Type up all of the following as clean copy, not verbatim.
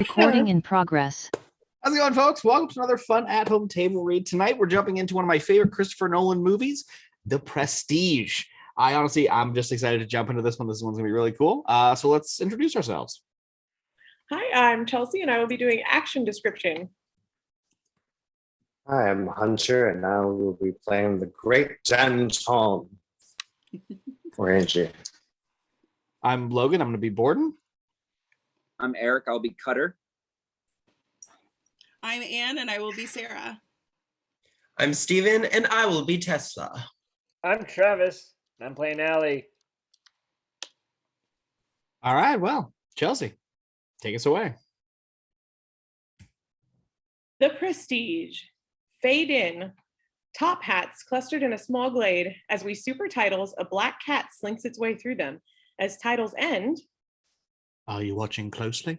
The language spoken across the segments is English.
Recording in progress. How's it going, folks? Welcome to another fun at-home table read. Tonight, we're jumping into one of my favorite Christopher Nolan movies, The Prestige. I'm just excited to jump into this one. This one's going to be really cool. So let's introduce ourselves. Hi, I'm Chelsea, and I will be doing action description. Hi, I'm Hunter, and I will be playing the Great Danton for Angier. I'm Logan. I'm going to be Borden. I'm Erik. I'll be Cutter. I'm Anne, and I will be Sarah. I'm Steven, and I will be Tesla. I'm Travis, and I'm playing Allie. All right, well, Chelsea, take us away. The Prestige. Fade in. Top hats clustered in a small glade. As we super titles, a black cat slinks its way through them. As titles end, Are you watching closely?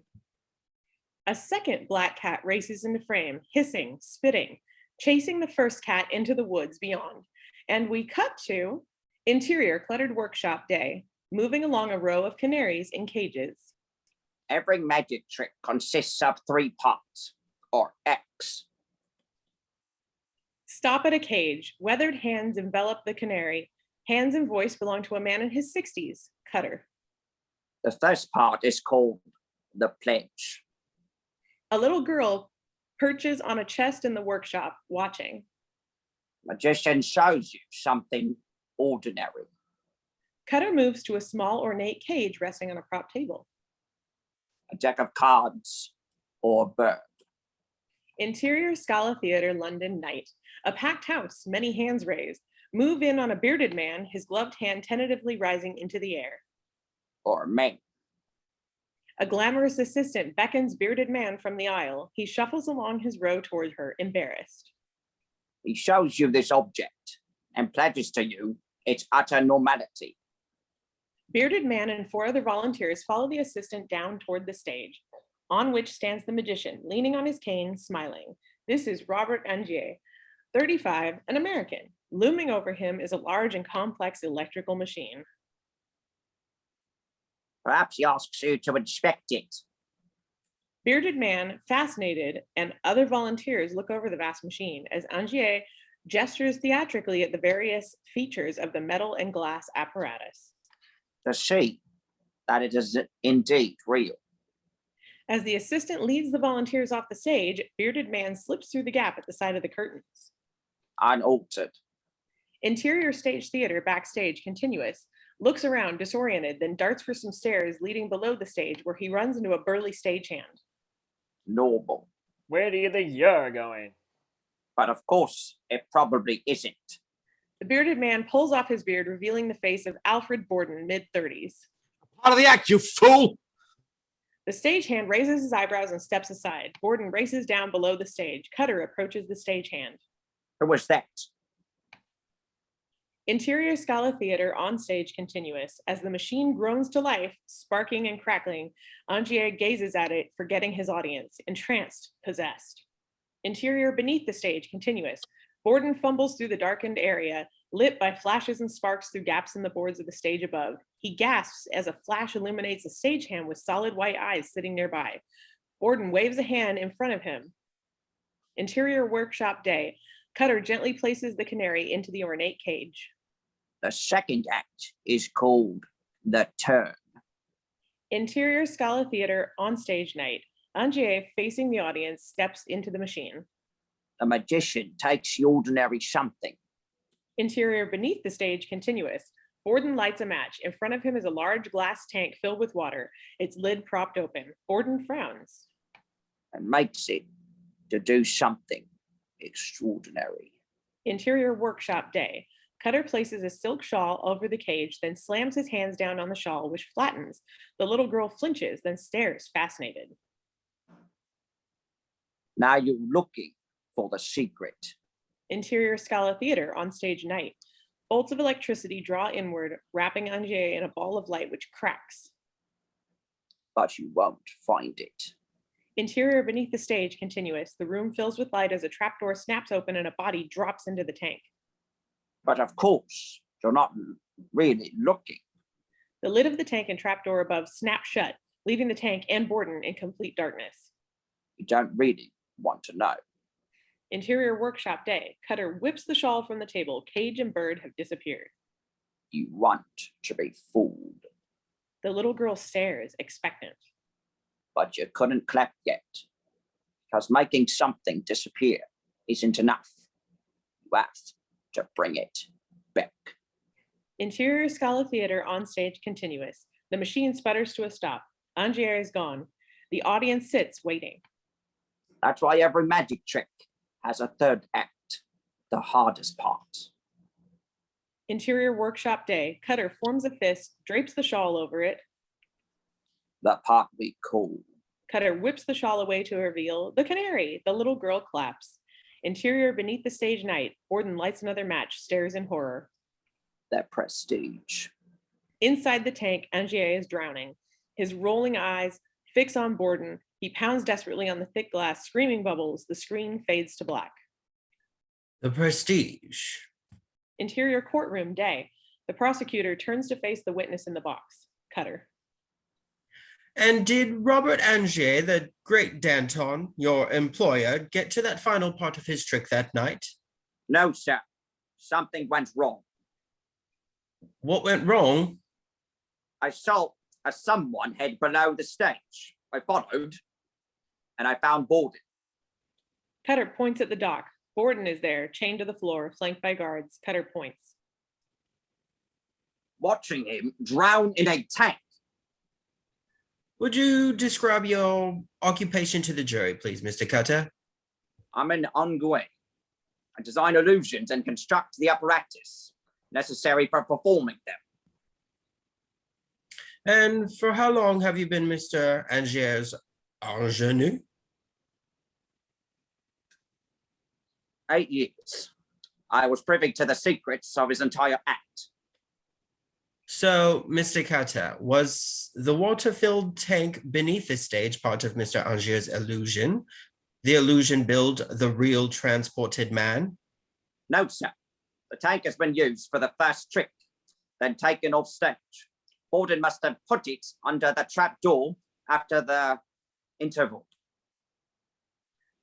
a second black cat races into frame, hissing, spitting, chasing the first cat into the woods beyond. And we cut to interior cluttered workshop day, moving along a row of canaries in cages. Every magic trick consists of 3 parts, or X. Stop at a cage. Weathered hands envelop the canary. Hands and voice belong to a man in his 60s, Cutter. The first part is called the pledge. A little girl perches on a chest in the workshop, watching. Magician shows you something ordinary. Cutter moves to a small ornate cage resting on a prop table. A deck of cards, or a bird. Interior Scala Theatre, London night. A packed house, many hands raised. Move in on a bearded man, his gloved hand tentatively rising into the air. Or a man. A glamorous assistant beckons bearded man from the aisle. He shuffles along his row toward her, embarrassed. He shows you this object and pledges to you its utter normality. Bearded man and 4 other volunteers follow the assistant down toward the stage, on which stands the magician, leaning on his cane, smiling. This is Robert Angier, 35, an American. Looming over him is a large and complex electrical machine. Perhaps he asks you to inspect it. Bearded man, fascinated, and other volunteers look over the vast machine as Angier gestures theatrically at the various features of the metal and glass apparatus. To see that it is indeed real. As the assistant leads the volunteers off the stage, bearded man slips through the gap at the side of the curtains. Unaltered. Interior stage theater backstage continuous. Looks around, disoriented, then darts for some stairs leading below the stage where he runs into a burly stagehand. Normal. Where do you think you're going? But of course, it probably isn't. The bearded man pulls off his beard, revealing the face of Alfred Borden, mid-30s. Part of the act, you fool! The stagehand raises his eyebrows and steps aside. Borden races down below the stage. Cutter approaches the stagehand. Who was that? Interior Scala Theatre on stage continuous. As the machine groans to life, sparking and crackling, Angier gazes at it, forgetting his audience, entranced, possessed. Interior beneath the stage continuous. Borden fumbles through the darkened area, lit by flashes and sparks through gaps in the boards of the stage above. He gasps as a flash illuminates a stagehand with solid white eyes sitting nearby. Borden waves a hand in front of him. Interior workshop day. Cutter gently places the canary into the ornate cage. The second act is called the turn. Interior Scala Theatre on stage night. Angier, facing the audience, steps into the machine. The magician takes the ordinary something. Interior beneath the stage continuous. Borden lights a match. In front of him is a large glass tank filled with water, its lid propped open. Borden frowns. And makes it to do something extraordinary. Interior workshop day. Cutter places a silk shawl over the cage, then slams his hands down on the shawl, which flattens. The little girl flinches, then stares, fascinated. Now you're looking for the secret. Interior Scala Theatre on stage night. Bolts of electricity draw inward, wrapping Angier in a ball of light which cracks. But you won't find it. Interior beneath the stage continuous. The room fills with light as a trapdoor snaps open and a body drops into the tank. But of course, you're not really looking. The lid of the tank and trapdoor above snap shut. leaving the tank and Borden in complete darkness. You don't really want to know. Interior workshop day. Cutter whips the shawl from the table. Cage and Bird have disappeared. You want to be fooled, The little girl stares, expectant. but you couldn't clap yet, because making something disappear isn't enough. You have to bring it back. Interior Scala Theater on stage continuous. The machine sputters to a stop. Angier is gone. The audience sits, waiting. That's why every magic trick has a third act, the hardest part. Interior workshop day. Cutter forms a fist, drapes the shawl over it. The part we call Cutter whips the shawl away to reveal the canary. The little girl claps. Interior beneath the stage night. Borden lights another match, stares in horror. the prestige. Inside the tank, Angier is drowning. His rolling eyes fix on Borden. He pounds desperately on the thick glass, screaming bubbles. The screen fades to black. The prestige. Interior courtroom day. The prosecutor turns to face the witness in the box. Cutter. And did Robert Angier, the great Danton, your employer, get to that final part of his trick that night? No, sir. Something went wrong. What went wrong? I saw someone head below the stage. I followed, and I found Borden. Cutter points at the dock. Borden is there, chained to the floor, flanked by guards. Cutter points. Watching him drown in a tank. Would you describe your occupation to the jury, please, Mr. Cutter? I'm an Angier. I design illusions and construct the apparatus necessary for performing them. And for how long have you been Mr. Angier's ingénu? 8 years. I was privy to the secrets of his entire act. So, Mr. Cutter, was the water-filled tank beneath the stage part of Mr. Angier's illusion? The illusion build the real transported man? No, sir. The tank has been used for the first trick, then taken off stage. Borden must have put it under the trap door after the interval.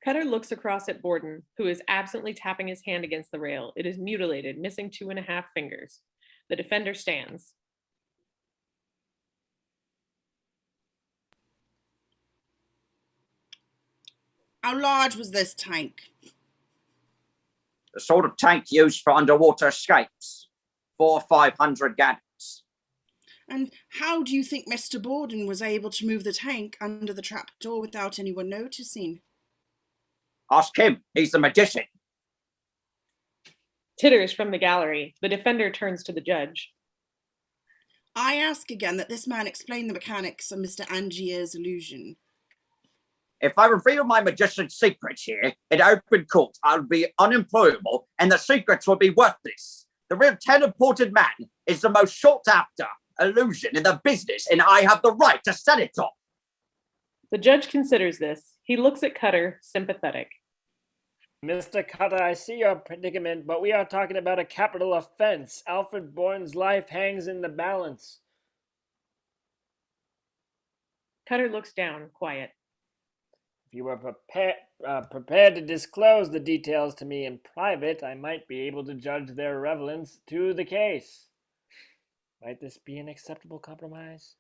Cutter looks across at Borden, who is absently tapping his hand against the rail. It is mutilated, missing 2.5 fingers. The defender stands. How large was this tank? The sort of tank used for underwater escapes. 400 or 500 gallons. And how do you think Mr. Borden was able to move the tank under the trapdoor without anyone noticing? Ask him. He's the magician. Titters from the gallery. The defender turns to the judge. I ask again that this man explain the mechanics of Mr. Angier's illusion. If I reveal my magician's secrets here in open court, I'll be unemployable and the secrets will be worthless. The real teleported man is the most sought after illusion in the business, and I have the right to set it off. The judge considers this. He looks at Cutter, sympathetic. Mr. Cutter, I see your predicament, but we are talking about a capital offense. Alfred Borden's life hangs in the balance. Cutter looks down, quiet. If you were prepared to disclose the details to me in private, I might be able to judge their relevance to the case. Might this be an acceptable compromise?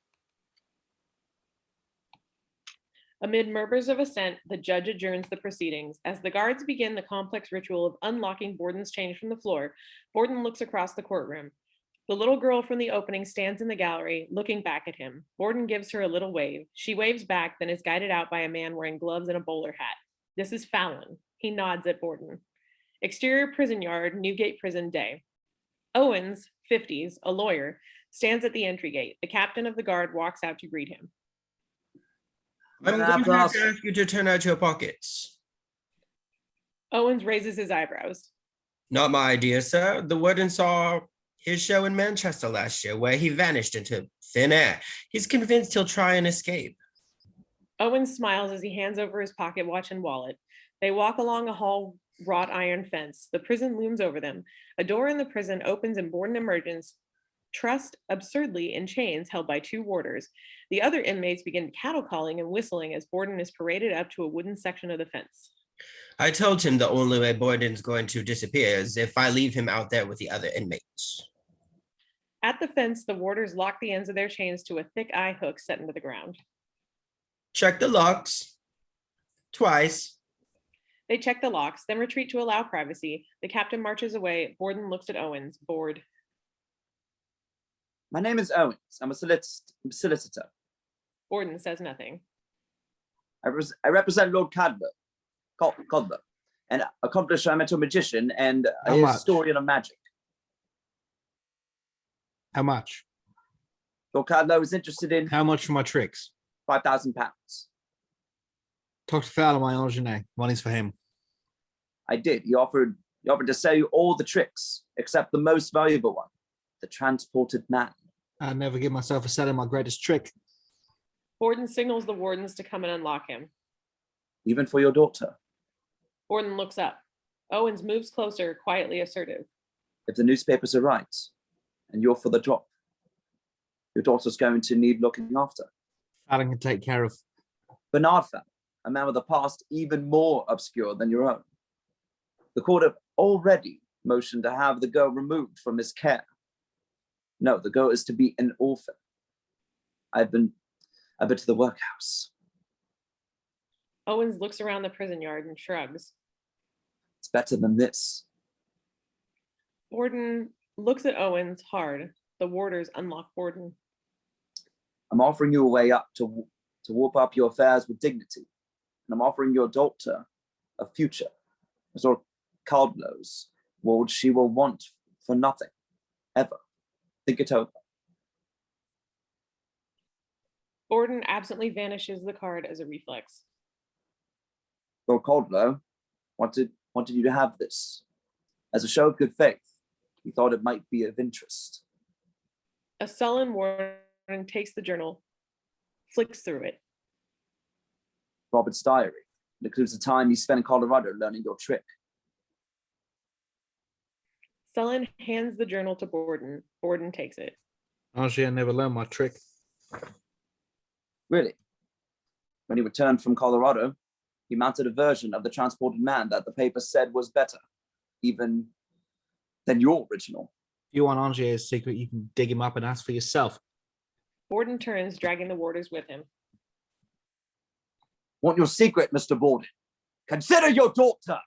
Amid murmurs of assent, the judge adjourns the proceedings. As the guards begin the complex ritual of unlocking Borden's chains from the floor, Borden looks across the courtroom. The little girl from the opening stands in the gallery, looking back at him. Borden gives her a little wave. She waves back, then is guided out by a man wearing gloves and a bowler hat. This is Fallon. He nods at Borden. Exterior prison yard, Newgate Prison Day. Owens, 50s, a lawyer, stands at the entry gate. The captain of the guard walks out to greet him. I'm going to have to ask you to turn out your pockets. Owens raises his eyebrows. Not my idea, sir. The warden saw his show in Manchester last year where he vanished into thin air. He's convinced he'll try and escape. Owens smiles as he hands over his pocket watch and wallet. They walk along a hall wrought iron fence. The prison looms over them. A door in the prison opens and Borden emerges trussed absurdly in chains held by 2 warders. The other inmates begin cattle calling and whistling as Borden is paraded up to a wooden section of the fence. I told him the only way Borden's going to disappear is if I leave him out there with the other inmates. At the fence, the warders lock the ends of their chains to a thick eye hook set into the ground. Check the locks. Twice. They check the locks, then retreat to allow privacy. The captain marches away. Borden looks at Owens, bored. My name is Owens. I'm a solicitor. Borden says nothing. I represent Lord Codler, an accomplished amateur magician and a How much? historian of magic. How much? Lord Codler was interested in How much for my tricks? £5,000. Talk to Fowler, my Angier. Money's for him. I did. He offered to sell you all the tricks except the most valuable one, the transported man. I'd never give myself a selling my greatest trick. Borden signals the wardens to come and unlock him. Even for your daughter. Borden looks up. Owens moves closer, quietly assertive. If the newspapers are right, and you're for the drop, your daughter's going to need looking after. Fowler can take care of. Bernard Fowler, a man with a past even more obscure than your own. The court have already motioned to have the girl removed from his care. No, the girl is to be an orphan. I've been to the workhouse. Owens looks around the prison yard and shrugs. It's better than this. Borden looks at Owens hard. The warders unlock Borden. I'm offering you a way up to warp up your affairs with dignity. And I'm offering your daughter a future. As Lord Caldlow's ward she will want for nothing, ever. Think it over. Borden absently vanishes the card as a reflex. Lord Caldlow wanted you to have this. As a show of good faith, he thought it might be of interest. A sullen warden takes the journal, flicks through it. Robert's diary. It includes the time he spent in Colorado learning your trick. Sullen hands the journal to Borden. Borden takes it. Angier never learned my trick. Really? When he returned from Colorado, he mounted a version of the transported man that the paper said was better, even than your original. If you want Angier's secret, you can dig him up and ask for yourself. Borden turns, dragging the warders with him. Want your secret, Mr. Borden? Consider your daughter!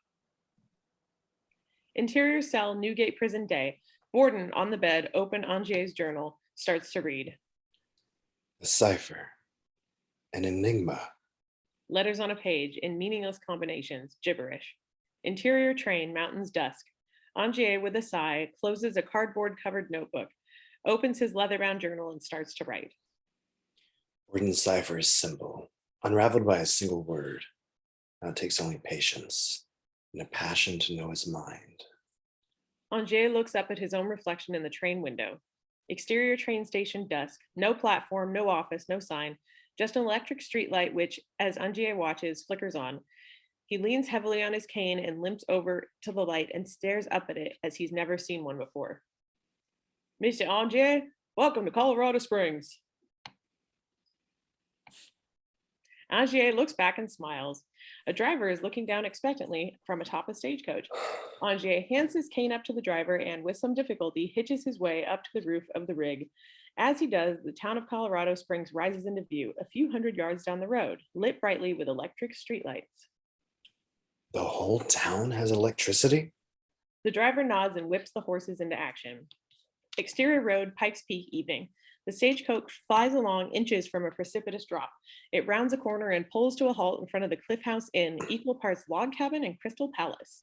Interior cell, Newgate Prison Day. Borden, on the bed, open Angier's journal, starts to read. A cipher. An enigma. Letters on a page, in meaningless combinations, gibberish. Interior train, mountains dusk. Angier, with a sigh, closes a cardboard-covered notebook, opens his leather-bound journal, and starts to write. Borden's cipher is simple, unraveled by a single word. Now it takes only patience and a passion to know his mind. Angier looks up at his own reflection in the train window. Exterior train station dusk, no platform, no office, no sign, just an electric streetlight which, as Angier watches, flickers on. He leans heavily on his cane and limps over to the light and stares up at it as he's never seen one before. Mr. Angier, welcome to Colorado Springs. Angier looks back and smiles. A driver is looking down expectantly from atop a stagecoach. Angier hands his cane up to the driver and, with some difficulty, hitches his way up to the roof of the rig. As he does, the town of Colorado Springs rises into view a few hundred yards down the road, lit brightly with electric streetlights. The whole town has electricity? The driver nods and whips the horses into action. Exterior road, Pikes Peak, evening. The stagecoach flies along inches from a precipitous drop. It rounds a corner and pulls to a halt in front of the Cliff House Inn, equal parts log cabin and Crystal Palace.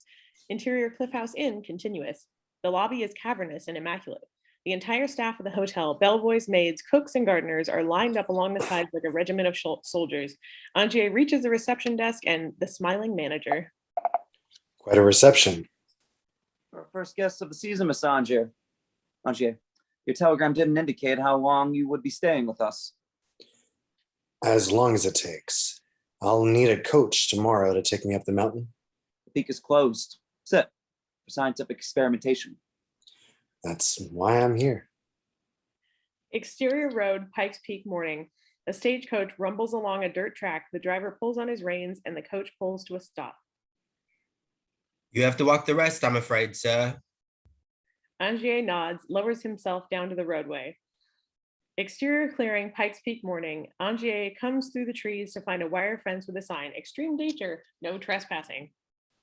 Interior Cliff House Inn, continuous. The lobby is cavernous and immaculate. The entire staff of the hotel, bellboys, maids, cooks, and gardeners are lined up along the sides like a regiment of soldiers. Angier reaches the reception desk and the smiling manager. Quite a reception. Our first guest of the season, Miss Angier. Angier, your telegram didn't indicate how long you would be staying with us. As long as it takes. I'll need a coach tomorrow to take me up the mountain. The peak is closed. Sit for scientific experimentation. That's why I'm here. Exterior road, Pikes Peak morning. A stagecoach rumbles along a dirt track. The driver pulls on his reins and the coach pulls to a stop. You have to walk the rest, I'm afraid, sir. Angier nods, lowers himself down to the roadway. Exterior clearing, Pikes Peak morning. Angier comes through the trees to find a wire fence with a sign, extreme danger, no trespassing.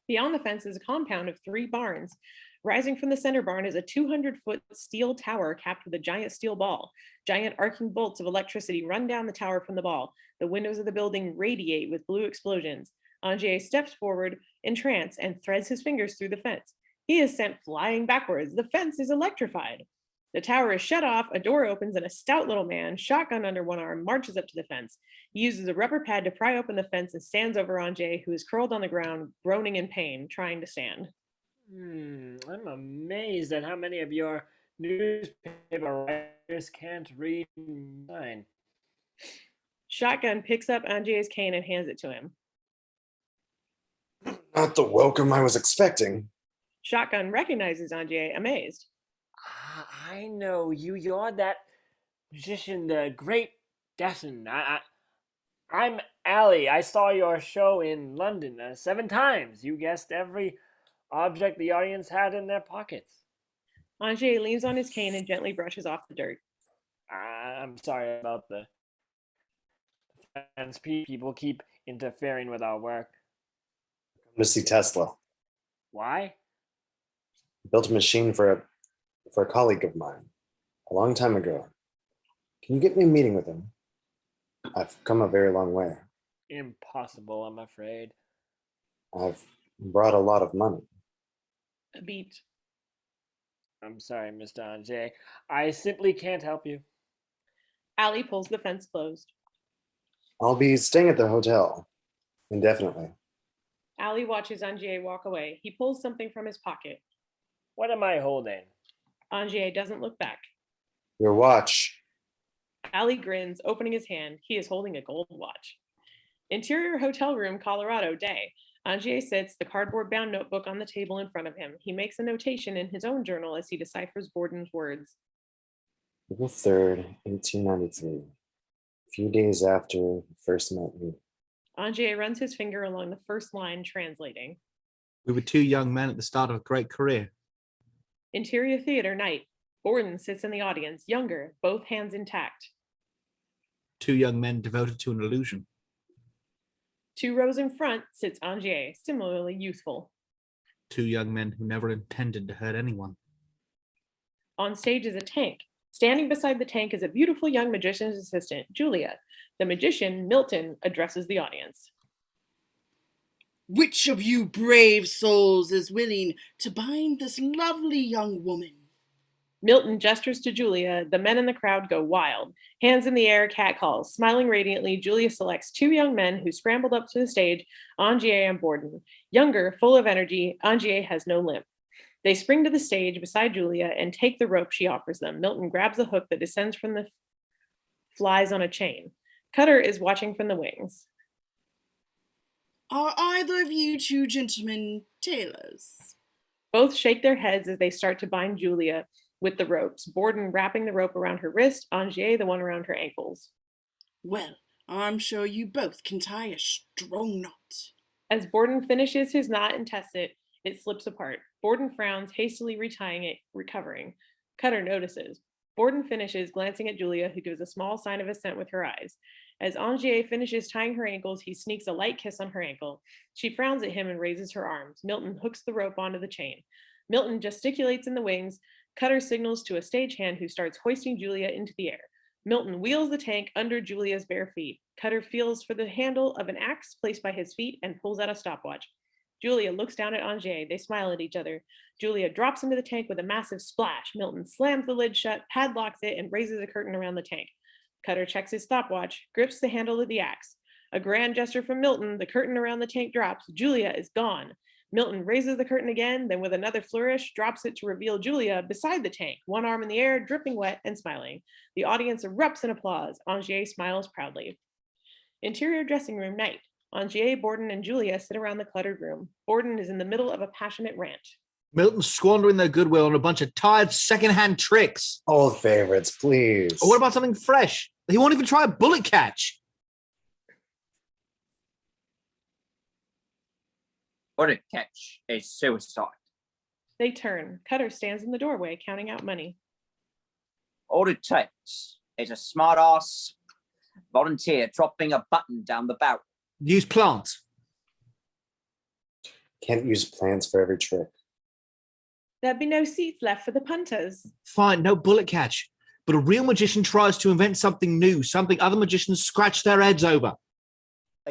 Beyond the fence is a compound of 3 barns. Rising from the center barn is a 200-foot steel tower capped with a giant steel ball. Giant arcing bolts of electricity run down the tower from the ball. The windows of the building radiate with blue explosions. Angier steps forward in trance and threads his fingers through the fence. He is sent flying backwards. The fence is electrified. The tower is shut off, a door opens, and a stout little man, shotgun under one arm, marches up to the fence. He uses a rubber pad to pry open the fence and stands over Angier, who is curled on the ground, groaning in pain, trying to stand. I'm amazed at how many of your newspaper writers can't read mine. Shotgun picks up Angier's cane and hands it to him. Not the welcome I was expecting. Shotgun recognizes Angier, amazed. I know you. You're that magician, the Great Destin. I'm Ali. I saw your show in London 7 times. You guessed every object the audience had in their pockets. Angier leans on his cane and gently brushes off the dirt. I'm sorry about the fence. People keep interfering with our work. To see Tesla. Why? Built a machine for a colleague of mine a long time ago. Can you get me a meeting with him? I've come a very long way. Impossible, I'm afraid. I've brought a lot of money. A beat. I'm sorry, Mr. Angier. I simply can't help you. Ali pulls the fence closed. I'll be staying at the hotel indefinitely. Ali watches Angier walk away. He pulls something from his pocket. What am I holding? Angier doesn't look back. Your watch. Ali grins, opening his hand. He is holding a gold watch. Interior hotel room, Colorado, day. Angier sits, the cardboard-bound notebook on the table in front of him. He makes a notation in his own journal as he deciphers Borden's words. April 3rd, 1893. A few days after you first met me. Angier runs his finger along the first line, translating. We were 2 young men at the start of a great career. Interior theater, night. Borden sits in the audience, younger, both hands intact. 2 young men devoted to an illusion. 2 rows in front sits Angier, similarly youthful. 2 young men who never intended to hurt anyone. On stage is a tank. Standing beside the tank is a beautiful young magician's assistant, Julia. The magician, Milton, addresses the audience. Which of you brave souls is willing to bind this lovely young woman? Milton gestures to Julia. The men in the crowd go wild. Hands in the air, cat calls. Smiling radiantly, Julia selects 2 young men who scrambled up to the stage, Angier and Borden. Younger, full of energy, Angier has no limp. They spring to the stage beside Julia and take the rope she offers them. Milton grabs the hook that descends from the flies on a chain. Cutter is watching from the wings. Are either of you 2 gentlemen tailors? Both shake their heads as they start to bind Julia with the ropes. Borden wrapping the rope around her wrist, Angier the one around her ankles. Well, I'm sure you both can tie a strong knot. As Borden finishes his knot and tests it, it slips apart. Borden frowns, hastily retying it, recovering. Cutter notices. Borden finishes, glancing at Julia, who gives a small sign of assent with her eyes. As Angier finishes tying her ankles, he sneaks a light kiss on her ankle. She frowns at him and raises her arms. Milton hooks the rope onto the chain. Milton gesticulates in the wings. Cutter signals to a stagehand who starts hoisting Julia into the air. Milton wheels the tank under Julia's bare feet. Cutter feels for the handle of an axe placed by his feet and pulls out a stopwatch. Julia looks down at Angier. They smile at each other. Julia drops into the tank with a massive splash. Milton slams the lid shut, padlocks it, and raises a curtain around the tank. Cutter checks his stopwatch, grips the handle of the axe. A grand gesture from Milton, the curtain around the tank drops. Julia is gone. Milton raises the curtain again, then with another flourish, drops it to reveal Julia beside the tank, one arm in the air, dripping wet and smiling. The audience erupts in applause. Angier smiles proudly. Interior dressing room, night. Angier, Borden, and Julia sit around the cluttered room. Borden is in the middle of a passionate rant. Milton's squandering their goodwill on a bunch of tired second-hand tricks. Old favorites, please. Or what about something fresh? He won't even try a bullet catch. Bullet catch is suicide. They turn. Cutter stands in the doorway, counting out money. All it takes is a smart-ass volunteer dropping a button down the barrel. Use plants. Can't use plants for every trick. There'd be no seats left for the punters. Fine, no bullet catch. But a real magician tries to invent something new, something other magicians scratch their heads over.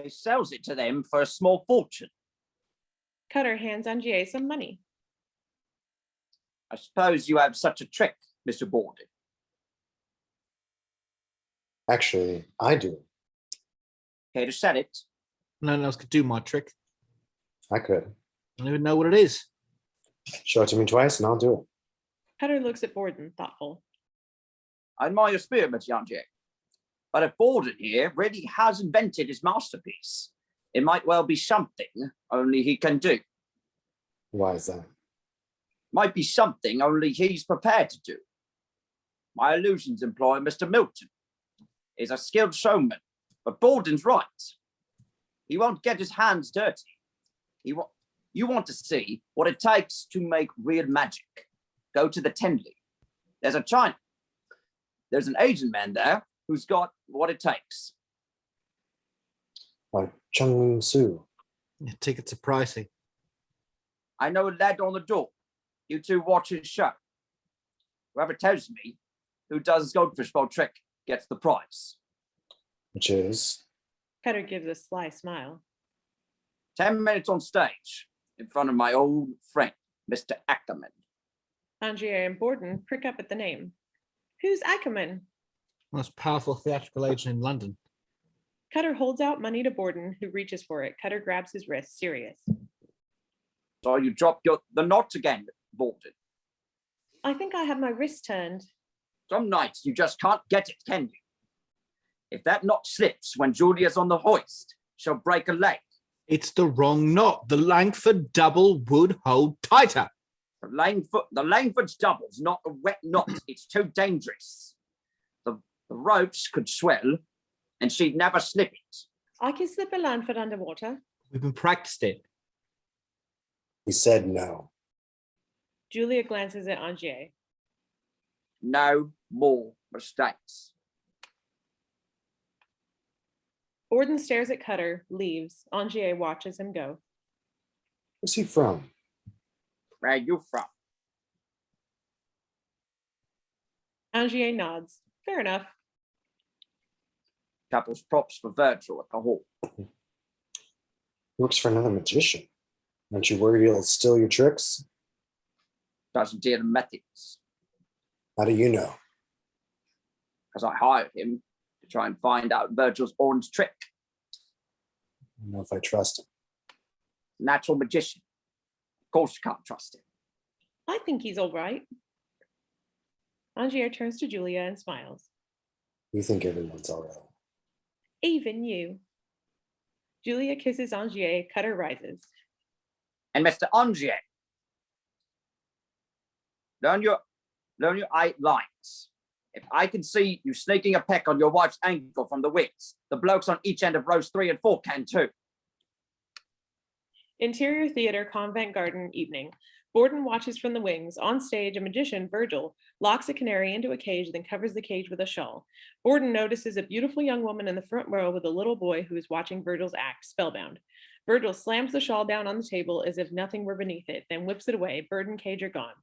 He sells it to them for a small fortune. Cutter hands Angier some money. I suppose you have such a trick, Mr. Borden. Actually, I do. Care to sell it? No one else could do my trick. I could. I don't even know what it is. Show it to me twice and I'll do it. Cutter looks at Borden, thoughtful. I admire your spirit, Mr. Angier. But if Borden here really has invented his masterpiece, it might well be something only he can do. Why is that? Might be something only he's prepared to do. My illusions employ Mr. Milton. He's a skilled showman, but Borden's right. He won't get his hands dirty. You want to see what it takes to make real magic. Go to the Tenley. There's a China. There's an Asian man there who's got what it takes. Like Chung Su. Yeah, tickets are pricey. I know a lad on the door. You two watch his show. Whoever tells me who does his goldfish bowl trick gets the prize. Which is? Cutter gives a sly smile. 10 minutes on stage in front of my old friend, Mr. Ackerman. Angier and Borden prick up at the name. Who's Ackerman? Most powerful theatrical agent in London. Cutter holds out money to Borden, who reaches for it. Cutter grabs his wrist, serious. So you drop the knot again, Borden. I think I have my wrist turned. Some nights you just can't get it, can you? If that knot slips when Julia's on the hoist, she'll break a leg. It's the wrong knot. The Langford double would hold tighter. The Langford's double's not a wet knot. It's too dangerous. The ropes could swell, and she'd never slip it. I can slip a Langford underwater. We've been practiced it. He said no. Julia glances at Angier. No more mistakes. Borden stares at Cutter, leaves. Angier watches him go. Where's he from? Where you from? Angier nods. Fair enough. Couple's props for Virgil at the hall. He works for another magician. Aren't you worried he'll steal your tricks? Doesn't deal in methods. How do you know? Because I hired him to try and find out Virgil's orange trick. I don't know if I trust him. Natural magician. Of course you can't trust him. I think he's all right. Angier turns to Julia and smiles. You think everyone's all right. Even you. Julia kisses Angier. Cutter rises. And Mr. Angier, learn your 8 lines. If I can see you sneaking a peck on your wife's ankle from the wings, the blokes on each end of rows 3 and 4 can too. Interior theater, convent garden, evening. Borden watches from the wings. On stage, a magician, Virgil, locks a canary into a cage, then covers the cage with a shawl. Borden notices a beautiful young woman in the front row with a little boy who is watching Virgil's act, spellbound. Virgil slams the shawl down on the table as if nothing were beneath it, then whips it away. Bird and cage are gone.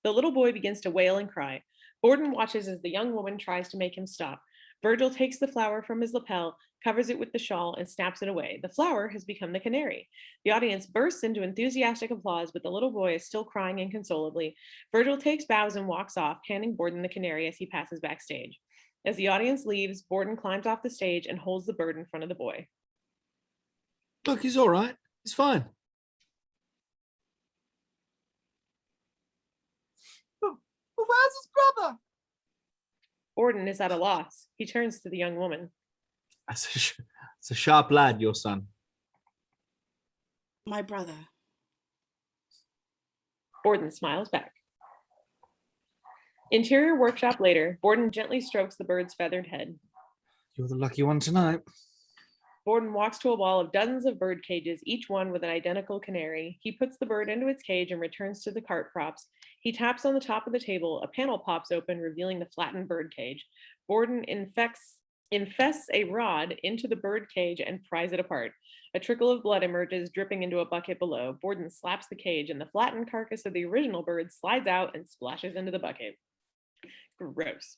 The little boy begins to wail and cry. Borden watches as the young woman tries to make him stop. Virgil takes the flower from his lapel, covers it with the shawl, and snaps it away. The flower has become the canary. The audience bursts into enthusiastic applause, but the little boy is still crying inconsolably. Virgil takes bows and walks off, handing Borden the canary as he passes backstage. As the audience leaves, Borden climbs off the stage and holds the bird in front of the boy. Look, he's all right. He's fine. But where's his brother? Borden is at a loss. He turns to the young woman. It's a sharp lad, your son. My brother. Borden smiles back. Interior workshop later, Borden gently strokes the bird's feathered head. You're the lucky one tonight. Borden walks to a wall of dozens of bird cages, each one with an identical canary. He puts the bird into its cage and returns to the cart props. He taps on the top of the table. A panel pops open, revealing the flattened bird cage. Borden infests a rod into the bird cage and pries it apart. A trickle of blood emerges, dripping into a bucket below. Borden slaps the cage, and the flattened carcass of the original bird slides out and splashes into the bucket. Gross.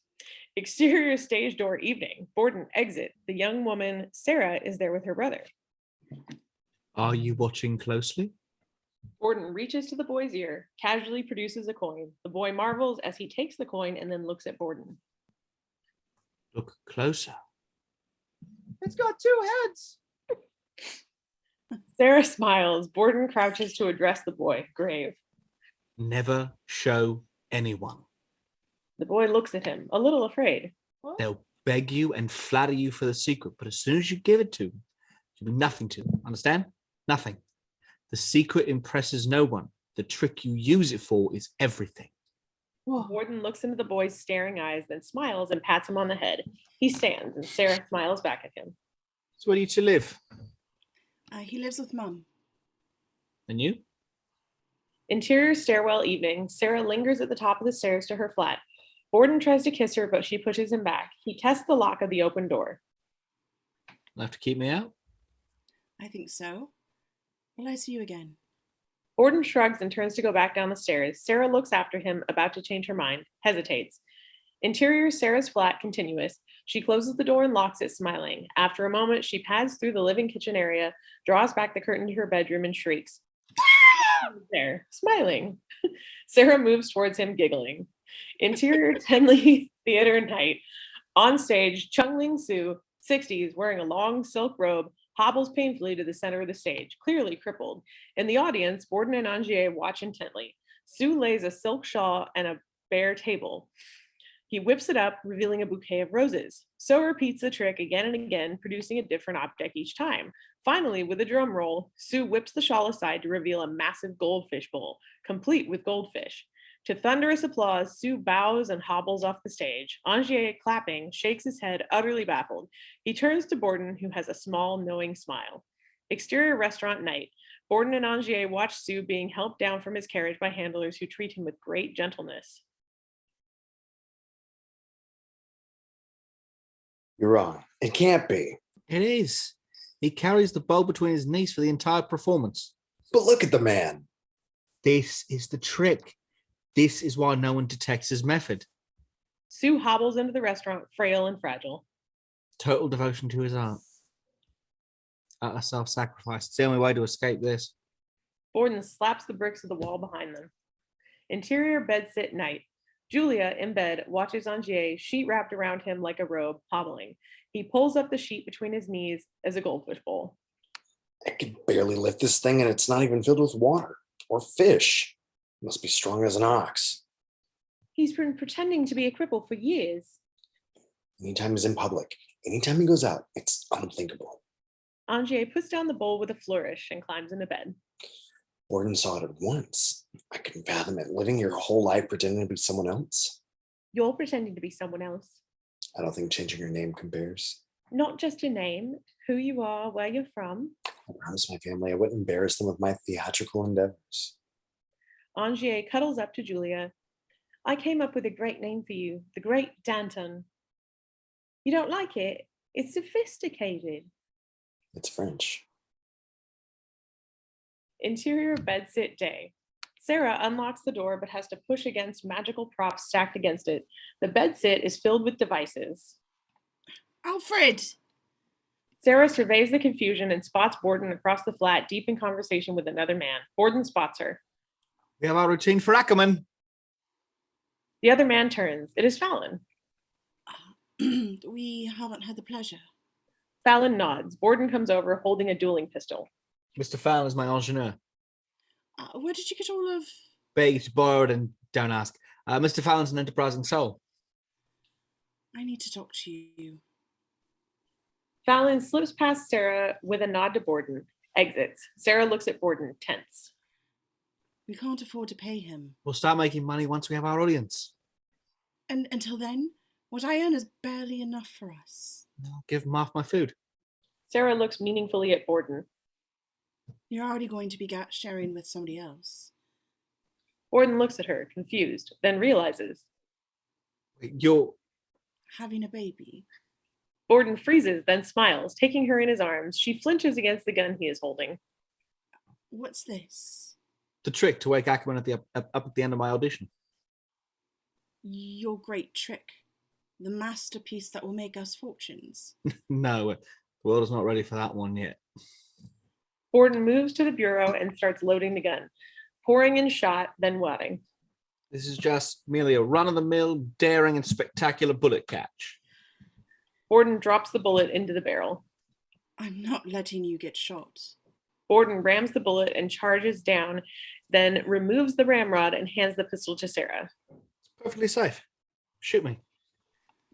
Exterior stage door evening. Borden exit. The young woman, Sarah, is there with her brother. Are you watching closely? Borden reaches to the boy's ear, casually produces a coin. The boy marvels as he takes the coin and then looks at Borden. Look closer. It's got two heads. Sarah smiles. Borden crouches to address the boy, grave. Never show anyone. The boy looks at him, a little afraid. They'll beg you and flatter you for the secret, but as soon as you give it to them, you'll be nothing to them. Understand? Nothing. The secret impresses no one. The trick you use it for is everything. Borden looks into the boy's staring eyes, then smiles and pats him on the head. He stands, and Sarah smiles back at him. So where do you two live? He lives with Mum. And you? Interior stairwell evening. Sarah lingers at the top of the stairs to her flat. Borden tries to kiss her, but she pushes him back. He tests the lock of the open door. Enough to keep me out? I think so. Will I see you again? Borden shrugs and turns to go back down the stairs. Sarah looks after him, about to change her mind, hesitates. Interior Sarah's flat continuous. She closes the door and locks it, smiling. After a moment, she pads through the living kitchen area, draws back the curtain to her bedroom, and shrieks. There, smiling. Sarah moves towards him, giggling. Interior Tenley Theater night. On stage, Chung-Ling Soo, 60s, wearing a long silk robe, hobbles painfully to the center of the stage, clearly crippled. In the audience, Borden and Angier watch intently. Sue lays a silk shawl and a bare table. He whips it up, revealing a bouquet of roses. So repeats the trick again and again, producing a different object each time. Finally, with a drum roll, Sue whips the shawl aside to reveal a massive goldfish bowl, complete with goldfish. To thunderous applause, Sue bows and hobbles off the stage. Angier, clapping, shakes his head, utterly baffled. He turns to Borden, who has a small, knowing smile. Exterior restaurant night. Borden and Angier watch Sue being helped down from his carriage by handlers who treat him with great gentleness. You're wrong. It can't be. It is. He carries the bowl between his knees for the entire performance. But look at the man. This is the trick. This is why no one detects his method. Sue hobbles into the restaurant, frail and fragile. Total devotion to his art. Utter self-sacrifice. It's the only way to escape this. Borden slaps the bricks of the wall behind them. Interior bedsit night. Julia, in bed, watches Angier, sheet wrapped around him like a robe, hobbling. He pulls up the sheet between his knees as a goldfish bowl. I can barely lift this thing and it's not even filled with water or fish. It must be strong as an ox. He's been pretending to be a cripple for years. Anytime he's in public, anytime he goes out, it's unthinkable. Angier puts down the bowl with a flourish and climbs into bed. Borden saw it at once. I couldn't fathom it. Living your whole life pretending to be someone else. You're pretending to be someone else. I don't think changing your name compares. Not just your name, who you are, where you're from. I promised my family I wouldn't embarrass them with my theatrical endeavors. Angier cuddles up to Julia. I came up with a great name for you, the Great Danton. You don't like it? It's sophisticated. It's French. Interior bedsit day. Sarah unlocks the door but has to push against magical props stacked against it. The bedsit is filled with devices. Alfred! Sarah surveys the confusion and spots Borden across the flat, deep in conversation with another man. Borden spots her. We have our routine for Ackerman. The other man turns. It is Fallon. We haven't had the pleasure. Fallon nods. Borden comes over holding a dueling pistol. Mr. Fallon is my ingenieur. Where did you get all of... Baked, borrowed, and don't ask. Mr. Fallon's an enterprising soul. I need to talk to you. Fallon slips past Sarah with a nod to Borden. Exits. Sarah looks at Borden, tense. We can't afford to pay him. We'll start making money once we have our audience. And until then, what I earn is barely enough for us. I'll give him half my food. Sarah looks meaningfully at Borden. You're already going to be sharing with somebody else. Borden looks at her, confused, then realizes. You're... Having a baby. Borden freezes, then smiles, taking her in his arms. She flinches against the gun he is holding. What's this? The trick to wake Ackerman up at the end of my audition. Your great trick. The masterpiece that will make us fortunes. No, the world is not ready for that one yet. Borden moves to the bureau and starts loading the gun, pouring in shot, then wadding. This is just merely a run-of-the-mill, daring and spectacular bullet catch. Borden drops the bullet into the barrel. I'm not letting you get shot. Borden rams the bullet and charges down, then removes the ramrod and hands the pistol to Sarah. Perfectly safe. Shoot me.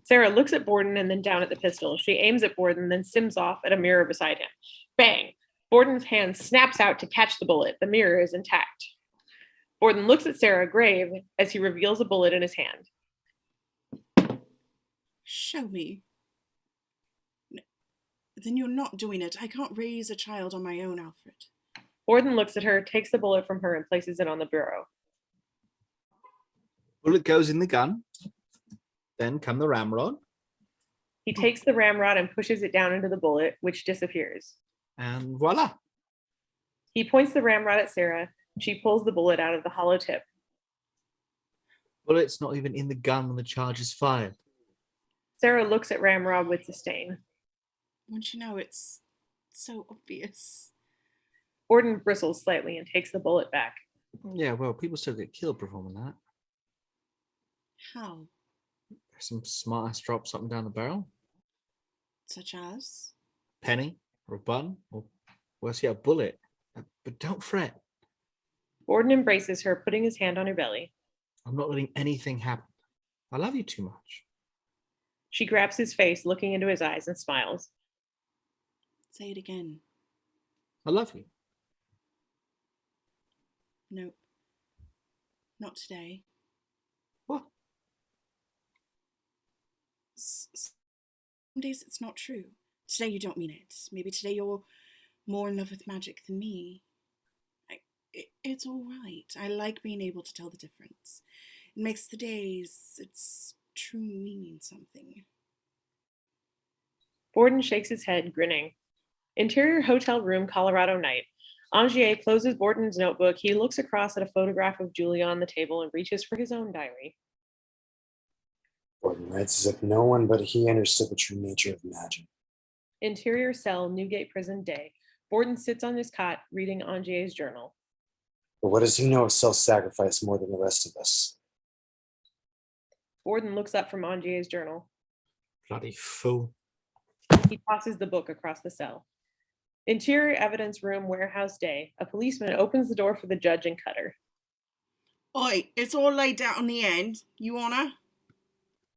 Sarah looks at Borden and then down at the pistol. She aims at Borden, then sims off at a mirror beside him. Bang! Borden's hand snaps out to catch the bullet. The mirror is intact. Borden looks at Sarah, grave, as he reveals a bullet in his hand. Show me. No, then you're not doing it. I can't raise a child on my own, Alfred. Borden looks at her, takes the bullet from her, and places it on the bureau. Bullet goes in the gun. Then come the ramrod. He takes the ramrod and pushes it down into the bullet, which disappears. And voila. He points the ramrod at Sarah. She pulls the bullet out of the hollow tip. Bullet's not even in the gun when the charge is fired. Sarah looks at Ramrod with disdain. Don't you know, it's so obvious. Borden bristles slightly and takes the bullet back. Yeah, well, people still get killed performing that. How? Some smartass drop something down the barrel. Such as? Penny or a bun or worse yet, a bullet. But don't fret. Borden embraces her, putting his hand on her belly. I'm not letting anything happen. I love you too much. She grabs his face, looking into his eyes, and smiles. Say it again. I love you. Nope. Not today. What? Some days it's not true. Today you don't mean it. Maybe today you're more in love with magic than me. It's all right. I like being able to tell the difference. It makes the days, its true meaning something. Borden shakes his head, grinning. Interior hotel room, Colorado night. Angier closes Borden's notebook. He looks across at a photograph of Julia on the table and reaches for his own diary. Borden writes as if no one but he understood the true nature of magic. Interior cell, Newgate Prison day. Borden sits on his cot, reading Angier's journal. But what does he know of self-sacrifice more than the rest of us? Borden looks up from Angier's journal. Bloody fool. He tosses the book across the cell. Interior evidence room, warehouse day. A policeman opens the door for the judge and Cutter. Oi, it's all laid out on the end. You wanna?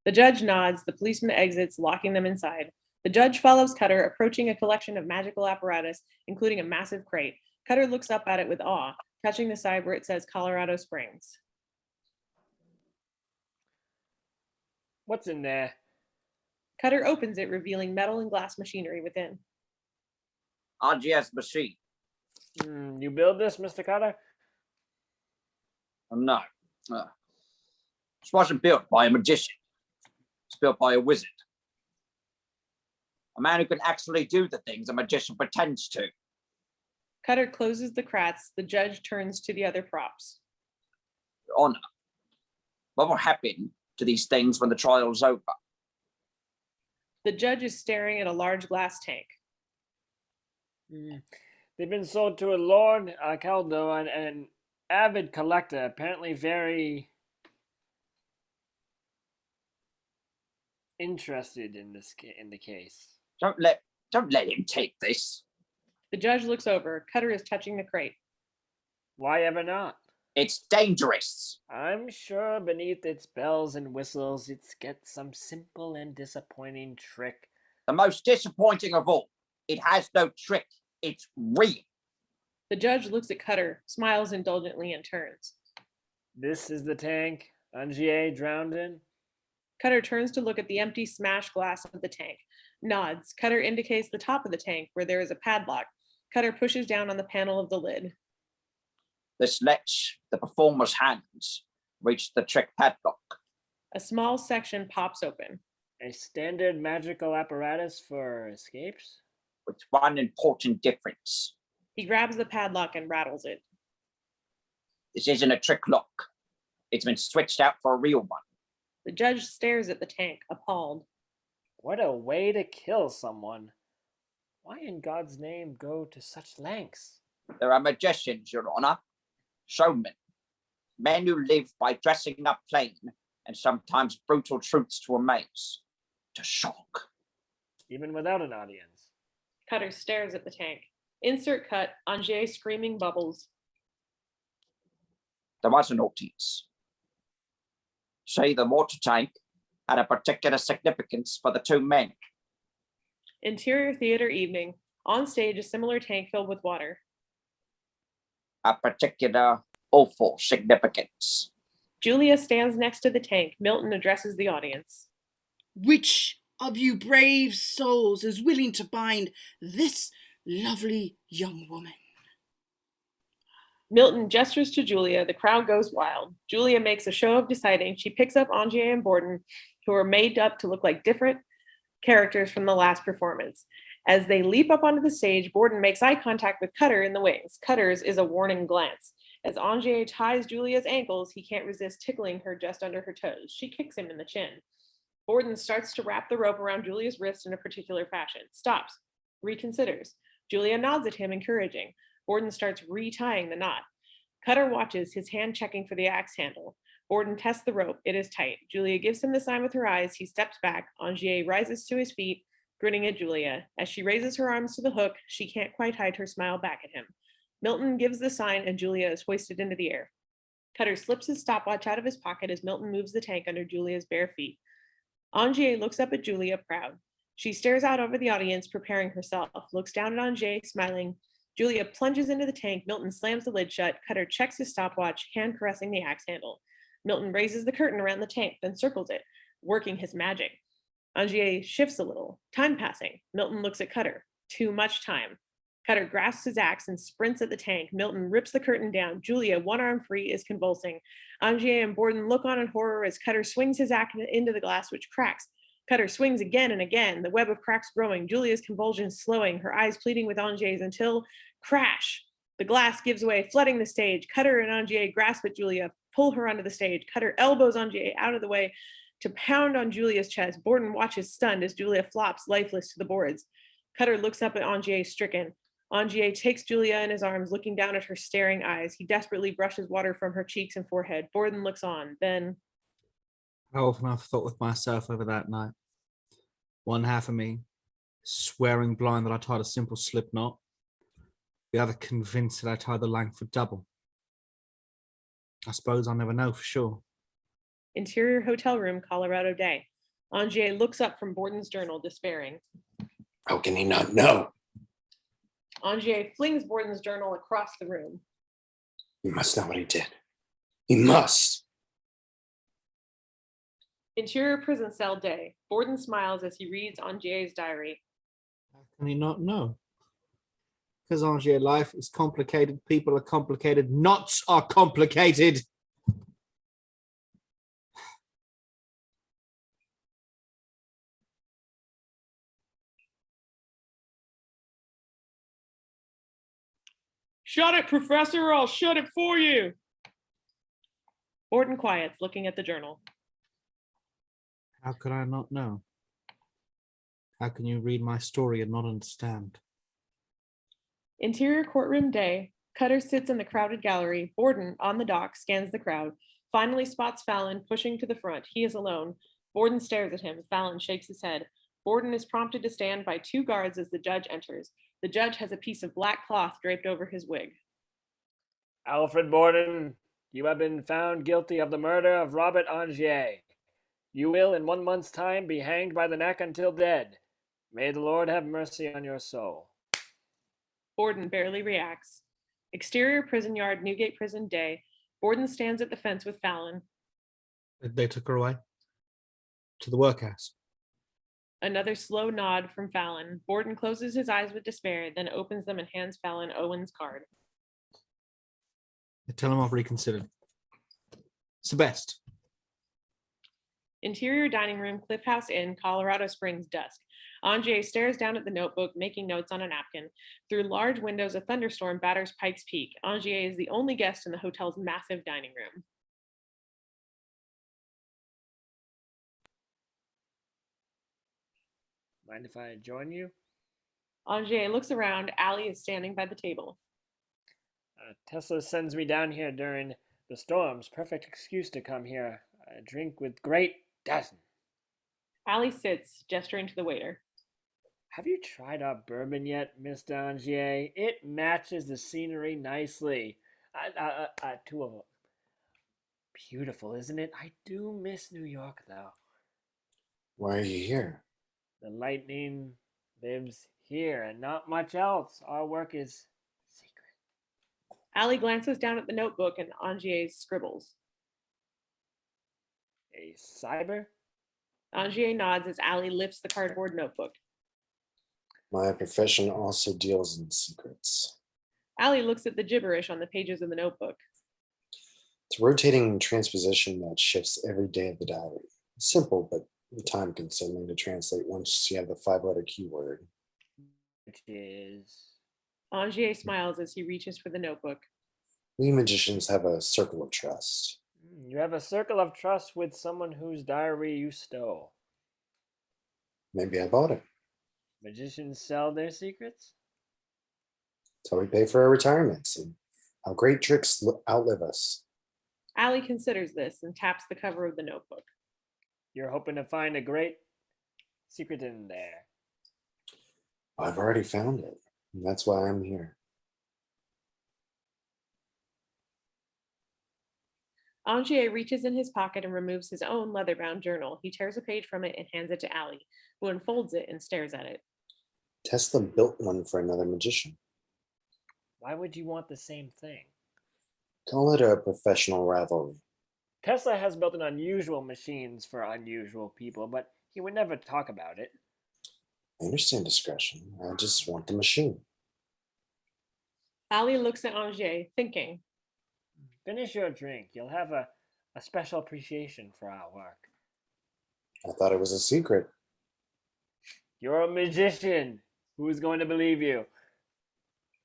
The judge nods. The policeman exits, locking them inside. The judge follows Cutter, approaching a collection of magical apparatus, including a massive crate. Cutter looks up at it with awe, touching the side where it says Colorado Springs. What's in there? Cutter opens it, revealing metal and glass machinery within. Angier's machine. You build this, Mr. Carter? No. This wasn't built by a magician. It's built by a wizard. A man who can actually do the things a magician pretends to. Cutter closes the crates. The judge turns to the other props. Your Honor, what will happen to these things when the trial's over? The judge is staring at a large glass tank. They've been sold to a Lord Caldo, an avid collector, apparently very interested in the case. Don't let him take this. The judge looks over. Cutter is touching the crate. Why ever not? It's dangerous. I'm sure beneath its bells and whistles, it's got some simple and disappointing trick. The most disappointing of all, it has no trick. It's real. The judge looks at Cutter, smiles indulgently, and turns. This is the tank Angier drowned in? Cutter turns to look at the empty smashed glass of the tank, nods. Cutter indicates the top of the tank where there is a padlock. Cutter pushes down on the panel of the lid. This lets the performer's hands reach the trick padlock. A small section pops open. A standard magical apparatus for escapes? With one important difference. He grabs the padlock and rattles it. This isn't a trick lock. It's been switched out for a real one. The judge stares at the tank, appalled. What a way to kill someone. Why in God's name go to such lengths? There are magicians, Your Honor. Showmen. Men who live by dressing up plain and sometimes brutal truths to amaze. To shock. Even without an audience. Cutter stares at the tank. Insert cut, Angier screaming bubbles. There was an audience. Say the water tank had a particular significance for the two men. Interior theater evening. On stage, a similar tank filled with water. A particular awful significance. Julia stands next to the tank. Milton addresses the audience. Which of you brave souls is willing to bind this lovely young woman? Milton gestures to Julia. The crowd goes wild. Julia makes a show of deciding. She picks up Angier and Borden, who are made up to look like different characters from the last performance. As they leap up onto the stage, Borden makes eye contact with Cutter in the wings. Cutter's is a warning glance. As Angier ties Julia's ankles, he can't resist tickling her just under her toes. She kicks him in the chin. Borden starts to wrap the rope around Julia's wrist in a particular fashion. Stops. Reconsiders. Julia nods at him, encouraging. Borden starts retying the knot. Cutter watches, his hand checking for the axe handle. Borden tests the rope. It is tight. Julia gives him the sign with her eyes. He steps back. Angier rises to his feet, grinning at Julia. As she raises her arms to the hook, she can't quite hide her smile back at him. Milton gives the sign and Julia is hoisted into the air. Cutter slips his stopwatch out of his pocket as Milton moves the tank under Julia's bare feet. Angier looks up at Julia, proud. She stares out over the audience, preparing herself, looks down at Angier, smiling. Julia plunges into the tank. Milton slams the lid shut. Cutter checks his stopwatch, hand caressing the axe handle. Milton raises the curtain around the tank, then circles it, working his magic. Angier shifts a little. Time passing. Milton looks at Cutter. Too much time. Cutter grasps his axe and sprints at the tank. Milton rips the curtain down. Julia, one arm free, is convulsing. Angier and Borden look on in horror as Cutter swings his axe into the glass, which cracks. Cutter swings again and again, the web of cracks growing, Julia's convulsions slowing, her eyes pleading with Angier's until crash. The glass gives way, flooding the stage. Cutter and Angier grasp at Julia, pull her onto the stage. Cutter elbows Angier out of the way to pound on Julia's chest. Borden watches stunned as Julia flops lifeless to the boards. Cutter looks up at Angier, stricken. Angier takes Julia in his arms, looking down at her staring eyes. He desperately brushes water from her cheeks and forehead. Borden looks on, then... How often I've thought with myself over that night. One half of me swearing blind that I tied a simple slip knot. The other convinced that I tied the Langford double. I suppose I'll never know for sure. Interior hotel room, Colorado day. Angier looks up from Borden's journal, despairing. How can he not know? Angier flings Borden's journal across the room. He must know what he did. He must. Interior prison cell day. Borden smiles as he reads Angier's diary. How can he not know? Because Angier, life is complicated. People are complicated. Knots are complicated. Shut it, Professor, or I'll shut it for you. Borden quiets, looking at the journal. How could I not know? How can you read my story and not understand? Interior courtroom day. Cutter sits in the crowded gallery. Borden, on the dock, scans the crowd. Finally spots Fallon pushing to the front. He is alone. Borden stares at him. Fallon shakes his head. Borden is prompted to stand by two guards as the judge enters. The judge has a piece of black cloth draped over his wig. Alfred Borden, you have been found guilty of the murder of Robert Angier. You will, in 1 month's time, be hanged by the neck until dead. May the Lord have mercy on your soul. Borden barely reacts. Exterior prison yard, Newgate Prison, day. Borden stands at the fence with Fallon. They took her away to the workhouse. Another slow nod from Fallon. Borden closes his eyes with despair, then opens them and hands Fallon Owens' card. Tell him I've reconsidered. It's the best. Interior dining room, Cliff House Inn, Colorado Springs, dusk. Angier stares down at the notebook, making notes on a napkin. Through large windows, a thunderstorm batters Pikes Peak. Angier is the only guest in the hotel's massive dining room. Mind if I join you? Angier looks around. Allie is standing by the table. Tesla sends me down here during the storms. Perfect excuse to come here. I drink with great dozen. Allie sits, gesturing to the waiter. Have you tried our bourbon yet, Mr. Angier? It matches the scenery nicely. Two of them. Beautiful, isn't it? I do miss New York, though. Why are you here? The lightning lives here and not much else. Our work is secret. Allie glances down at the notebook and Angier's scribbles. A cyber? Angier nods as Allie lifts the cardboard notebook. My profession also deals in secrets. Allie looks at the gibberish on the pages of the notebook. It's a rotating transposition that shifts every day of the diary. Simple, but time consuming to translate once you have the 5-letter keyword. Which is... Angier smiles as he reaches for the notebook. We magicians have a circle of trust. You have a circle of trust with someone whose diary you stole. Maybe I bought it. Magicians sell their secrets? That's how we pay for our retirements and how great tricks outlive us. Allie considers this and taps the cover of the notebook. You're hoping to find a great secret in there. I've already found it, and that's why I'm here. Angier reaches in his pocket and removes his own leather-bound journal. He tears a page from it and hands it to Allie, who unfolds it and stares at it. Tesla built one for another magician. Why would you want the same thing? Call it a professional rivalry. Tesla has built an unusual machines for unusual people, but he would never talk about it. I understand discretion. I just want the machine. Allie looks at Angier, thinking. Finish your drink. You'll have a special appreciation for our work. I thought it was a secret. You're a magician. Who's going to believe you?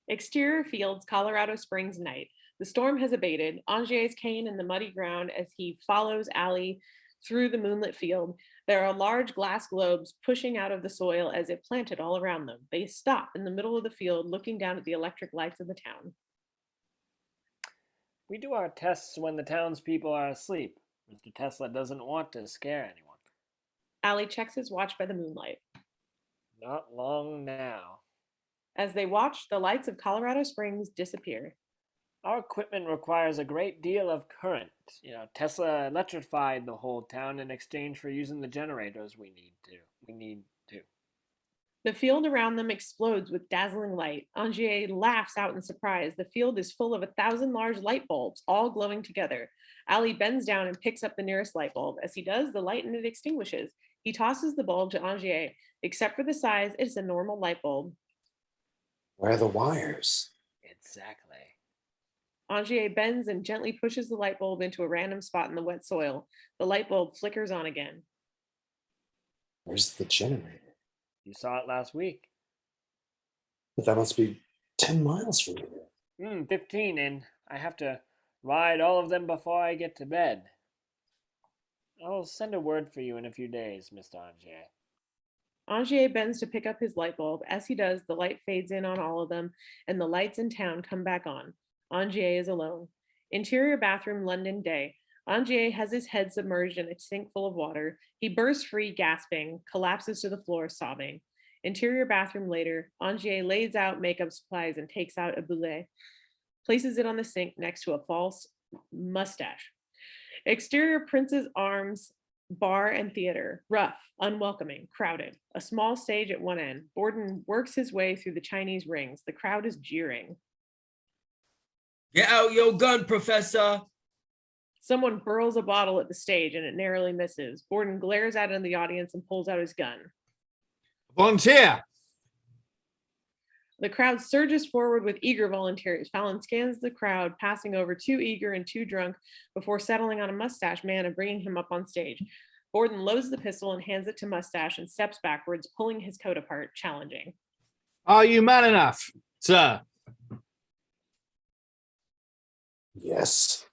Exterior fields, Colorado Springs night. The storm has abated. Angier's cane in the muddy ground as he follows Allie through the moonlit field. There are large glass globes pushing out of the soil as if planted all around them. They stop in the middle of the field, looking down at the electric lights of the town. We do our tests when the townspeople are asleep. Mr. Tesla doesn't want to scare anyone. Allie checks his watch by the moonlight. Not long now. As they watch, the lights of Colorado Springs disappear. Our equipment requires a great deal of current. Tesla electrified the whole town in exchange for using the generators we need to. The field around them explodes with dazzling light. Angier laughs out in surprise. The field is full of 1,000 large light bulbs, all glowing together. Allie bends down and picks up the nearest light bulb. As he does, the light in it extinguishes. He tosses the bulb to Angier. Except for the size, it's a normal light bulb. Where are the wires? Exactly. Angier bends and gently pushes the light bulb into a random spot in the wet soil. The light bulb flickers on again. Where's the generator? You saw it last week. But that must be 10 miles from here. 15, and I have to ride all of them before I get to bed. I'll send a word for you in a few days, Mr. Angier. Angier bends to pick up his light bulb. As he does, the light fades in on all of them, and the lights in town come back on. Angier is alone. Interior bathroom, London, day. Angier has his head submerged in a sink full of water. He bursts free, gasping, collapses to the floor, sobbing. Interior bathroom later. Angier lays out makeup supplies and takes out a boulet, places it on the sink next to a false mustache. Exterior Prince's Arms bar and theater. Rough, unwelcoming, crowded. A small stage at one end. Borden works his way through the Chinese rings. The crowd is jeering. Get out your gun, Professor. Someone hurls a bottle at the stage and it narrowly misses. Borden glares out into the audience and pulls out his gun. Volunteer. The crowd surges forward with eager volunteers. Fallon scans the crowd, passing over two eager and two drunk before settling on a mustache man and bringing him up on stage. Borden loads the pistol and hands it to Moustache and steps backwards, pulling his coat apart, challenging. Are you man enough, sir? Yes.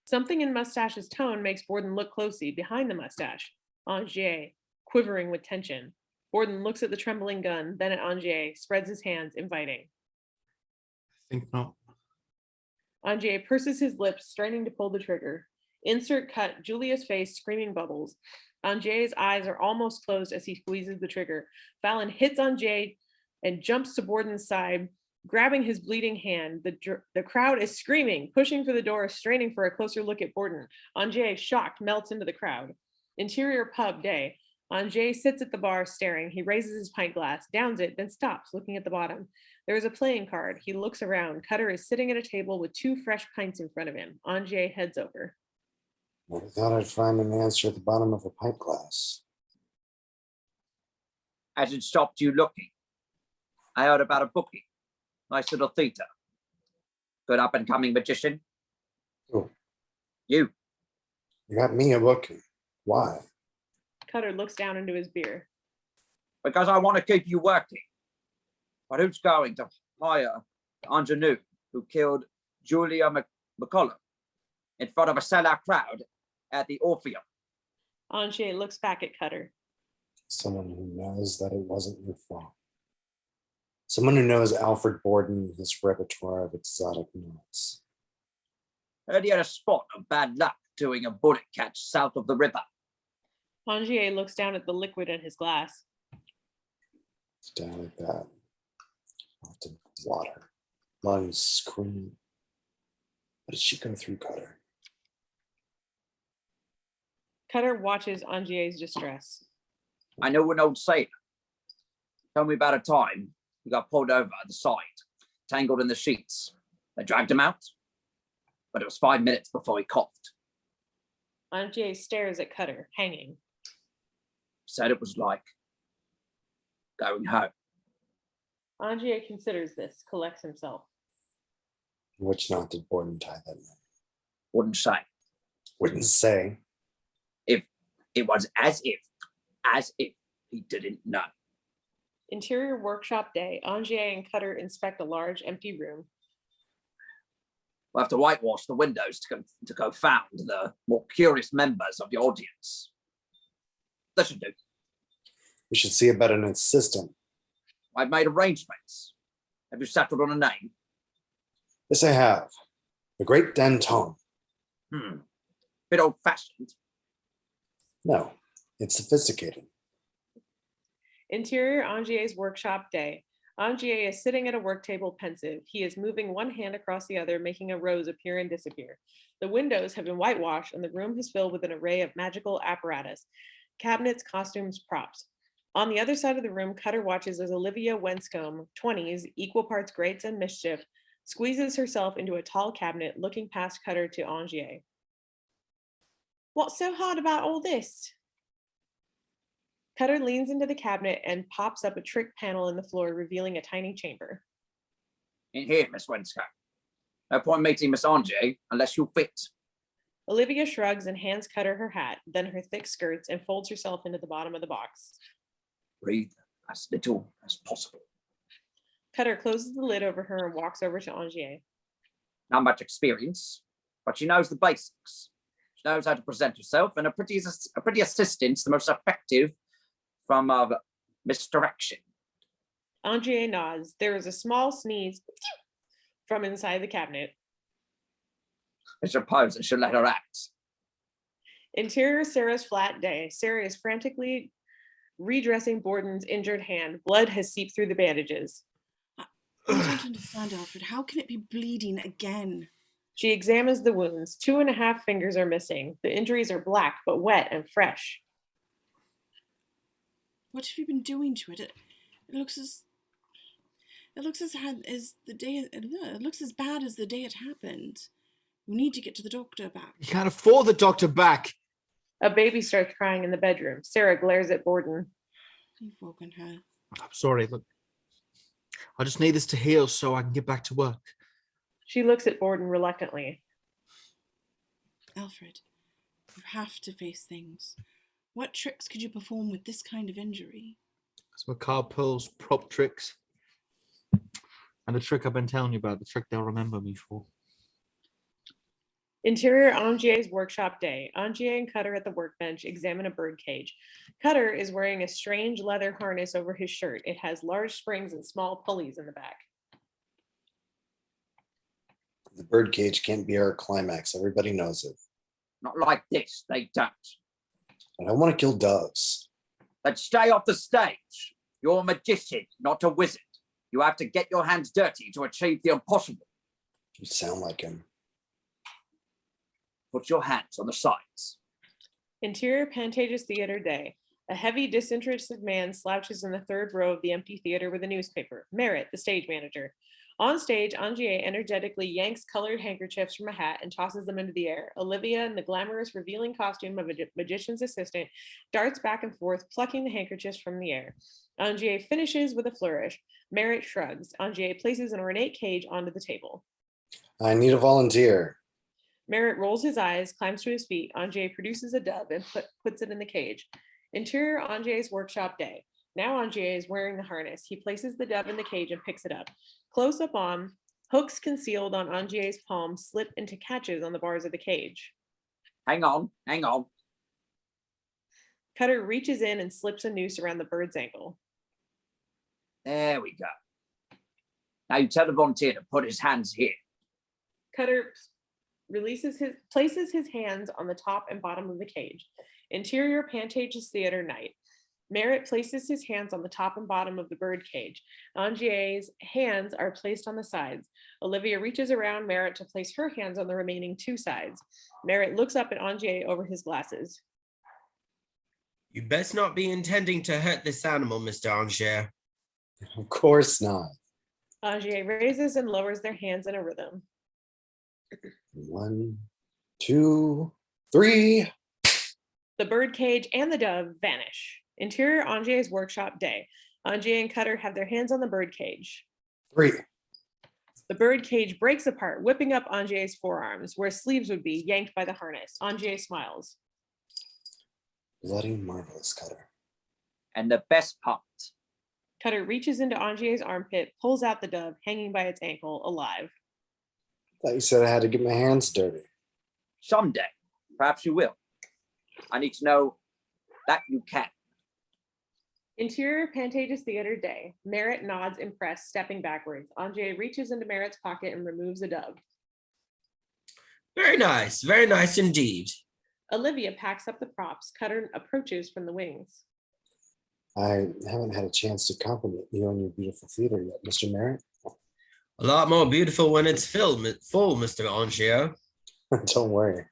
Something in Moustache's tone makes Borden look closely behind the mustache. Angier, quivering with tension. Borden looks at the trembling gun, then at Angier, spreads his hands, inviting. I think not. Angier purses his lips, straining to pull the trigger. Insert cut, Julia's face screaming bubbles. Angier's eyes are almost closed as he squeezes the trigger. Fallon hits Angier and jumps to Borden's side, grabbing his bleeding hand. The crowd is screaming, pushing for the door, straining for a closer look at Borden. Angier, shocked, melts into the crowd. Interior pub day. Angier sits at the bar staring. He raises his pint glass, downs it, then stops, looking at the bottom. There is a playing card. He looks around. Cutter is sitting at a table with two fresh pints in front of him. Angier heads over. I thought I'd find an answer at the bottom of a pint glass. Hasn't stopped you looking. I heard about a bookie. Nice little theater. Good up-and-coming magician. Who? You. You got me a booking. Why? Cutter looks down into his beer. Because I want to keep you working. But who's going to hire the ingenue who killed Julia McCullough in front of a sellout crowd at the Orpheum? Angier looks back at Cutter. Someone who knows that it wasn't your fault. Someone who knows Alfred Borden and his repertoire of exotic notes. Heard he had a spot of bad luck doing a bullet catch south of the river. Angier looks down at the liquid in his glass. It's down like that. Often water. Lungs scream. What did she go through, Cutter? Cutter watches Angier's distress. I know an old sailor. Told me about a time he got pulled over at the side, tangled in the sheets. They dragged him out, but it was 5 minutes before he coughed. Angier stares at Cutter, hanging. Said it was like going home. Angier considers this, collects himself. Which knot did Borden tie that night? Wouldn't say. Wouldn't say. If it was as if he didn't know. Interior workshop day. Angier and Cutter inspect a large, empty room. We'll have to whitewash the windows to confound the more curious members of the audience. That should do. We should see about an assistant. I've made arrangements. Have you settled on a name? Yes, I have. The Great Danton. Bit old-fashioned. No, it's sophisticated. Interior Angier's workshop day. Angier is sitting at a work table pensive. He is moving one hand across the other, making a rose appear and disappear. The windows have been whitewashed and the room is filled with an array of magical apparatus, cabinets, costumes, props. On the other side of the room, Cutter watches as Olivia Wenscombe, 20s, equal parts greats and mischief, squeezes herself into a tall cabinet, looking past Cutter to Angier. What's so hard about all this? Cutter leans into the cabinet and pops up a trick panel in the floor, revealing a tiny chamber. In here, Miss Wenscombe. No point meeting Miss Angier unless you fit. Olivia shrugs and hands Cutter her hat, then her thick skirts, and folds herself into the bottom of the box. Breathe as little as possible. Cutter closes the lid over her and walks over to Angier. Not much experience, but she knows the basics. She knows how to present herself, and a pretty assistant's the most effective form of misdirection. Angier nods. There is a small sneeze from inside the cabinet. I suppose I should let her act. Interior Sarah's flat day. Sarah is frantically redressing Borden's injured hand. Blood has seeped through the bandages. I don't understand, Alfred. How can it be bleeding again? She examines the wounds. 2.5 fingers are missing. The injuries are black, but wet and fresh. What have you been doing to it? It looks It looks as bad as the day. It looks as bad as the day it happened. We need to get to the doctor back. You can't afford the doctor back. A baby starts crying in the bedroom. Sarah glares at Borden. You've woken her. I'm sorry. Look, I just need this to heal so I can get back to work. She looks at Borden reluctantly. Alfred, you have to face things. What tricks could you perform with this kind of injury? It's macabre pulls, prop tricks. And the trick I've been telling you about, the trick they'll remember me for. Interior Angier's workshop day. Angier and Cutter at the workbench examine a bird cage. Cutter is wearing a strange leather harness over his shirt. It has large springs and small pulleys in the back. The birdcage can't be our climax. Everybody knows it. Not like this, they don't. I don't want to kill doves. Then stay off the stage. You're a magician, not a wizard. You have to get your hands dirty to achieve the impossible. You sound like him. Put your hands on the sides. Interior Pantages Theater day. A heavy, disinterested man slouches in the third row of the empty theater with a newspaper. Merrit, the stage manager. On stage, Angier energetically yanks colored handkerchiefs from a hat and tosses them into the air. Olivia, in the glamorous, revealing costume of a magician's assistant, darts back and forth, plucking the handkerchiefs from the air. Angier finishes with a flourish. Merrit shrugs. Angier places an ornate cage onto the table. I need a volunteer. Merrit rolls his eyes, climbs to his feet. Angier produces a dove and puts it in the cage. Interior Angier's workshop day. Now Angier is wearing the harness. He places the dove in the cage and picks it up. Close up on, hooks concealed on Angier's palm slip into catches on the bars of the cage. Hang on, hang on. Cutter reaches in and slips a noose around the bird's ankle. There we go. Now you tell the volunteer to put his hands here. Cutter places his hands on the top and bottom of the cage. Interior Pantages Theater night. Merrit places his hands on the top and bottom of the bird cage. Angier's hands are placed on the sides. Olivia reaches around Merrit to place her hands on the remaining two sides. Merrit looks up at Angier over his glasses. You best not be intending to hurt this animal, Mr. Angier. Of course not. Angier raises and lowers their hands in a rhythm. 1, 2, 3. The bird cage and the dove vanish. Interior Angier's workshop day. Angier and Cutter have their hands on the bird cage. 3. The bird cage breaks apart, whipping up Angier's forearms, where sleeves would be, yanked by the harness. Angier smiles. Bloody marvelous, Cutter. And the best part, Cutter reaches into Angier's armpit, pulls out the dove, hanging by its ankle, alive. Thought you said I had to get my hands dirty. someday, perhaps you will. I need to know that you can. Interior Pantages Theater day. Merrit nods impressed, stepping backwards. Angier reaches into Merritt's pocket and removes a dove. Very nice indeed. Olivia packs up the props. Cutter approaches from the wings. I haven't had a chance to compliment you on your beautiful theater yet, Mr. Merrit. A lot more beautiful when it's full, Mr. Angier. Don't worry.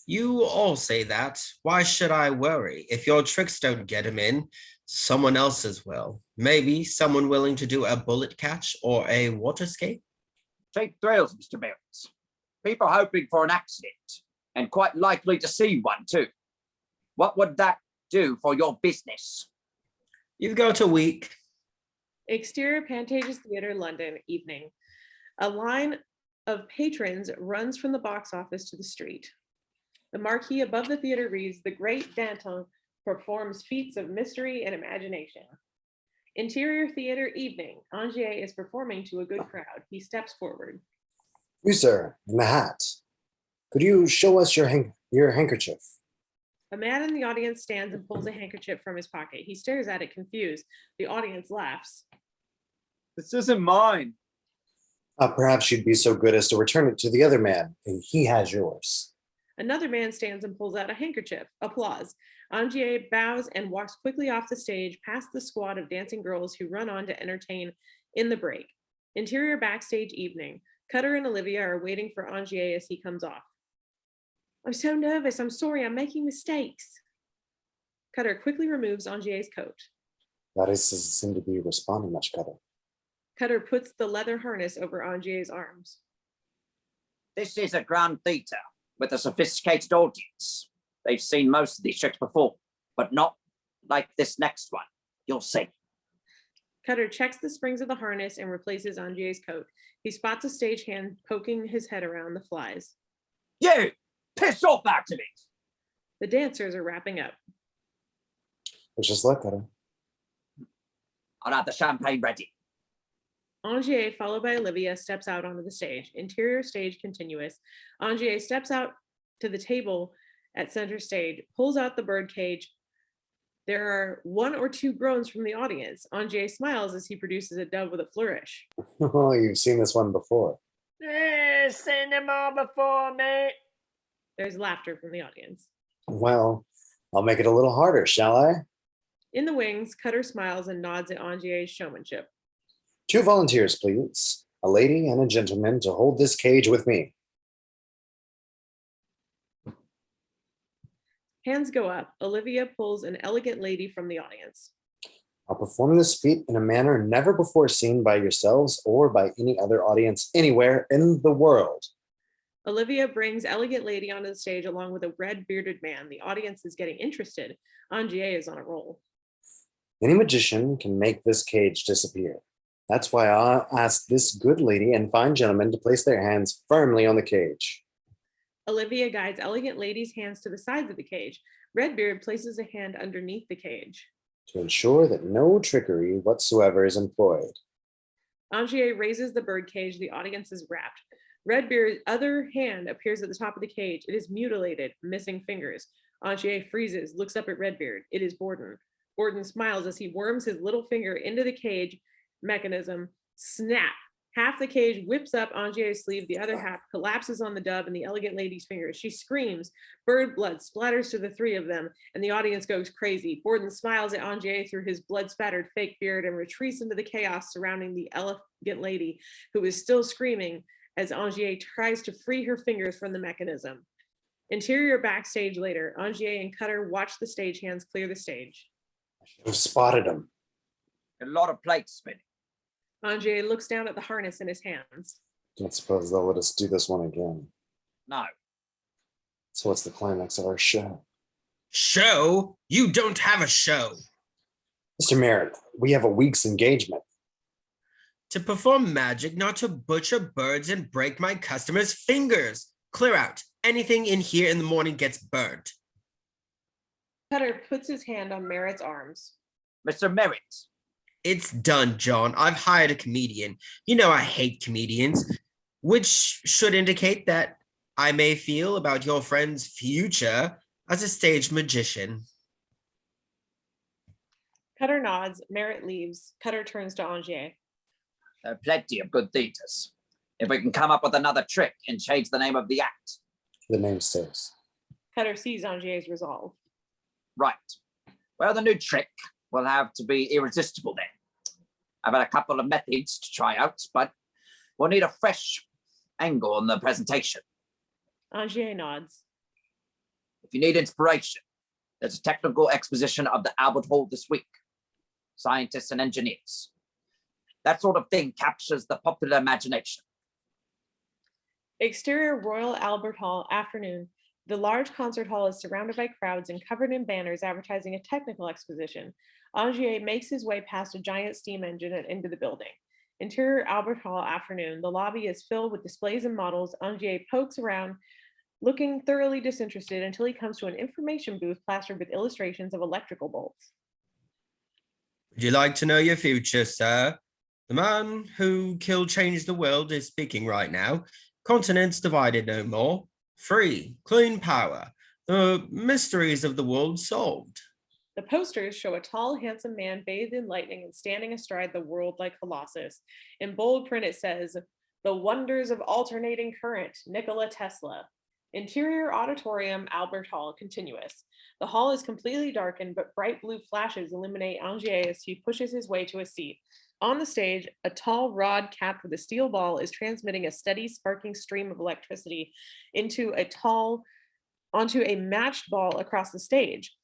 You all say that. Why should I worry? If your tricks don't get him in, someone else's will. Maybe someone willing to do a bullet catch or a water escape. Take thrills, Mr. Milton. People hoping for an accident, and quite likely to see one too. What would that do for your business? You've got a week. Exterior Pantages Theater, London, evening. A line of patrons runs from the box office to the street. The marquee above the theater reads, "The Great Danton performs feats of mystery and imagination." Interior Theater, evening. Angier is performing to a good crowd. He steps forward. You, sir, in the hat. Could you show us your handkerchief? A man in the audience stands and pulls a handkerchief from his pocket. He stares at it confused. The audience laughs. This isn't mine. Perhaps you'd be so good as to return it to the other man, and he has yours. Another man stands and pulls out a handkerchief. Applause. Angier bows and walks quickly off the stage past the squad of dancing girls who run on to entertain in the break. Interior backstage evening. Cutter and Olivia are waiting for Angier as he comes off. "I'm so nervous. I'm sorry. I'm making mistakes." Cutter quickly removes Angier's coat. That doesn't seem to be responding much better. Cutter puts the leather harness over Angier's arms. This is a grand theatre with a sophisticated audience. They've seen most of these tricks before, but not like this next one. You'll see. Cutter checks the springs of the harness and replaces Angier's coat. He spots a stagehand poking his head around the flies. You! Piss off out of it! The dancers are wrapping up. Let's just look at her. I'll have the champagne ready. Angier, followed by Olivia, steps out onto the stage. Interior stage continuous. Angier steps out to the table at center stage, pulls out the bird cage. There are 1 or 2 groans from the audience. Angier smiles as he produces a dove with a flourish. Oh, you've seen this one before. Seen them all before, mate. There's laughter from the audience. Well, I'll make it a little harder, shall I? In the wings, Cutter smiles and nods at Angier's showmanship. 2 volunteers, please. A lady and a gentleman to hold this cage with me. Hands go up. Olivia pulls an elegant lady from the audience. I'll perform this feat in a manner never before seen by yourselves or by any other audience anywhere in the world. Olivia brings elegant lady onto the stage along with a red bearded man. The audience is getting interested. Angier is on a roll. Any magician can make this cage disappear. That's why I asked this good lady and fine gentleman to place their hands firmly on the cage. Olivia guides elegant lady's hands to the sides of the cage. Redbeard places a hand underneath the cage. To ensure that no trickery whatsoever is employed. Angier raises the bird cage. The audience is wrapped. Redbeard's other hand appears at the top of the cage. It is mutilated, missing fingers. Angier freezes, looks up at Redbeard. It is Borden. Borden smiles as he worms his little finger into the cage mechanism. Snap! Half the cage whips up Angier's sleeve. The other half collapses on the dove and the elegant lady's fingers. She screams. Bird blood splatters to the 3 of them, and the audience goes crazy. Borden smiles at Angier through his blood-spattered fake beard and retreats into the chaos surrounding the elegant lady, who is still screaming as Angier tries to free her fingers from the mechanism. Interior backstage later, Angier and Cutter watch the stagehands clear the stage. I should have spotted him. A lot of plates spinning. Angier looks down at the harness in his hands. Don't suppose they'll let us do this one again. No. So what's the climax of our show? Show? You don't have a show. Mr. Merrit, we have a week's engagement. To perform magic, not to butcher birds and break my customers' fingers. Clear out. Anything in here in the morning gets burnt. Cutter puts his hand on Merritt's arms. Mr. Merrit. It's done, John. I've hired a comedian. You know I hate comedians, which should indicate that I may feel about your friend's future as a stage magician. Cutter nods. Merrit leaves. Cutter turns to Angier. There are plenty of good theatres. If we can come up with another trick and change the name of the act. The name stays. Cutter sees Angier's resolve. Right. Well, the new trick will have to be irresistible then. I've had a couple of methods to try out, but we'll need a fresh angle on the presentation. Angier nods. If you need inspiration, there's a technical exposition of the Albert Hall this week. Scientists and engineers. That sort of thing captures the popular imagination. Exterior Royal Albert Hall, afternoon. The large concert hall is surrounded by crowds and covered in banners advertising a technical exposition. Angier makes his way past a giant steam engine and into the building. Interior Albert Hall, afternoon. The lobby is filled with displays and models. Angier pokes around, looking thoroughly disinterested until he comes to an information booth plastered with illustrations of electrical bolts. Would you like to know your future, sir? The man who killed changed the world is speaking right now. Continents divided no more. Free, clean power. The mysteries of the world solved. The posters show a tall, handsome man bathed in lightning and standing astride the world-like Colossus. In bold print, it says, "The Wonders of Alternating Current, Nikola Tesla." Interior Auditorium, Albert Hall, continuous. The hall is completely darkened, but bright blue flashes illuminate Angier as he pushes his way to a seat. On the stage, a tall rod capped with a steel ball is transmitting a steady, sparking stream of electricity onto a matched ball across the stage.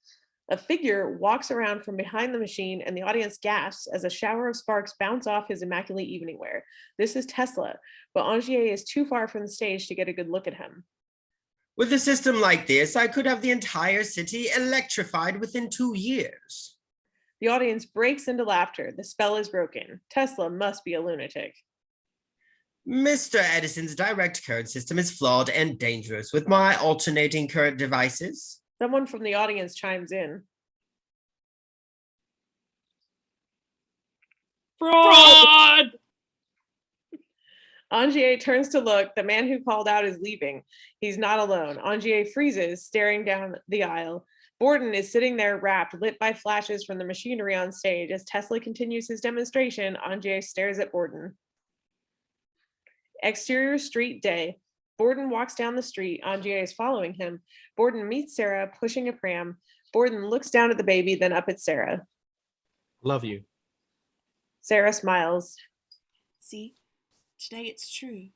A figure walks around from behind the machine and the audience gasps as a shower of sparks bounce off his immaculate evening wear. This is Tesla, but Angier is too far from the stage to get a good look at him. With a system like this, I could have the entire city electrified within 2 years. The audience breaks into laughter. The spell is broken. Tesla must be a lunatic. Mr. Edison's direct current system is flawed and dangerous. With my alternating current devices, Someone from the audience chimes in. Fraud! Angier turns to look. The man who called out is leaving. He's not alone. Angier freezes, staring down the aisle. Borden is sitting there wrapped, lit by flashes from the machinery on stage. As Tesla continues his demonstration, Angier stares at Borden. Exterior street day. Borden walks down the street. Angier is following him. Borden meets Sarah, pushing a pram. Borden looks down at the baby, then up at Sarah. Love you. Sarah smiles. See, today it's true.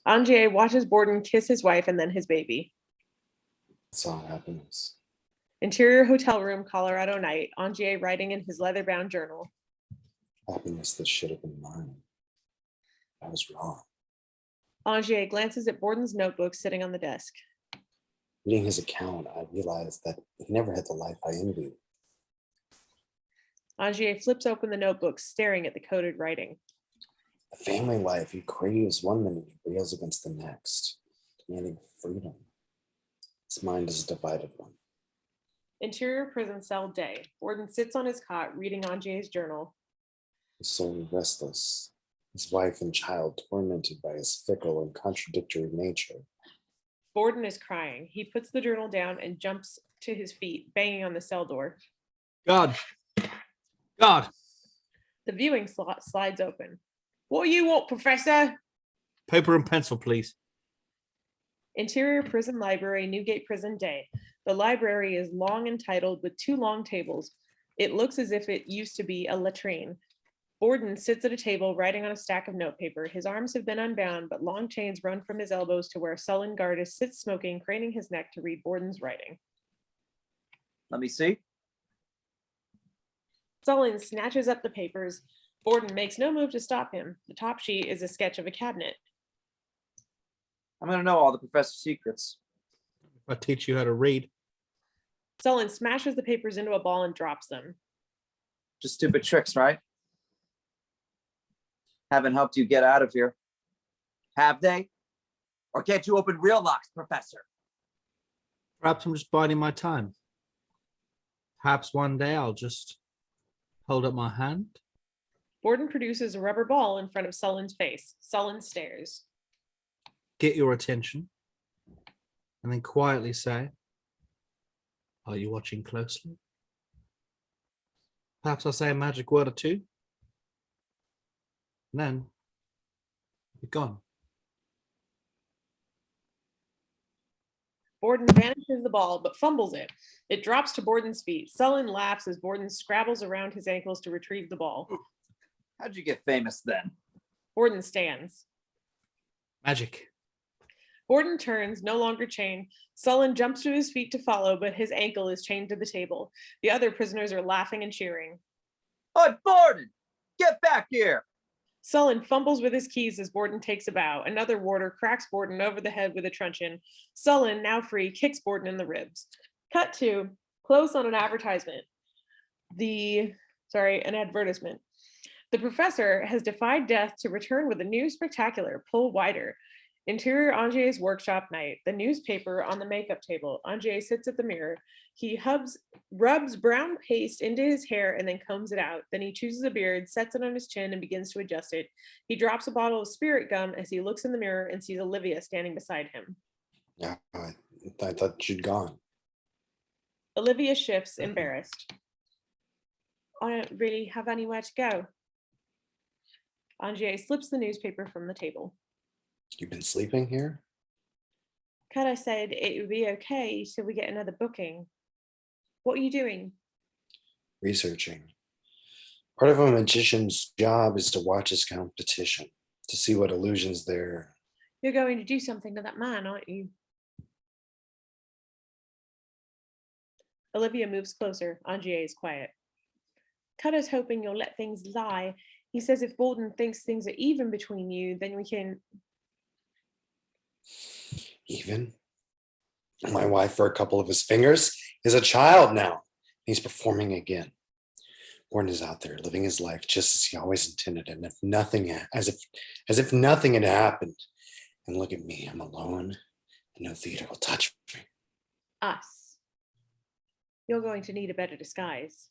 Angier watches Borden kiss his wife and then his baby. It's all happiness. Interior hotel room, Colorado night. Angier writing in his leather-bound journal. Happiness that should have been mine. I was wrong. Angier glances at Borden's notebook sitting on the desk. Reading his account, I realized that he never had the life I envied. Angier flips open the notebook, staring at the coded writing. A family life he craves one minute, he rails against the next, demanding freedom. His mind is a divided one. Interior prison cell day. Borden sits on his cot, reading Angier's journal. His soul restless, his wife and child tormented by his fickle and contradictory nature. Borden is crying. He puts the journal down and jumps to his feet, banging on the cell door. God. God. The viewing slot slides open. What do you want, Professor? Paper and pencil, please. Interior prison library, Newgate Prison Day. The library is long and titled with 2 long tables. It looks as if it used to be a latrine. Borden sits at a table writing on a stack of notepaper. His arms have been unbound, but long chains run from his elbows to where Sullen Gardis sits smoking, craning his neck to read Borden's writing. Let me see. Sullen snatches up the papers. Borden makes no move to stop him. The top sheet is a sketch of a cabinet. I'm going to know all the professor's secrets. If I teach you how to read. Sullen smashes the papers into a ball and drops them. Just stupid tricks, right? Haven't helped you get out of here. Have they? Or can't you open real locks, Professor? Perhaps I'm just biding my time. Perhaps one day I'll just hold up my hand. Borden produces a rubber ball in front of Sullen's face. Sullen stares. Get your attention. And then quietly say, are you watching closely? Perhaps I'll say a magic word or two. And then you're gone. Borden vanishes the ball, but fumbles it. It drops to Borden's feet. Sullen laughs as Borden scrabbles around his ankles to retrieve the ball. How'd you get famous then? Borden stands. Magic. Borden turns, no longer chained. Sullen jumps to his feet to follow, but his ankle is chained to the table. The other prisoners are laughing and cheering. Oh, Borden! Get back here! Sullen fumbles with his keys as Borden takes a bow. Another warder cracks Borden over the head with a truncheon. Sullen, now free, kicks Borden in the ribs. Cut to close on an advertisement. An advertisement. The professor has defied death to return with a new spectacular, pull wider. Interior Angier's workshop night. The newspaper on the makeup table. Angier sits at the mirror. He rubs brown paste into his hair and then combs it out. Then he chooses a beard, sets it on his chin, and begins to adjust it. He drops a bottle of spirit gum as he looks in the mirror and sees Olivia standing beside him. Yeah, I thought you'd gone. Olivia shifts, embarrassed. I don't really have anywhere to go. Angier slips the newspaper from the table. You've been sleeping here? Kada said it would be okay till we get another booking. What are you doing? Researching. Part of a magician's job is to watch his competition, to see what illusions there. You're going to do something to that man, aren't you? Olivia moves closer. Angier is quiet. Cutter's hoping you'll let things lie. He says if Borden thinks things are even between you, then we can... Even? My wife for a couple of his fingers is a child now. He's performing again. Borden is out there living his life just as he always intended, and if nothing, as if nothing had happened. And look at me, I'm alone, and no theater will touch me. Us. You're going to need a better disguise.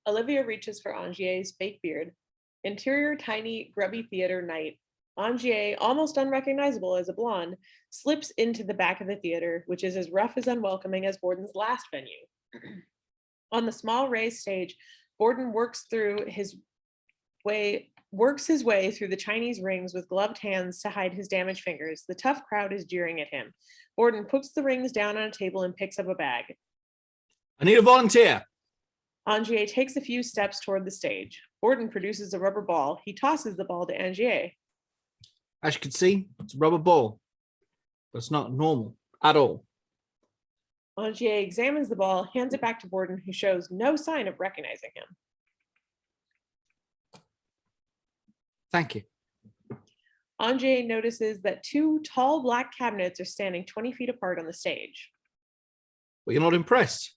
Olivia reaches for Angier's fake beard. Interior tiny, grubby theater night. Angier, almost unrecognizable as a blonde, slips into the back of the theater, which is as rough as unwelcoming as Borden's last venue. On the small raised stage, Borden works his way through the Chinese rings with gloved hands to hide his damaged fingers. The tough crowd is jeering at him. Borden puts the rings down on a table and picks up a bag. I need a volunteer. Angier takes a few steps toward the stage. Borden produces a rubber ball. He tosses the ball to Angier. As you can see, it's a rubber ball, but it's not normal at all. Angier examines the ball, hands it back to Borden, who shows no sign of recognizing him. Thank you. Angier notices that two tall black cabinets are standing 20 feet apart on the stage. Well, you're not impressed.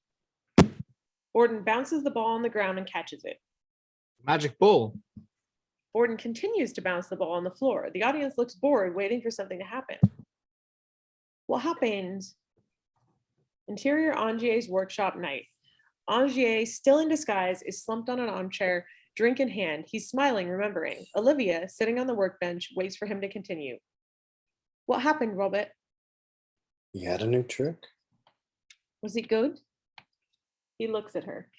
Borden bounces the ball on the ground and catches it. Magic ball. Borden continues to bounce the ball on the floor. The audience looks bored, waiting for something to happen. What happened? Interior Angier's workshop night. Angier, still in disguise, is slumped on an armchair, drink in hand. He's smiling, remembering. Olivia, sitting on the workbench, waits for him to continue. What happened, Robert? He had a new trick. Was it good? He looks at her.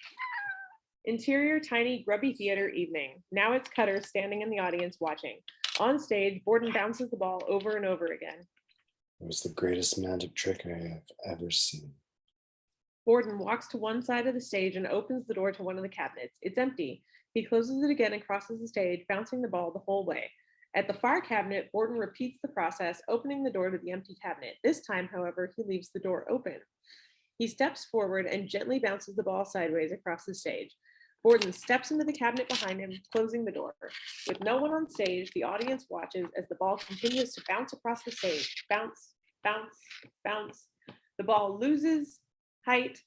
Interior tiny grubby theater evening. Now it's Cutter standing in the audience watching. On stage, Borden bounces the ball over and over again. It was the greatest magic trick I have ever seen. Borden walks to one side of the stage and opens the door to one of the cabinets. It's empty. He closes it again and crosses the stage, bouncing the ball the whole way. At the far cabinet, Borden repeats the process, opening the door to the empty cabinet. This time, however, he leaves the door open. He steps forward and gently bounces the ball sideways across the stage. Borden steps into the cabinet behind him, closing the door. With no one on stage, the audience watches as the ball continues to bounce across the stage. Bounce, bounce, bounce. The ball loses height,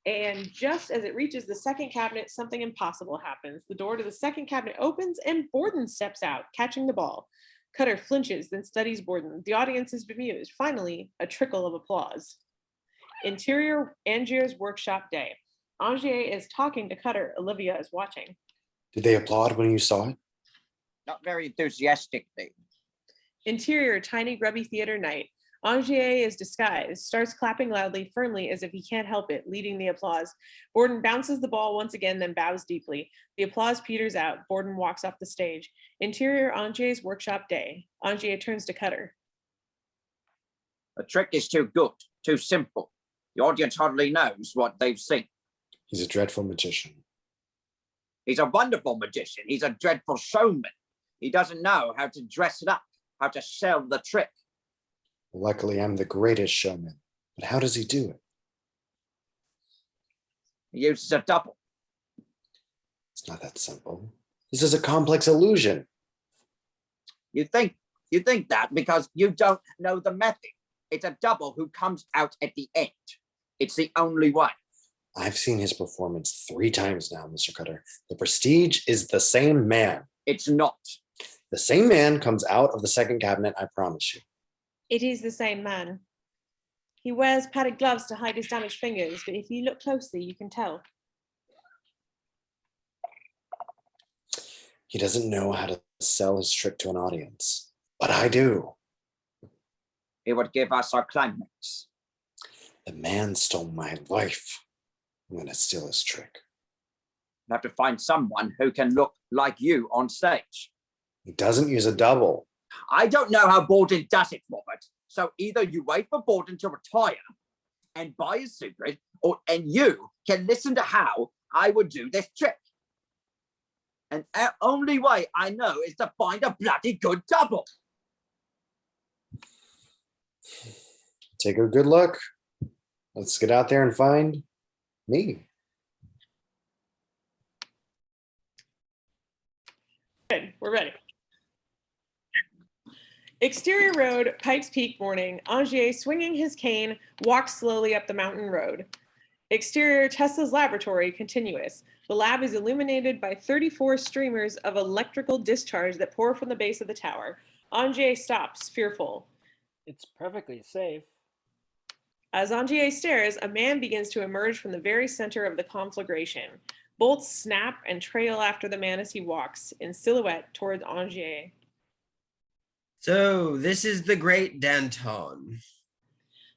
and just as it reaches the second cabinet, something impossible happens. The door to the second cabinet opens, and Borden steps out, catching the ball. Cutter flinches, then studies Borden. The audience is bemused. Finally, a trickle of applause. Interior Angier's workshop day. Angier is talking to Cutter. Olivia is watching. Did they applaud when you saw it? Not very enthusiastically. Interior tiny grubby theater night. Angier is disguised, starts clapping loudly, firmly, as if he can't help it, leading the applause. Borden bounces the ball once again, then bows deeply. The applause peters out. Borden walks off the stage. Interior Angier's workshop day. Angier turns to Cutter. The trick is too good, too simple. The audience hardly knows what they've seen. He's a dreadful magician. He's a wonderful magician. He's a dreadful showman. He doesn't know how to dress it up, how to sell the trick. Luckily, I'm the greatest showman. But how does he do it? He uses a double. It's not that simple. This is a complex illusion. You think that because you don't know the method. It's a double who comes out at the end. It's the only way. I've seen his performance 3 times now, Mr. Cutter. The Prestige is the same man. It's not. The same man comes out of the second cabinet, I promise you. It is the same man. He wears padded gloves to hide his damaged fingers, but if you look closely, you can tell. He doesn't know how to sell his trick to an audience, but I do. He would give us our climax. The man stole my life. I'm going to steal his trick. You have to find someone who can look like you on stage. He doesn't use a double. I don't know how Borden does it, Robert. So either you wait for Borden to retire and buy his secret, and you can listen to how I would do this trick. And the only way I know is to find a bloody good double. take a good look. Let's get out there and find me. Good, we're ready. Exterior road, Pikes Peak morning. Angier, swinging his cane, walks slowly up the mountain road. Exterior Tesla's laboratory, continuous. The lab is illuminated by 34 streamers of electrical discharge that pour from the base of the tower. Angier stops, fearful. It's perfectly safe. As Angier stares, a man begins to emerge from the very center of the conflagration. Bolts snap and trail after the man as he walks, in silhouette towards Angier. So this is the great Danton.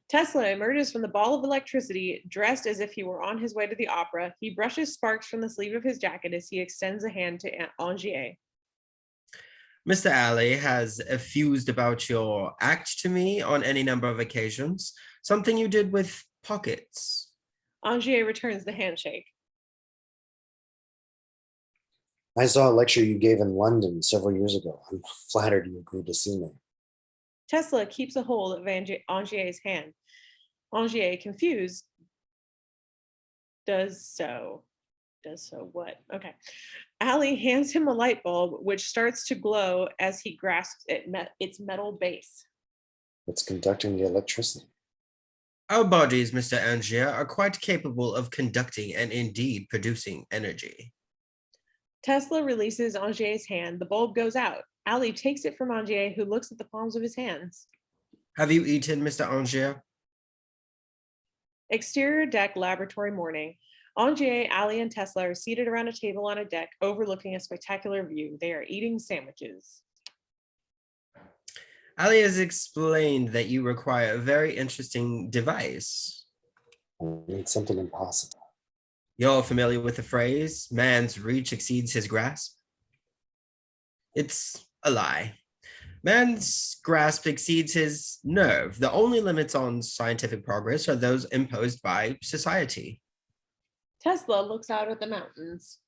Tesla emerges from the ball of electricity, dressed as if he were on his way to the opera. He brushes sparks from the sleeve of his jacket as he extends a hand to Angier. Mr. Alley has effused about your act to me on any number of occasions, something you did with pockets. Angier returns the handshake. I saw a lecture you gave in London several years ago. I'm flattered you agreed to see me. Tesla keeps a hold of Angier's hand. Angier, confused, does so what? Okay. Alley hands him a light bulb, which starts to glow as he grasps its metal base. It's conducting the electricity. Our bodies, Mr. Angier, are quite capable of conducting and indeed producing energy. Tesla releases Angier's hand. The bulb goes out. Alley takes it from Angier, who looks at the palms of his hands. Have you eaten, Mr. Angier? Exterior deck laboratory morning. Angier, Alley, and Tesla are seated around a table on a deck overlooking a spectacular view. They are eating sandwiches. Ali has explained that you require a very interesting device. I need something impossible. You're familiar with the phrase, man's reach exceeds his grasp? It's a lie. Man's grasp exceeds his nerve. The only limits on scientific progress are those imposed by society. Tesla looks out at the mountains.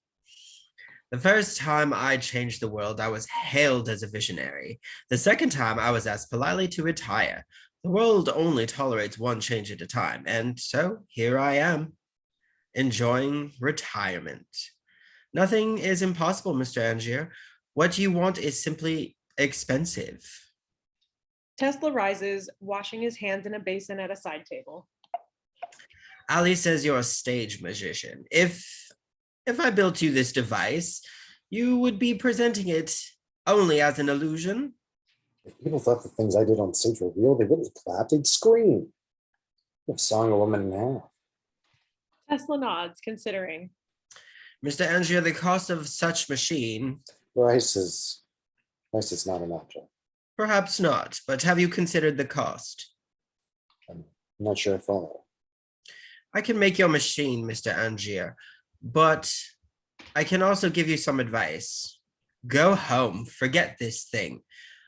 The first time I changed the world, I was hailed as a visionary. The second time, I was asked politely to retire. The world only tolerates one change at a time, and so here I am, enjoying retirement. Nothing is impossible, Mr. Angier. What you want is simply expensive. Tesla rises, washing his hands in a basin at a side table. Ali says you're a stage magician. If I built you this device, you would be presenting it only as an illusion. If people thought the things I did on stage were real, they wouldn't clap, they'd scream. I've sawing a woman in half. Tesla nods, considering. Mr. Angier, the cost of such machine... Price is not an object. Perhaps not, but have you considered the cost? I'm not sure I follow. I can make your machine, Mr. Angier, but I can also give you some advice. Go home, forget this thing.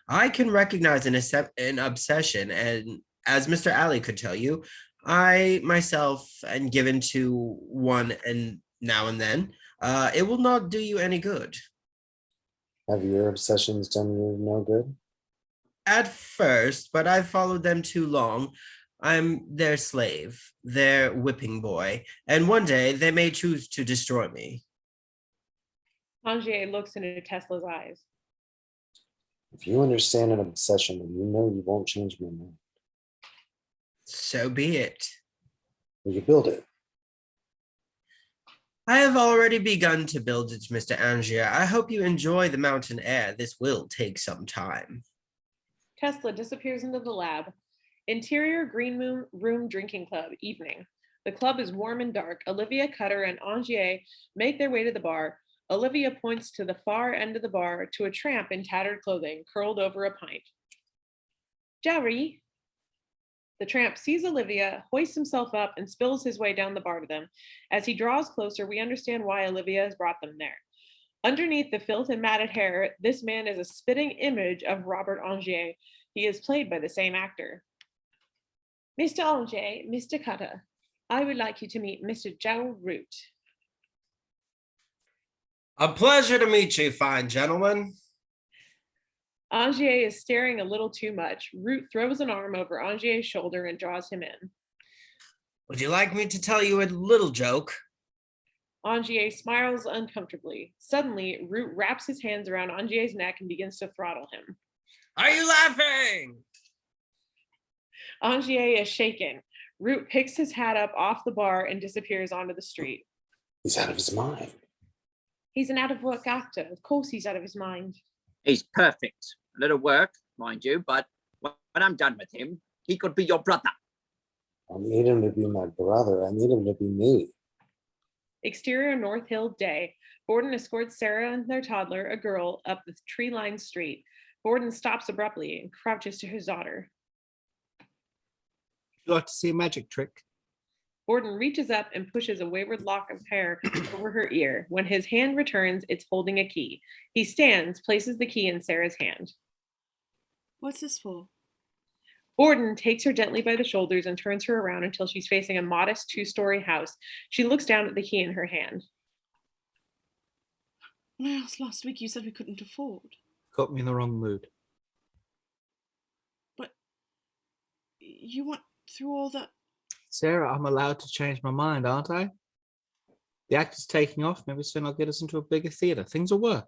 I can recognize an obsession, and as Mr. Alley could tell you, I myself am given to one and now and then. It will not do you any good. Have your obsessions done you no good? At first, but I've followed them too long. I'm their slave, their whipping boy, and one day they may choose to destroy me. Angier looks into Tesla's eyes. If you understand an obsession, then you know you won't change my mind. So be it. Will you build it? I have already begun to build it, Mr. Angier. I hope you enjoy the mountain air. This will take some time. Tesla disappears into the lab. Interior green room drinking club, evening. The club is warm and dark. Olivia, Cutter, and Angier make their way to the bar. Olivia points to the far end of the bar to a tramp in tattered clothing, curled over a pint. Jerry. The tramp sees Olivia, hoists himself up, and spills his way down the bar to them. As he draws closer, we understand why Olivia has brought them there. Underneath the filth and matted hair, this man is a spitting image of Robert Angier. He is played by the same actor. Mr. Angier, Mr. Cutter, I would like you to meet Mr. Gerald Root. A pleasure to meet you, fine gentlemen. Angier is staring a little too much. Root throws an arm over Angier's shoulder and draws him in. Would you like me to tell you a little joke? Angier smiles uncomfortably. Suddenly, Root wraps his hands around Angier's neck and begins to throttle him. Are you laughing? Angier is shaken. Root picks his hat up off the bar and disappears onto the street. He's out of his mind. He's an out-of-work actor. Of course he's out of his mind. He's perfect. A little work, mind you, but when I'm done with him, he could be your brother. I don't need him to be my brother. I need him to be me. Exterior North Hill day. Borden escorts Sarah and their toddler, a girl, up the tree-lined street. Borden stops abruptly and crouches to his daughter. You like to see a magic trick? Borden reaches up and pushes a wayward lock of hair over her ear. When his hand returns, it's holding a key. He stands, places the key in Sarah's hand. What's this for? Borden takes her gently by the shoulders and turns her around until she's facing a modest two-story house. She looks down at the key in her hand. When I asked last week, you said we couldn't afford. Caught me in the wrong mood. But you went through all that. Sarah, I'm allowed to change my mind, aren't I? The act is taking off. Maybe soon I'll get us into a bigger theater. Things will work.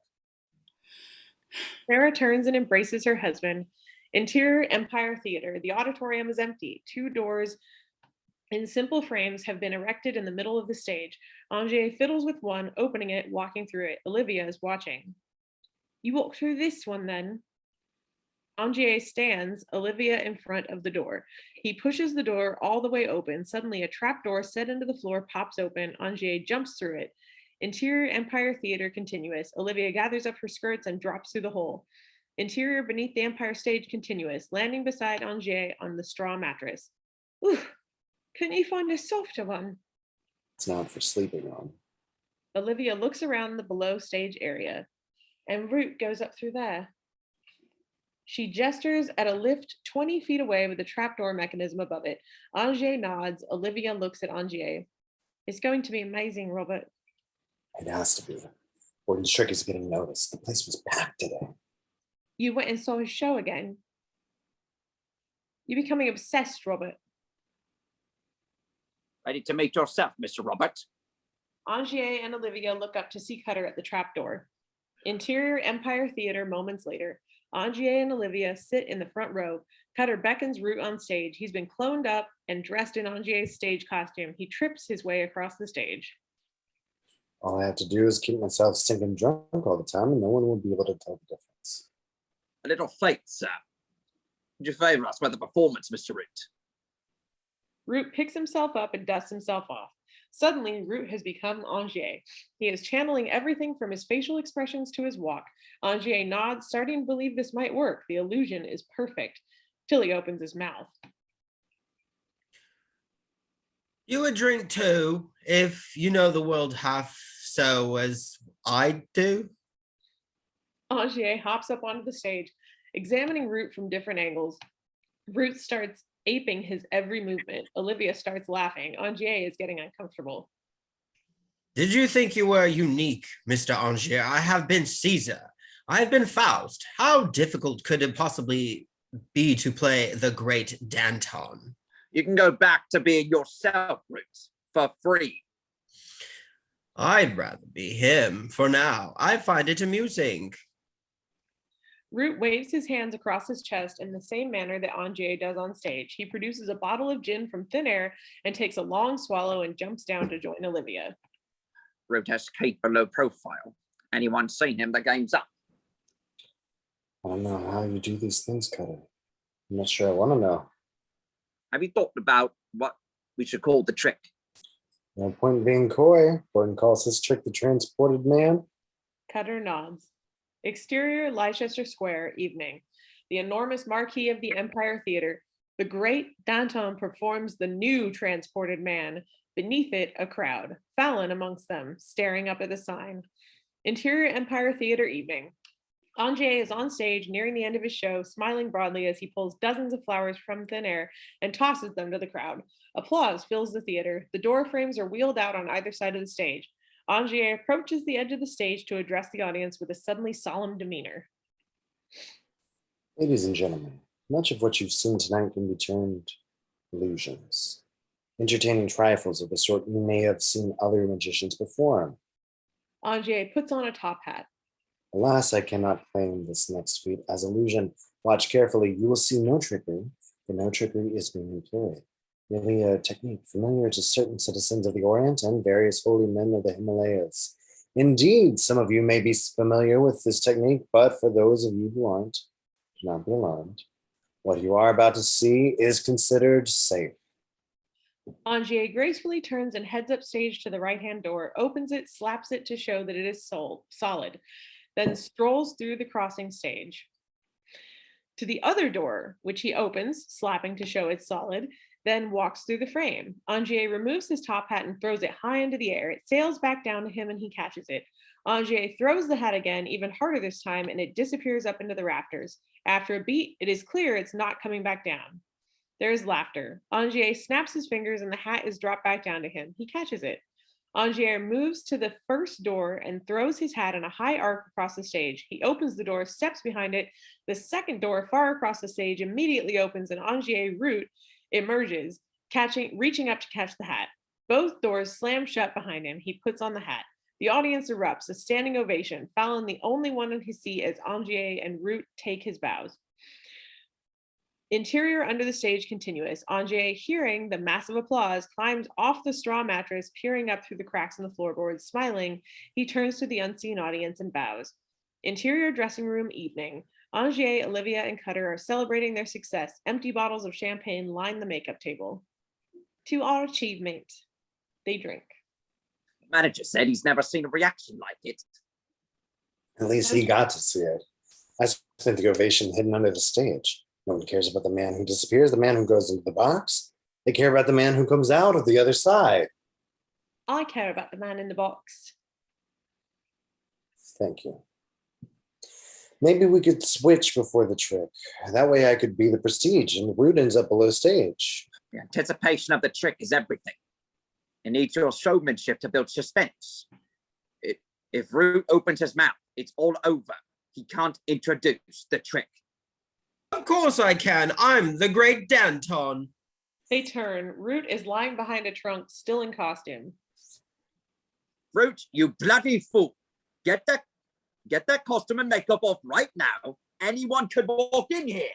Sarah turns and embraces her husband. Interior Empire Theater. The auditorium is empty. Two doors in simple frames have been erected in the middle of the stage. Angier fiddles with one, opening it, walking through it. Olivia is watching. You walk through this one then. Angier stands, Olivia in front of the door. He pushes the door all the way open. Suddenly, a trap door set into the floor pops open. Angier jumps through it. Interior Empire Theater continuous. Olivia gathers up her skirts and drops through the hole. Interior beneath the Empire stage continuous, landing beside Angier on the straw mattress. Ooh, couldn't you find a softer one? It's not for sleeping on. Olivia looks around the below stage area, and Root goes up through there. She gestures at a lift 20 feet away with a trapdoor mechanism above it. Angier nods. Olivia looks at Angier. It's going to be amazing, Robert. It has to be. Borden's trick is getting noticed. The place was packed today. You went and saw his show again. You're becoming obsessed, Robert. Ready to meet yourself, Mr. Robert? Angier and Olivia look up to see Cutter at the trapdoor. Interior Empire Theater moments later. Angier and Olivia sit in the front row. Cutter beckons Root on stage. He's been cloned up and dressed in Angier's stage costume. He trips his way across the stage. All I have to do is keep myself stinking drunk all the time, and no one will be able to tell the difference. A little fate, sir. Would you favor us with a performance, Mr. Root? Root picks himself up and dusts himself off. Suddenly, Root has become Angier. He is channeling everything from his facial expressions to his walk. Angier nods, starting to believe this might work. The illusion is perfect, till he opens his mouth. You would drink too, if you know the world half so as I do. Angier hops up onto the stage, examining Root from different angles. Root starts aping his every movement. Olivia starts laughing. Angier is getting uncomfortable. Did you think you were unique, Mr. Angier? I have been Caesar. I have been Faust. How difficult could it possibly be to play the great Danton? You can go back to being yourself, Root, for free. I'd rather be him for now. I find it amusing. Root waves his hands across his chest in the same manner that Angier does on stage. He produces a bottle of gin from thin air and takes a long swallow and jumps down to join Olivia. Root has to keep a low profile. Anyone seen him, the game's up. I don't know how you do these things, Cutter. I'm not sure I want to know. Have you thought about what we should call the trick? No point being coy. Borden calls his trick the transported man. Cutter nods. Exterior Leicester Square, evening. The enormous marquee of the Empire Theater. The great Danton performs the new transported man. Beneath it, a crowd. Fallon amongst them, staring up at the sign. Interior Empire Theater, evening. Angier is on stage nearing the end of his show, smiling broadly as he pulls dozens of flowers from thin air and tosses them to the crowd. Applause fills the theater. The door frames are wheeled out on either side of the stage. Angier approaches the edge of the stage to address the audience with a suddenly solemn demeanor. Ladies and gentlemen, much of what you've seen tonight can be termed illusions. Entertaining trifles of the sort you may have seen other magicians perform. Angier puts on a top hat. Alas, I cannot claim this next feat as illusion. Watch carefully, you will see no trickery, for no trickery is being employed. Merely a technique familiar to certain citizens of the Orient and various holy men of the Himalayas. Indeed, some of you may be familiar with this technique, but for those of you who aren't, do not be alarmed. What you are about to see is considered safe. Angier gracefully turns and heads upstage to the right-hand door, opens it, slaps it to show that it is solid, then strolls through the crossing stage to the other door, which he opens, slapping to show it's solid, then walks through the frame. Angier removes his top hat and throws it high into the air. It sails back down to him and he catches it. Angier throws the hat again, even harder this time, and it disappears up into the rafters. After a beat, it is clear it's not coming back down. There is laughter. Angier snaps his fingers and the hat is dropped back down to him. He catches it. Angier moves to the first door and throws his hat in a high arc across the stage. He opens the door, steps behind it. The second door far across the stage immediately opens and Angier Root emerges, reaching up to catch the hat. Both doors slam shut behind him. He puts on the hat. The audience erupts, a standing ovation. Fallon, the only one in his seat as Angier and Root take his bows. Interior under the stage continuous. Angier, hearing the massive applause, climbs off the straw mattress, peering up through the cracks in the floorboards. Smiling, he turns to the unseen audience and bows. Interior dressing room evening. Angier, Olivia, and Cutter are celebrating their success. Empty bottles of champagne line the makeup table. To our achievement, they drink. The manager said he's never seen a reaction like it. At least he got to see it. I spent the ovation hidden under the stage. No one cares about the man who disappears, the man who goes into the box. They care about the man who comes out of the other side. I care about the man in the box. Thank you. Maybe we could switch before the trick. That way I could be the prestige and the Root ends up below stage. The anticipation of the trick is everything. It needs your showmanship to build suspense. If Root opens his mouth, it's all over. He can't introduce the trick. Of course I can. I'm the great Danton. They turn. Root is lying behind a trunk, still in costume. Root, you bloody fool. Get that costume and makeup off right now. Anyone could walk in here.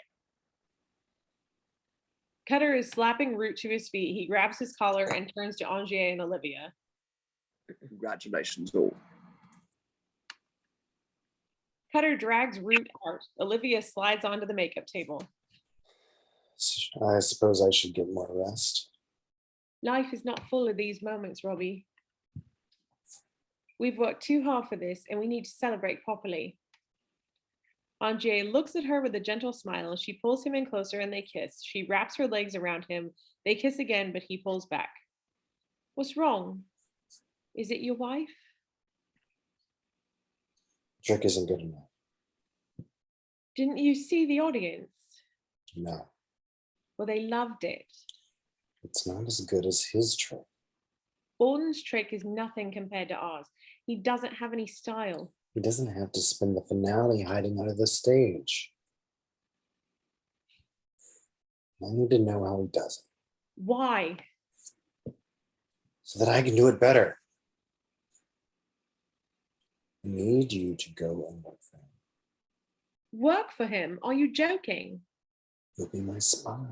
Cutter is slapping Root to his feet. He grabs his collar and turns to Angier and Olivia. Congratulations all. Cutter drags Root out. Olivia slides onto the makeup table. I suppose I should get more rest. Life is not full of these moments, Robbie. We've worked too hard for this and we need to celebrate properly. Angier looks at her with a gentle smile. She pulls him in closer and they kiss. She wraps her legs around him. They kiss again, but he pulls back. What's wrong? Is it your wife? Trick isn't good enough. Didn't you see the audience? No, Well, they loved it. it's not as good as his trick. Borden's trick is nothing compared to ours. He doesn't have any style. He doesn't have to spend the finale hiding under the stage. I need to know how he does it, Why? so that I can do it better. I need you to go and work for him. Work for him? Are you joking? You'll be my spy.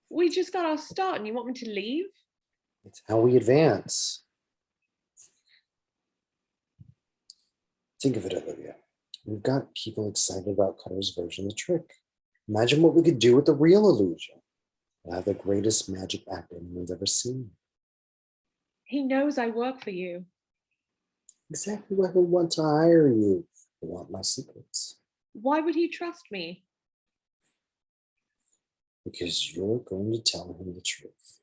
We just got our start and you want me to leave? It's how we advance. Think of it, Olivia. We've got people excited about Cutter's version of the trick. Imagine what we could do with the real illusion. We'll have the greatest magic act anyone's ever seen. He knows I work for you. Exactly why I want to hire you. I want my secrets. Why would he trust me? Because you're going to tell him the truth.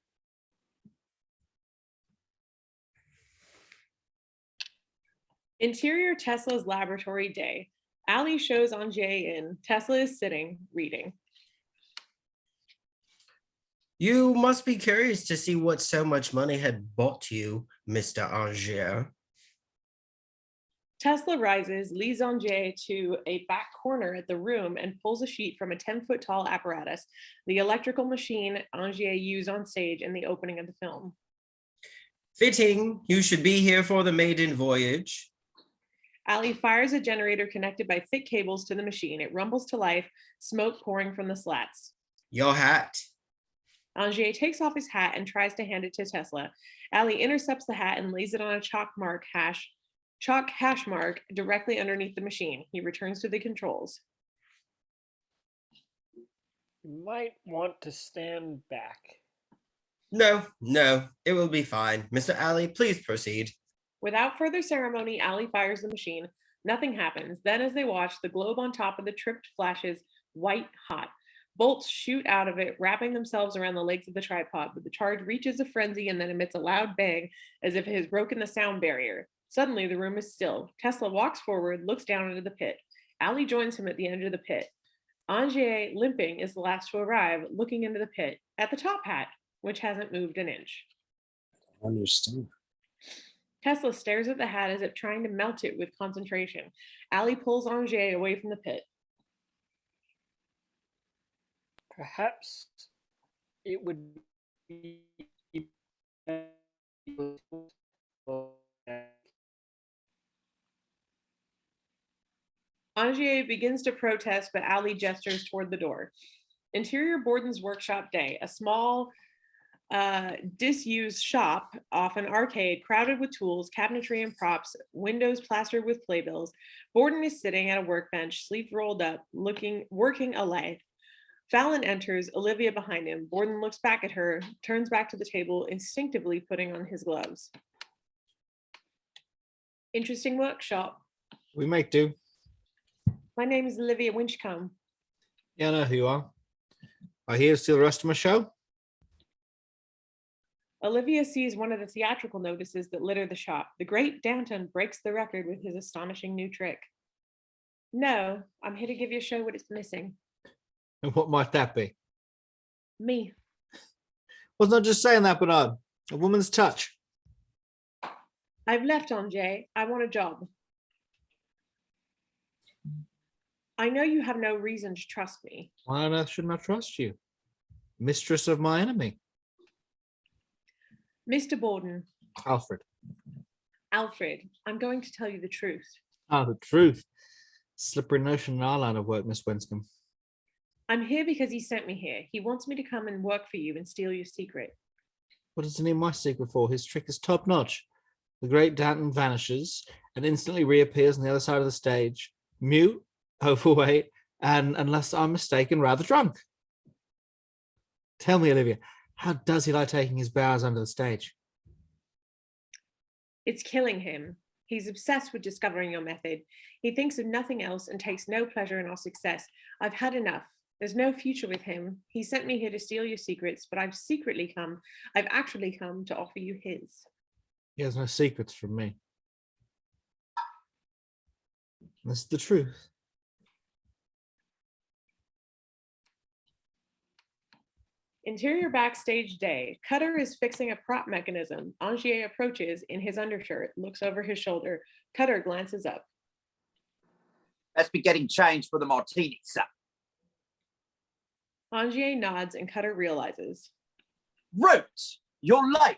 Interior Tesla's laboratory day. Allie shows Angier in. Tesla is sitting, reading. You must be curious to see what so much money had bought you, Mr. Angier. Tesla rises, leads Angier to a back corner at the room and pulls a sheet from a 10-foot tall apparatus, the electrical machine Angier used on stage in the opening of the film. Fitting, you should be here for the maiden voyage. Ali fires a generator connected by thick cables to the machine. It rumbles to life, smoke pouring from the slats. Your hat. Angier takes off his hat and tries to hand it to Tesla. Ali intercepts the hat and lays it on a chalk hash mark directly underneath the machine. He returns to the controls. You might want to stand back. No, it will be fine. Mr. Ali, please proceed. Without further ceremony, Ali fires the machine. Nothing happens. Then as they watch, the globe on top of the tripped flashes white hot. Bolts shoot out of it, wrapping themselves around the legs of the tripod, but the charge reaches a frenzy and then emits a loud bang as if it has broken the sound barrier. Suddenly, the room is still. Tesla walks forward, looks down into the pit. Ali joins him at the end of the pit. Angier, limping, is the last to arrive, looking into the pit at the top hat, which hasn't moved an inch. I understand. Tesla stares at the hat as if trying to melt it with concentration. Ali pulls Angier away from the pit. Perhaps it would be Angier begins to protest, but Ali gestures toward the door. Interior Borden's workshop day, a small disused shop off an arcade crowded with tools, cabinetry, and props, windows plastered with playbills. Borden is sitting at a workbench, sleeves rolled up, working a lathe. Fallon enters, Olivia behind him. Borden looks back at her, turns back to the table, instinctively putting on his gloves. Interesting workshop. We make do. My name is Olivia Winchcombe. Yeah, I know who you are. Are you here to see the rest of my show? Olivia sees one of the theatrical notices that litter the shop. The great Danton breaks the record with his astonishing new trick. No, I'm here to give your show what it's missing. And what might that be? Me. Was not just saying that, Bernard. A woman's touch. I've left Angier. I want a job. I know you have no reason to trust me. Why on earth shouldn't I trust you? Mistress of my enemy. Mr. Borden. Alfred. Alfred, I'm going to tell you the truth. Ah, the truth. Slippery notion in our line of work, Miss Winscombe. I'm here because he sent me here. He wants me to come and work for you and steal your secret. What does he need my secret for? His trick is top notch. The great Danton vanishes and instantly reappears on the other side of the stage, mute, overweight, and, unless I'm mistaken, rather drunk. Tell me, Olivia, how does he like taking his bows under the stage? It's killing him. He's obsessed with discovering your method. He thinks of nothing else and takes no pleasure in our success. I've had enough. There's no future with him. He sent me here to steal your secrets, but I've actually come to offer you his. He has no secrets from me. This is the truth. Interior backstage day. Cutter is fixing a prop mechanism. Angier approaches in his undershirt, looks over his shoulder. Cutter glances up. Let's be getting changed for the martini, sir. Angier nods and Cutter realizes. Root, you're late.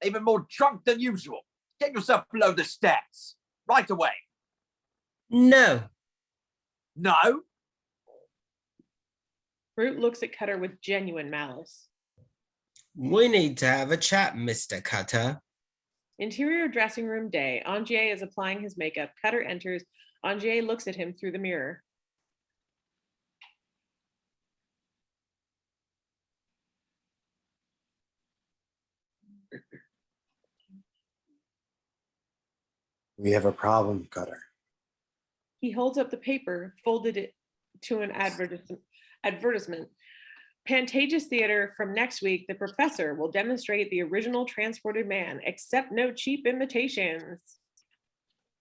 Even more drunk than usual. Get yourself below the stairs. Right away. No. No? Root looks at Cutter with genuine malice. We need to have a chat, Mr. Cutter. Interior dressing room day. Angier is applying his makeup. Cutter enters. Angier looks at him through the mirror. We have a problem, Cutter. He holds up the paper, folded it to an advertisement. Pantages Theater from next week, the professor will demonstrate the original transported man. Accept no cheap imitations.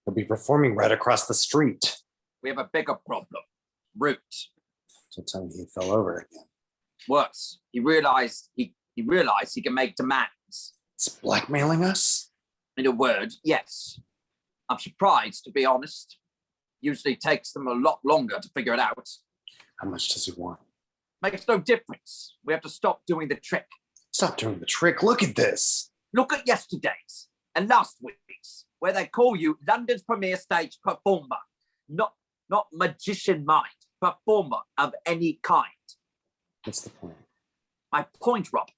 He'll be performing right across the street. We have a bigger problem. Root. So tell me he fell over again. Worse, he realized he realized he can make demands. It's blackmailing us? In a word, yes. I'm surprised, to be honest. Usually takes them a lot longer to figure it out. How much does he want? Makes no difference. We have to stop doing the trick. Stop doing the trick. Look at this. Look at yesterday's and last week's, where they call you London's premier stage performer. Not magician mind, performer of any kind. What's the point? My point, Robert,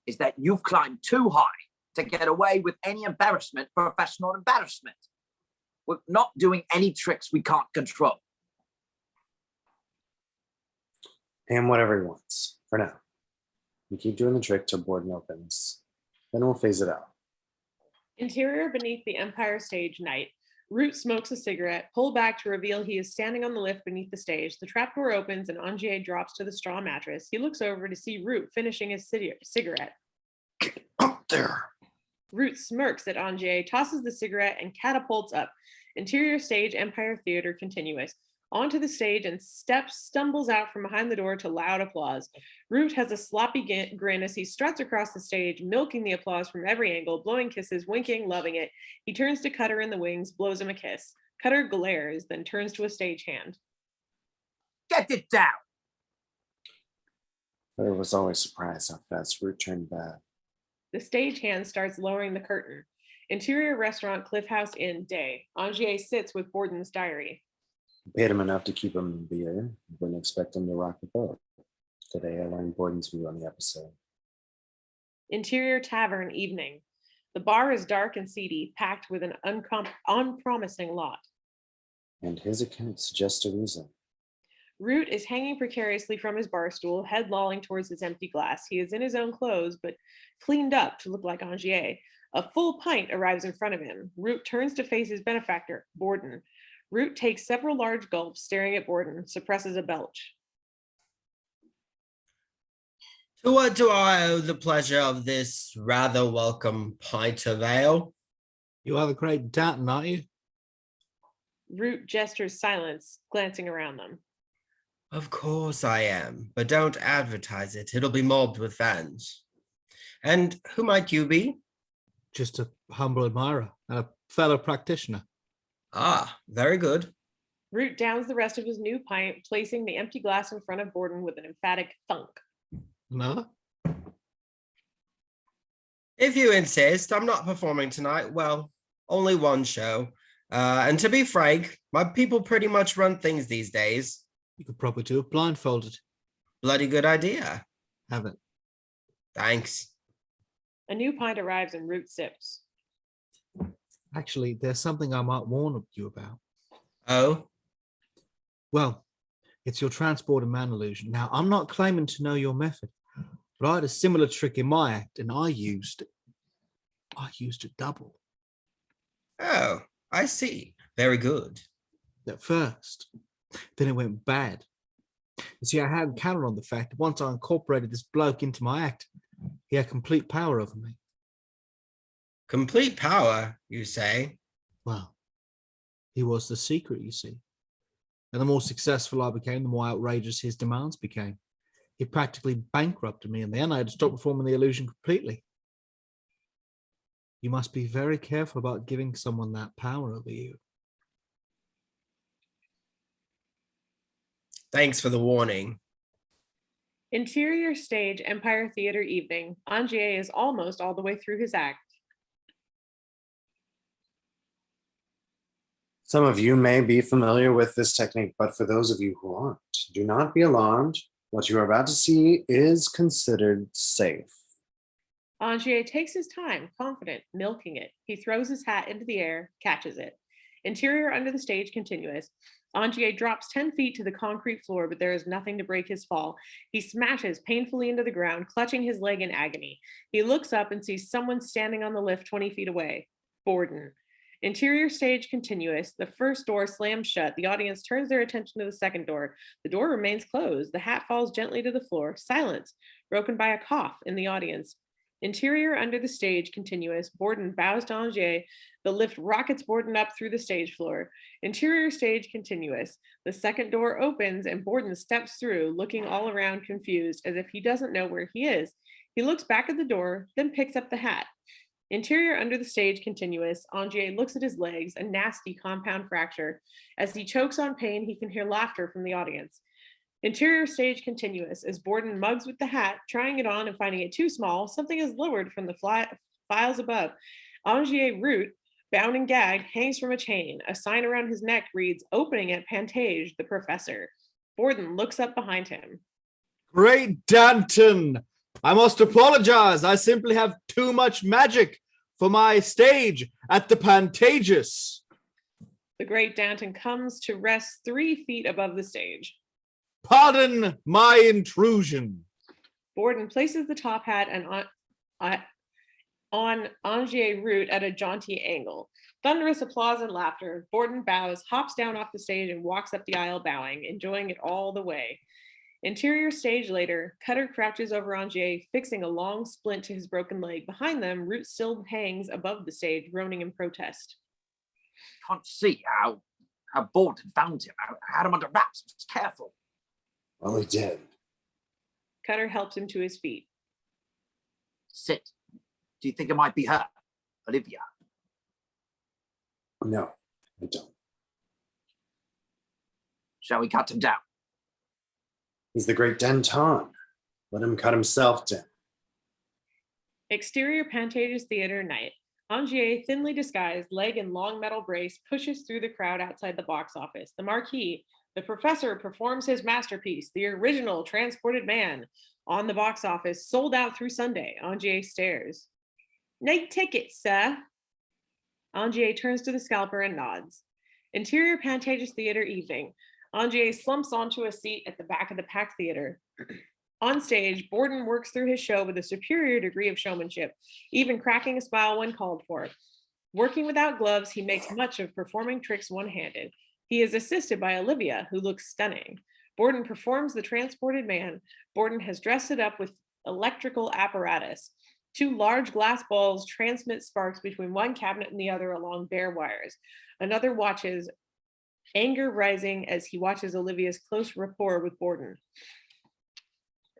is that you've climbed too high to get away with any embarrassment, professional embarrassment. We're not doing any tricks we can't control. Pay him whatever he wants, for now. We keep doing the trick till Borden opens. Then we'll phase it out. Interior beneath the Empire stage night. Root smokes a cigarette, pulled back to reveal he is standing on the lift beneath the stage. The trapdoor opens and Angier drops to the straw mattress. He looks over to see Root finishing his cigarette. Get up there. Root smirks at Angier, tosses the cigarette, and catapults up. Interior stage, Empire Theater continuous. Onto the stage and stumbles out from behind the door to loud applause. Root has a sloppy grin as he struts across the stage, milking the applause from every angle, blowing kisses, winking, loving it. He turns to Cutter in the wings, blows him a kiss. Cutter glares, then turns to a stagehand. Get it down. Cutter was always surprised how fast Root turned bad. The stagehand starts lowering the curtain. Interior restaurant, Cliff House Inn, day. Angier sits with Borden's diary. Paid him enough to keep him in beer. Wouldn't expect him to rock the boat. Today I learned Borden's view on the episode. Interior tavern, evening. The bar is dark and seedy, packed with an unpromising lot. And his account suggests a reason. Root is hanging precariously from his bar stool, head lolling towards his empty glass. He is in his own clothes, but cleaned up to look like Angier. A full pint arrives in front of him. Root turns to face his benefactor, Borden. Root takes several large gulps, staring at Borden, suppresses a belch. To what do I owe the pleasure of this rather welcome pint of ale? You are the great Danton, aren't you? Root gestures silence, glancing around them. Of course I am, but don't advertise it. It'll be mobbed with fans. And who might you be? Just a humble admirer and a fellow practitioner. Ah, very good. Root downs the rest of his new pint, placing the empty glass in front of Borden with an emphatic thunk. No? If you insist, I'm not performing tonight. Well, only one show. And to be frank, my people pretty much run things these days. You could probably do it blindfolded. Bloody good idea. Have it. Thanks. A new pint arrives and Root sips. Actually, there's something I might warn you about. Oh? Well, it's your transport and man illusion. Now, I'm not claiming to know your method, but I had a similar trick in my act, and I used it double. Oh, I see. Very good. At first. Then it went bad. You see, I hadn't counted on the fact that once I incorporated this bloke into my act, he had complete power over me. Complete power, you say? Well, he was the secret, you see. And the more successful I became, the more outrageous his demands became. He practically bankrupted me, and then I had to stop performing the illusion completely. You must be very careful about giving someone that power over you. Thanks for the warning. Interior stage, Empire Theater evening. Angier is almost all the way through his act. Some of you may be familiar with this technique, but for those of you who aren't, do not be alarmed. What you are about to see is considered safe. Angier takes his time, confident, milking it. He throws his hat into the air, catches it. Interior under the stage continuous. Angier drops 10 feet to the concrete floor, but there is nothing to break his fall. He smashes painfully into the ground, clutching his leg in agony. He looks up and sees someone standing on the lift 20 feet away. Borden. Interior stage continuous. The first door slams shut. The audience turns their attention to the second door. The door remains closed. The hat falls gently to the floor. Silence, broken by a cough in the audience. Interior under the stage continuous. Borden bows to Angier. The lift rockets Borden up through the stage floor. Interior stage continuous. The second door opens and Borden steps through, looking all around confused, as if he doesn't know where he is. He looks back at the door, then picks up the hat. Interior under the stage continuous, Angier looks at his legs, a nasty compound fracture. As he chokes on pain, he can hear laughter from the audience. Interior stage continuous, as Borden mugs with the hat, trying it on and finding it too small, something is lowered from the files above. Angier Root, bound and gagged, hangs from a chain. A sign around his neck reads, "Opening at Pantage, the Professor." Borden looks up behind him. Great Danton! I must apologize. I simply have too much magic for my stage at the Pantages. The great Danton comes to rest 3 feet above the stage. Pardon my intrusion. Borden places the top hat on Angier Root at a jaunty angle. Thunderous applause and laughter. Borden bows, hops down off the stage, and walks up the aisle bowing, enjoying it all the way. Interior stage later, Cutter crouches over Angier, fixing a long splint to his broken leg. Behind them, Root still hangs above the stage, groaning in protest. Can't see how Borden found him. I had him under wraps. Just careful. Well, he did. Cutter helps him to his feet. Sit. Do you think it might be her, Olivia? No, I don't. Shall we cut him down? He's the great Danton. Let him cut himself down. Exterior Pantages Theater night. Angier, thinly disguised, leg in long metal brace, pushes through the crowd outside the box office. The marquee, the professor performs his masterpiece, the original Transported Man. On the box office, sold out through Sunday. Angier stares. "Night tickets, sir." Angier turns to the Scalper and nods. Interior Pantages Theater evening. Angier slumps onto a seat at the back of the packed theater. On stage, Borden works through his show with a superior degree of showmanship, even cracking a smile when called for. Working without gloves, he makes much of performing tricks one-handed. He is assisted by Olivia, who looks stunning. Borden performs the Transported Man. Borden has dressed it up with electrical apparatus. 2 large glass balls transmit sparks between one cabinet and the other along bare wires. Another watches, anger rising as he watches Olivia's close rapport with Borden.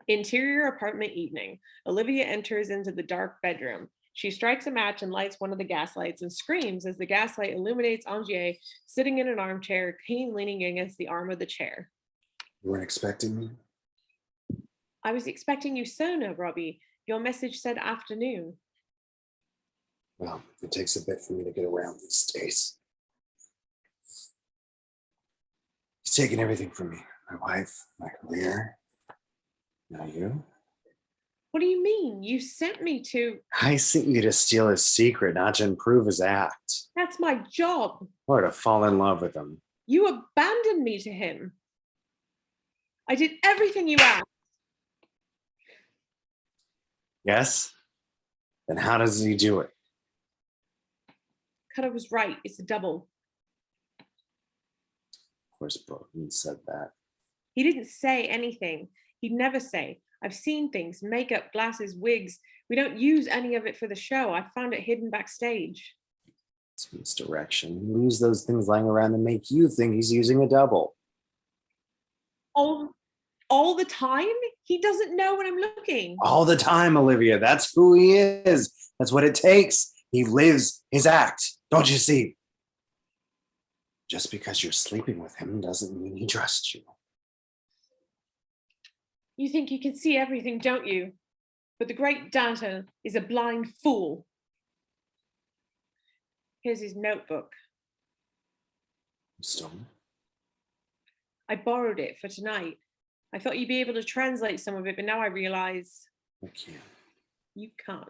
Interior apartment evening. Olivia enters into the dark bedroom. She strikes a match and lights one of the gas lights and screams as the gaslight illuminates Angier sitting in an armchair, Kane leaning against the arm of the chair. You weren't expecting me? "I was expecting you sooner, Robbie. Your message said afternoon." Well, it takes a bit for me to get around these days. He's taken everything from me. My wife, my career. Now you? What do you mean? You sent me to... I sent you to steal his secret, not to improve his act. That's my job. Or to fall in love with him. You abandoned me to him. I did everything you asked. Yes? Then how does he do it? Cutter was right. It's a double. Of course, Borden said that. He didn't say anything. He'd never say. I've seen things, makeup, glasses, wigs. We don't use any of it for the show. I found it hidden backstage. It's misdirection. He leaves those things lying around to make you think he's using a double. All the time? He doesn't know when I'm looking. All the time, Olivia. That's who he is. That's what it takes. He lives his act. Don't you see? Just because you're sleeping with him doesn't mean he trusts you. You think you can see everything, don't you? But the great Danton is a blind fool. Here's his notebook. Stolen? I borrowed it for tonight. I thought you'd be able to translate some of it, but now I realize I can't. you can't.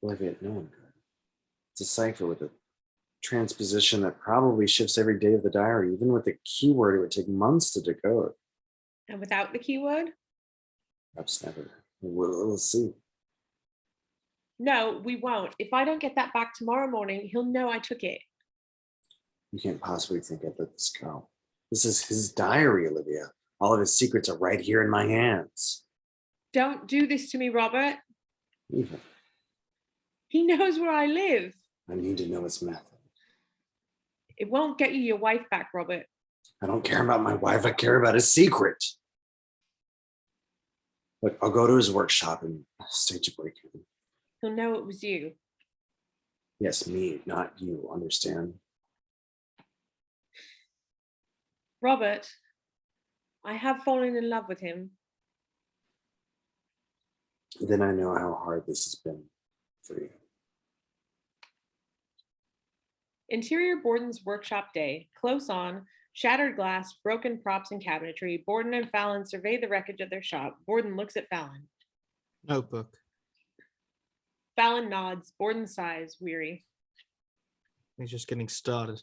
Olivia, no one could. It's a cipher with a transposition that probably shifts every day of the diary. Even with the keyword, it would take months to decode. And without the keyword? Perhaps never. We'll see. No, we won't. If I don't get that back tomorrow morning, he'll know I took it. You can't possibly think I'd let this go. This is his diary, Olivia. All of his secrets are right here in my hands. Don't do this to me, Robert. Even. He knows where I live. I need to know his method. It won't get you your wife back, Robert. I don't care about my wife. I care about his secret. Look, I'll go to his workshop and stage a break-in. He'll know it was you. Yes, me, not you, understand? Robert, I have fallen in love with him. Then I know how hard this has been for you. Interior Borden's workshop day. Close on, shattered glass, broken props and cabinetry. Borden and Fallon survey the wreckage of their shop. Borden looks at Fallon. Notebook. Fallon nods. Borden sighs, weary. He's just getting started.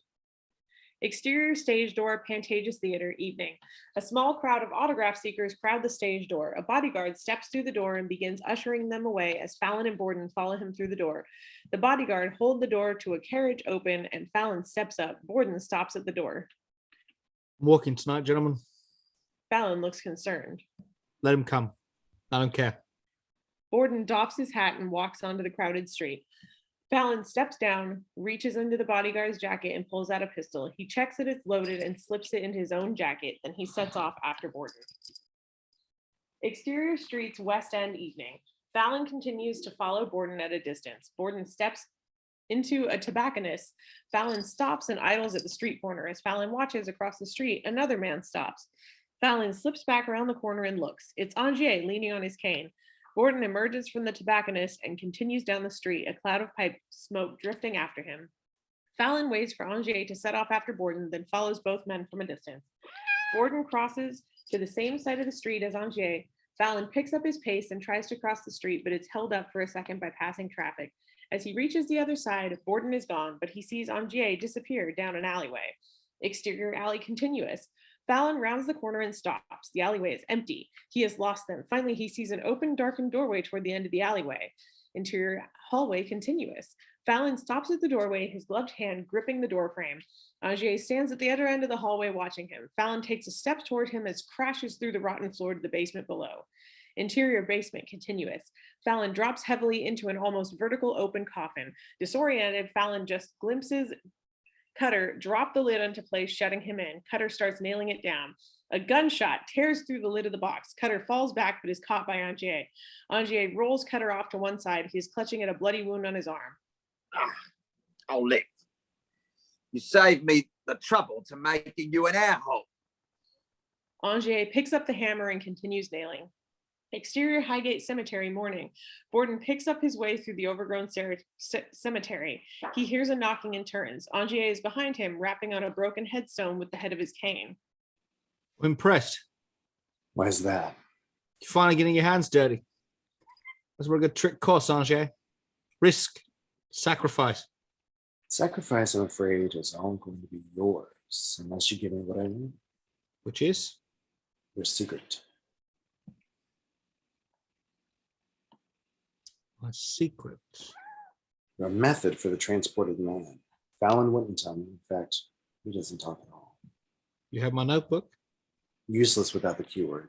Exterior stage door, Pantages Theater, evening. A small crowd of autograph seekers crowd the stage door. A bodyguard steps through the door and begins ushering them away as Fallon and Borden follow him through the door. The bodyguard holds the door to a carriage open and Fallon steps up. Borden stops at the door. I'm walking tonight, gentlemen. Fallon looks concerned. Let him come. I don't care. Borden doffs his hat and walks onto the crowded street. Fallon steps down, reaches into the bodyguard's jacket and pulls out a pistol. He checks that it's loaded and slips it into his own jacket. Then he sets off after Borden. Exterior streets, West End, evening. Fallon continues to follow Borden at a distance. Borden steps into a tobacconist. Fallon stops and idles at the street corner. As Fallon watches across the street, another man stops. Fallon slips back around the corner and looks. It's Angier leaning on his cane. Borden emerges from the tobacconist and continues down the street, a cloud of pipe smoke drifting after him. Fallon waits for Angier to set off after Borden, then follows both men from a distance. Borden crosses to the same side of the street as Angier. Fallon picks up his pace and tries to cross the street, but it's held up for a second by passing traffic. As he reaches the other side, Borden is gone, but he sees Angier disappear down an alleyway. Exterior alley continuous. Fallon rounds the corner and stops. The alleyway is empty. He has lost them. Finally, he sees an open, darkened doorway toward the end of the alleyway. Interior hallway continuous. Fallon stops at the doorway, his gloved hand gripping the doorframe. Angier stands at the other end of the hallway watching him. Fallon takes a step toward him as crashes through the rotten floor to the basement below. Interior basement continuous. Fallon drops heavily into an almost vertical open coffin. Disoriented, Fallon just glimpses Cutter drop the lid into place, shutting him in. Cutter starts nailing it down. A gunshot tears through the lid of the box. Cutter falls back, but is caught by Angier. Angier rolls Cutter off to one side. He is clutching at a bloody wound on his arm. I'll live. You saved me the trouble to making you an air hole. Angier picks up the hammer and continues nailing. Exterior Highgate Cemetery, morning. Borden picks up his way through the overgrown cemetery. He hears a knocking and turns. Angier is behind him, rapping on a broken headstone with the head of his cane. I'm impressed. Why is that? You're finally getting your hands dirty. That's what a good trick costs, Angier. Risk, sacrifice. Sacrifice, I'm afraid, is all going to be yours, unless you give me what I need. Which is? Your secret. A secret. Your method for the transported man. Fallon wouldn't tell me. In fact, he doesn't talk at all. You have my notebook? Useless without the keyword.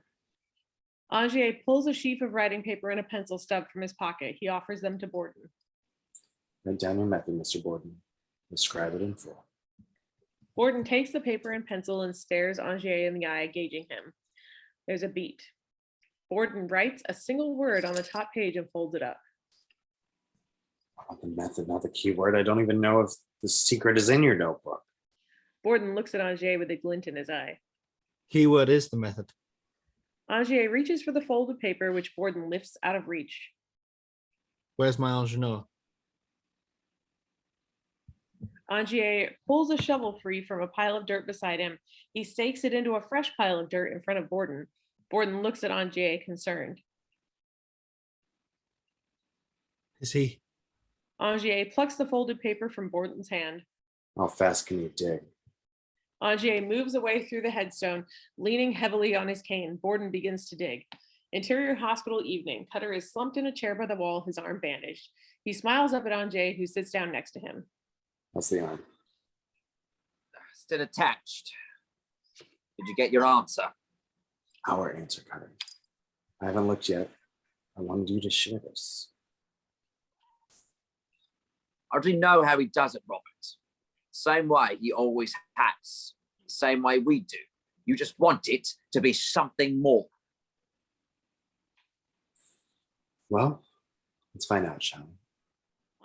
Angier pulls a sheaf of writing paper and a pencil stub from his pocket. He offers them to Borden. Write down your method, Mr. Borden. Describe it in full. Borden takes the paper and pencil and stares Angier in the eye, gauging him. There's a beat. Borden writes a single word on the top page and folds it up. I want the method, not the keyword. I don't even know if the secret is in your notebook. Borden looks at Angier with a glint in his eye. Keyword is the method. Angier reaches for the folded paper, which Borden lifts out of reach. Where's my ingénieur? Angier pulls a shovel free from a pile of dirt beside him. He stakes it into a fresh pile of dirt in front of Borden. Borden looks at Angier, concerned. Is he? Angier plucks the folded paper from Borden's hand. How fast can you dig? Angier moves away through the headstone, leaning heavily on his cane. Borden begins to dig. Interior hospital, evening. Cutter is slumped in a chair by the wall, his arm bandaged. He smiles up at Angier, who sits down next to him. That's the arm. Still attached. Did you get your answer? Our answer, Cutter. I haven't looked yet. I wanted you to share this. I already know how he does it, Robert. Same way he always has. Same way we do. You just want it to be something more. Well, let's find out, shall we?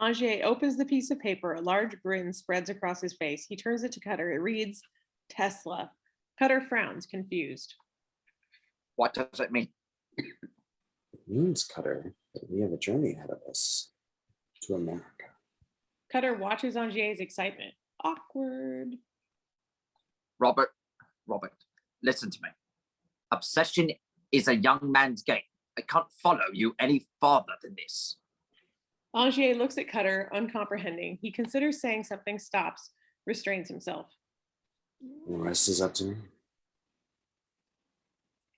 Angier opens the piece of paper. A large grin spreads across his face. He turns it to Cutter. It reads, Tesla. Cutter frowns, confused. What does it mean? It means, Cutter, that we have a journey ahead of us to America. Cutter watches Angier's excitement. Awkward. Robert, listen to me. Obsession is a young man's game. I can't follow you any farther than this. Angier looks at Cutter, uncomprehending. He considers saying something, stops, restrains himself. The rest is up to me.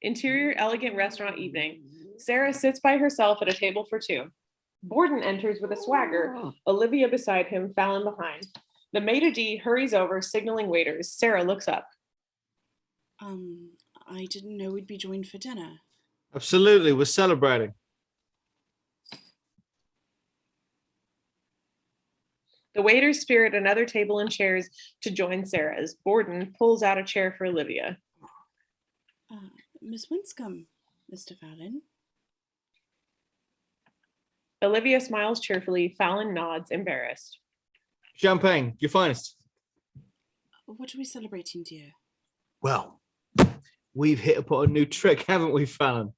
Interior elegant restaurant evening. Sarah sits by herself at a table for two. Borden enters with a swagger, Olivia beside him, Fallon behind. The maître d' hurries over, signaling waiters. Sarah looks up. I didn't know we'd be joined for dinner. Absolutely, we're celebrating. The waiters spirit another table and chairs to join Sarah's. Borden pulls out a chair for Olivia. Miss Winscombe, Mr. Fallon. Olivia smiles cheerfully. Fallon nods, embarrassed. Champagne, your finest. What are we celebrating, dear? Well, we've hit upon a new trick, haven't we, Fallon?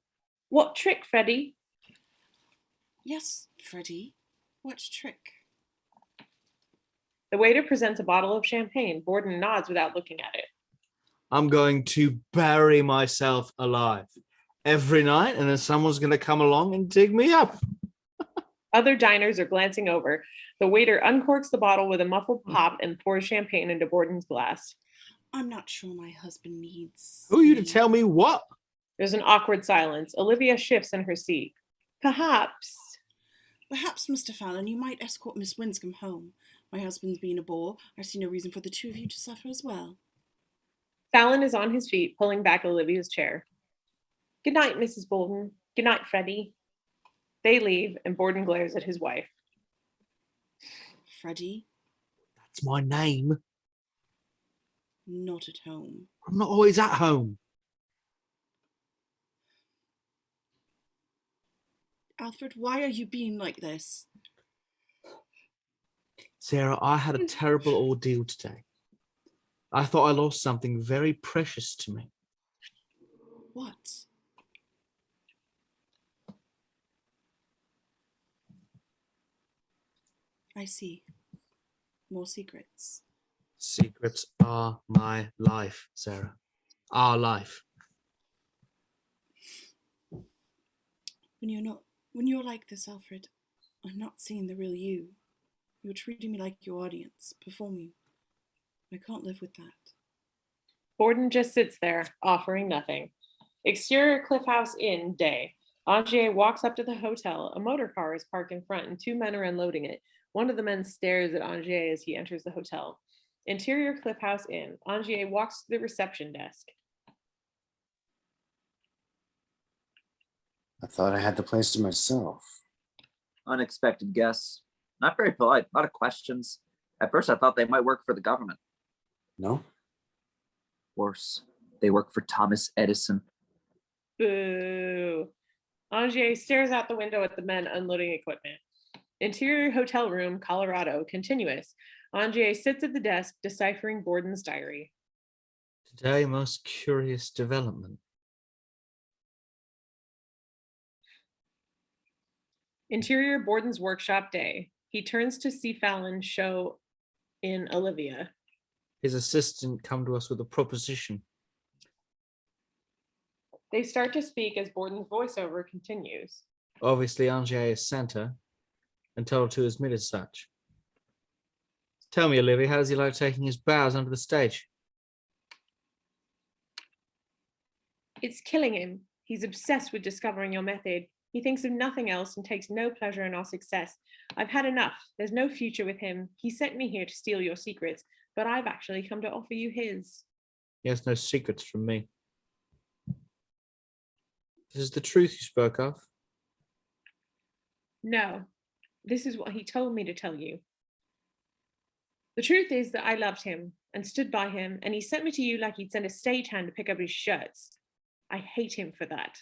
What trick, Freddie? Yes, Freddie. What trick? The waiter presents a bottle of champagne. Borden nods without looking at it. I'm going to bury myself alive every night, and then someone's going to come along and dig me up. Other diners are glancing over. The waiter uncorks the bottle with a muffled pop and pours champagne into Borden's glass. I'm not sure my husband needs... Who are you to tell me what? There's an awkward silence. Olivia shifts in her seat. Perhaps, Mr. Fallon, you might escort Miss Winscombe home. My husband's been a bore. I see no reason for the two of you to suffer as well. Fallon is on his feet, pulling back Olivia's chair. Good night, Mrs. Borden. Good night, Freddie. They leave, and Borden glares at his wife. Freddie? That's my name. Not at home. I'm not always at home. Alfred, why are you being like this? Sarah, I had a terrible ordeal today. I thought I lost something very precious to me. What? I see. More secrets. Secrets are my life, Sarah. Our life. When you're like this, Alfred, I'm not seeing the real you. You're treating me like your audience, performing. I can't live with that. Borden just sits there, offering nothing. Exterior Cliff House Inn, day. Angier walks up to the hotel. A motor car is parked in front, and two men are unloading it. One of the men stares at Angier as he enters the hotel. Interior Cliff House Inn. Angier walks to the reception desk. I thought I had the place to myself. Unexpected guests. Not very polite. A lot of questions. At first, I thought they might work for the government. No? Worse, they work for Thomas Edison. Boo. Angier stares out the window at the men unloading equipment. Interior hotel room, Colorado, continuous. Angier sits at the desk, deciphering Borden's diary. Today, most curious development. Interior Borden's workshop, day. He turns to see Fallon show in Olivia. His assistant come to us with a proposition. They start to speak as Borden's voiceover continues. Obviously, Angier is sent her and told to admit as such. Tell me, Olivia, how does he like taking his bows under the stage? It's killing him. He's obsessed with discovering your method. He thinks of nothing else and takes no pleasure in our success. I've had enough. There's no future with him. He sent me here to steal your secrets, but I've actually come to offer you his. He has no secrets from me. This is the truth you spoke of. No, this is what he told me to tell you. The truth is that I loved him and stood by him, and he sent me to you like he'd send a stagehand to pick up his shirts. I hate him for that.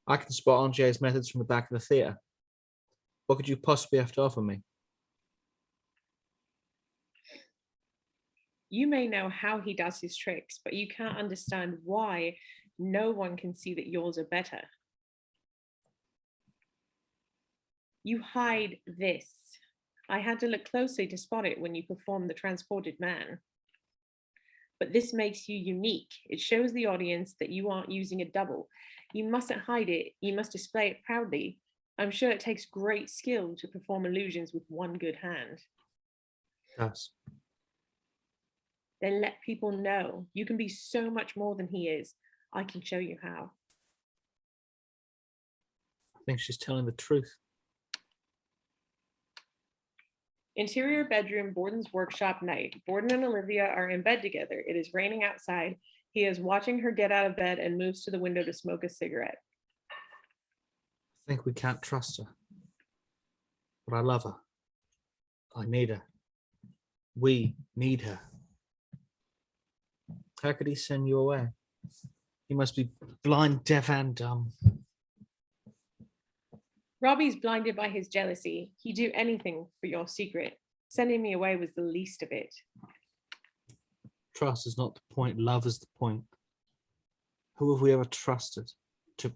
I can spot Angier's methods from the back of the theatre. What could you possibly have to offer me? You may know how he does his tricks, but you can't understand why no one can see that yours are better. You hide this. I had to look closely to spot it when you performed the transported man. But this makes you unique. It shows the audience that you aren't using a double. You mustn't hide it. You must display it proudly. I'm sure it takes great skill to perform illusions with one good hand. Yes. Then let people know you can be so much more than he is. I can show you how. I think she's telling the truth. Interior bedroom, Borden's workshop night. Borden and Olivia are in bed together. It is raining outside. He is watching her get out of bed and moves to the window to smoke a cigarette. I think we can't trust her. But I love her. I need her. We need her. How could he send you away? He must be blind, deaf, and dumb. Robbie's blinded by his jealousy. He'd do anything for your secret. Sending me away was the least of it. Trust is not the point. Love is the point. Who have we ever trusted to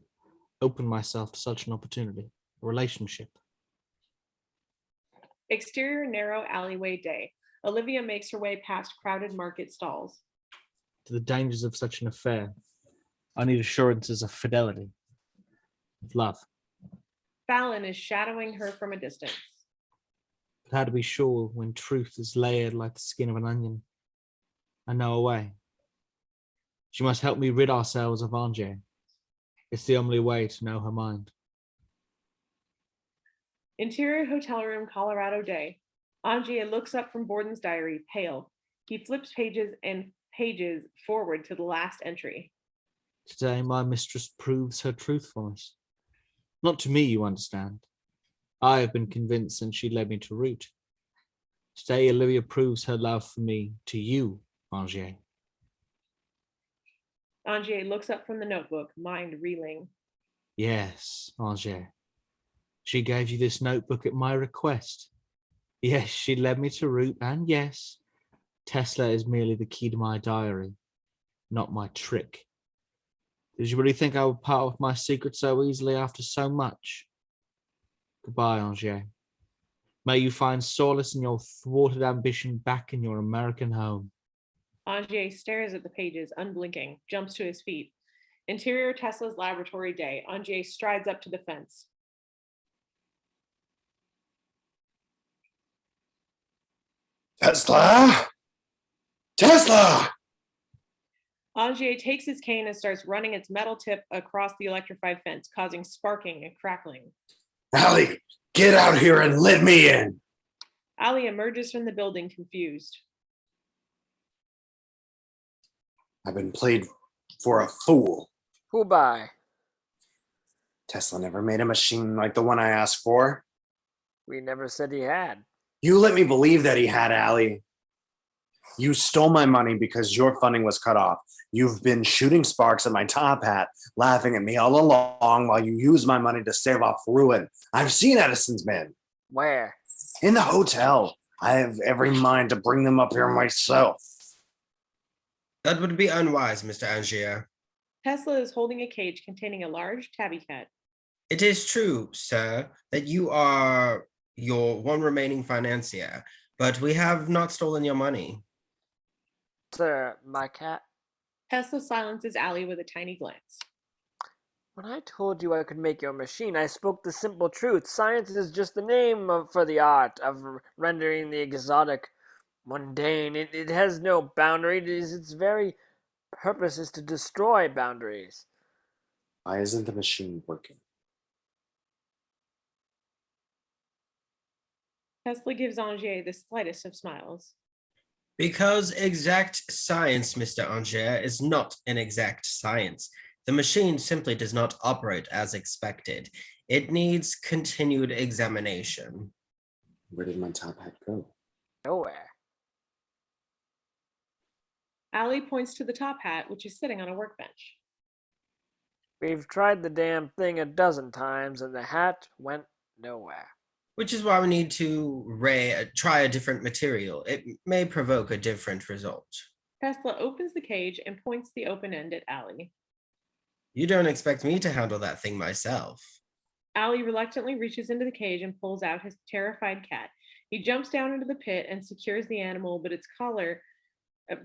open myself to such an opportunity? A relationship. Exterior narrow alleyway day. Olivia makes her way past crowded market stalls. To the dangers of such an affair, I need assurances of fidelity, of love. Fallon is shadowing her from a distance. But how to be sure when truth is layered like the skin of an onion? I know a way. She must help me rid ourselves of Angier. It's the only way to know her mind. Interior hotel room, Colorado day. Angier looks up from Borden's diary, pale. He flips pages and pages forward to the last entry. Today, my mistress proves her truthfulness. Not to me, you understand. I have been convinced since she led me to root. Today, Olivia proves her love for me to you, Angier. Angier looks up from the notebook, mind reeling. Yes, Angier. She gave you this notebook at my request. Yes, she led me to root, and yes, Tesla is merely the key to my diary, not my trick. Did you really think I would part with my secret so easily after so much? Goodbye, Angier. May you find solace in your thwarted ambition back in your American home. Angier stares at the pages, unblinking, jumps to his feet. Interior Tesla's laboratory day. Angier strides up to the fence. Tesla! Tesla! Angier takes his cane and starts running its metal tip across the electrified fence, causing sparking and crackling. Allie, get out here and let me in. Allie emerges from the building, confused. I've been played for a fool. Who by? Tesla never made a machine like the one I asked for. We never said he had. You let me believe that he had, Allie. You stole my money because your funding was cut off. You've been shooting sparks at my top hat, laughing at me all along while you use my money to stave off ruin. I've seen Edison's men. Where? In the hotel. I have every mind to bring them up here myself. That would be unwise, Mr. Angier. Tesla is holding a cage containing a large tabby cat. It is true, sir, that you are your one remaining financier, but we have not stolen your money. Sir, my cat. Tesla silences Allie with a tiny glance. When I told you I could make your machine, I spoke the simple truth. Science is just the name for the art of rendering the exotic mundane. It has no boundary. Its very purpose is to destroy boundaries. Why isn't the machine working? Tesla gives Angier the slightest of smiles. Because exact science, Mr. Angier, is not an exact science. The machine simply does not operate as expected. It needs continued examination. Where did my top hat go? Nowhere. Allie points to the top hat, which is sitting on a workbench. We've tried the damn thing a dozen times, and the hat went nowhere. Which is why we need to try a different material. It may provoke a different result. Tesla opens the cage and points the open end at Allie. You don't expect me to handle that thing myself. Allie reluctantly reaches into the cage and pulls out his terrified cat. He jumps down into the pit and secures the animal, but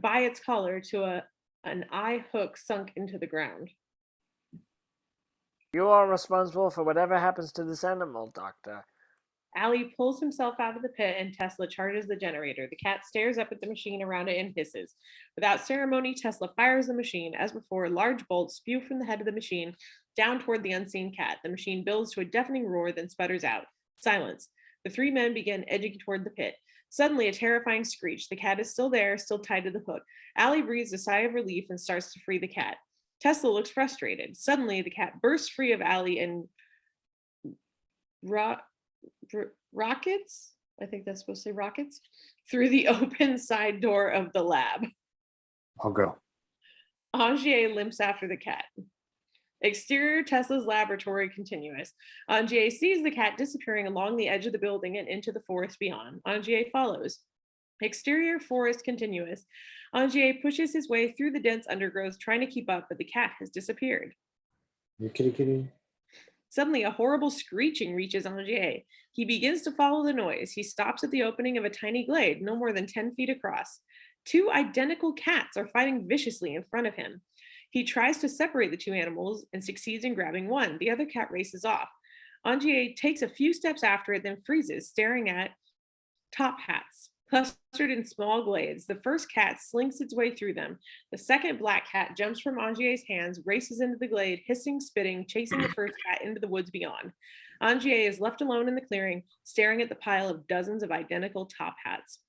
by its collar to an eye hook sunk into the ground. You are responsible for whatever happens to this animal, Doctor. Allie pulls himself out of the pit and Tesla charges the generator. The cat stares up at the machine around it and hisses. Without ceremony, Tesla fires the machine. As before, large bolts spew from the head of the machine down toward the unseen cat. The machine builds to a deafening roar, then sputters out. Silence. The three men begin edging toward the pit. Suddenly, a terrifying screech. The cat is still there, still tied to the hook. Allie breathes a sigh of relief and starts to free the cat. Tesla looks frustrated. Suddenly, the cat bursts free of Allie and rockets, I think that's supposed to say rockets, through the open side door of the lab. I'll go. Angier limps after the cat. Exterior Tesla's laboratory continuous. Angier sees the cat disappearing along the edge of the building and into the forest beyond. Angier follows. Exterior forest continuous. Angier pushes his way through the dense undergrowth, trying to keep up, but the cat has disappeared. Kitty. Suddenly, a horrible screeching reaches Angier. He begins to follow the noise. He stops at the opening of a tiny glade, no more than 10 feet across. Two identical cats are fighting viciously in front of him. He tries to separate the two animals and succeeds in grabbing one. The other cat races off. Angier takes a few steps after it, then freezes, staring at top hats clustered in small glades. The first cat slinks its way through them. The second black cat jumps from Angier's hands, races into the glade, hissing, spitting, chasing the first cat into the woods beyond. Angier is left alone in the clearing, staring at the pile of dozens of identical top hats.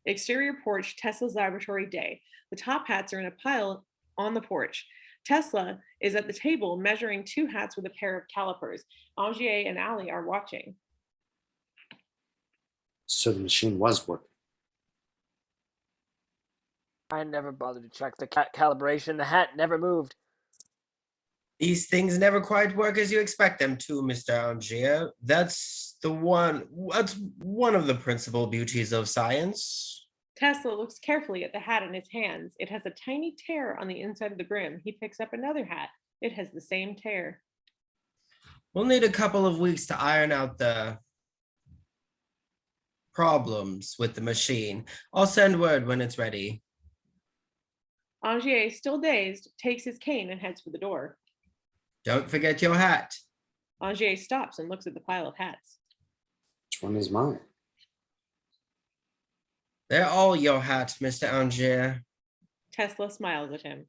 Exterior porch, Tesla's laboratory day. The top hats are in a pile on the porch. Tesla is at the table measuring two hats with a pair of calipers. Angier and Allie are watching. So the machine was working. I never bothered to check the calibration. The hat never moved. These things never quite work as you expect them to, Mr. Angier. That's one of the principal beauties of science. Tesla looks carefully at the hat in his hands. It has a tiny tear on the inside of the brim. He picks up another hat. It has the same tear. We'll need a couple of weeks to iron out the problems with the machine. I'll send word when it's ready. Angier, still dazed, takes his cane and heads for the door. Don't forget your hat. Angier stops and looks at the pile of hats. Which one is mine? They're all your hat, Mr. Angier. Tesla smiles at him.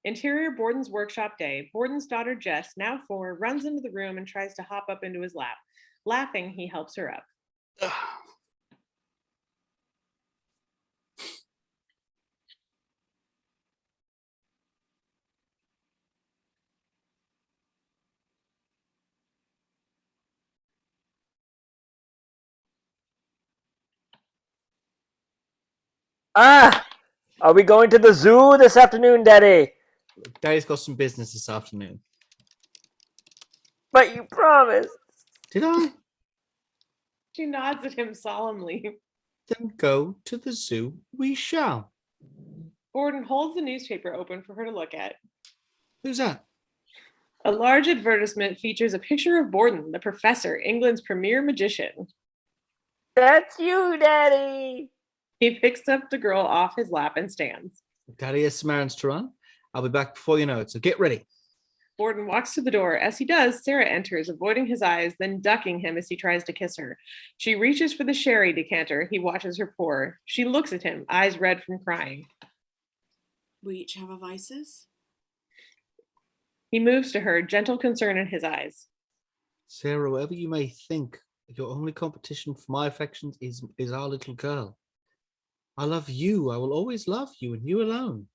Interior Borden's workshop day. Borden's daughter Jess, now 4, runs into the room and tries to hop up into his lap. Laughing, he helps her up. Ah! Are we going to the zoo this afternoon, Daddy? Daddy's got some business this afternoon. But you promised. Did I? She nods at him solemnly. Then go to the zoo we shall. Borden holds the newspaper open for her to look at. Who's that? A large advertisement features a picture of Borden, the professor, England's premier magician. That's you, Daddy. He picks up the girl off his lap and stands. Daddy has some errands to run. I'll be back before you know it, so get ready. Borden walks to the door. As he does, Sarah enters, avoiding his eyes, then ducking him as he tries to kiss her. She reaches for the sherry decanter. He watches her pour. She looks at him, eyes red from crying. We each have our vices. He moves to her, gentle concern in his eyes. Sarah, whatever you may think, your only competition for my affections is our little girl. I love you. I will always love you and you alone.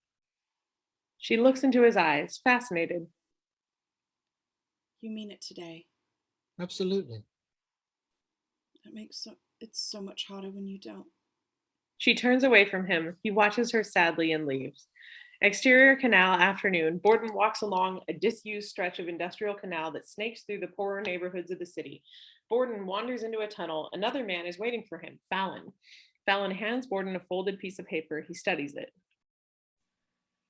She looks into his eyes, fascinated. You mean it today. Absolutely. It's so much harder when you don't. She turns away from him. He watches her sadly and leaves. Exterior canal afternoon. Borden walks along a disused stretch of industrial canal that snakes through the poorer neighborhoods of the city. Borden wanders into a tunnel. Another man is waiting for him, Fallon. Fallon hands Borden a folded piece of paper. He studies it.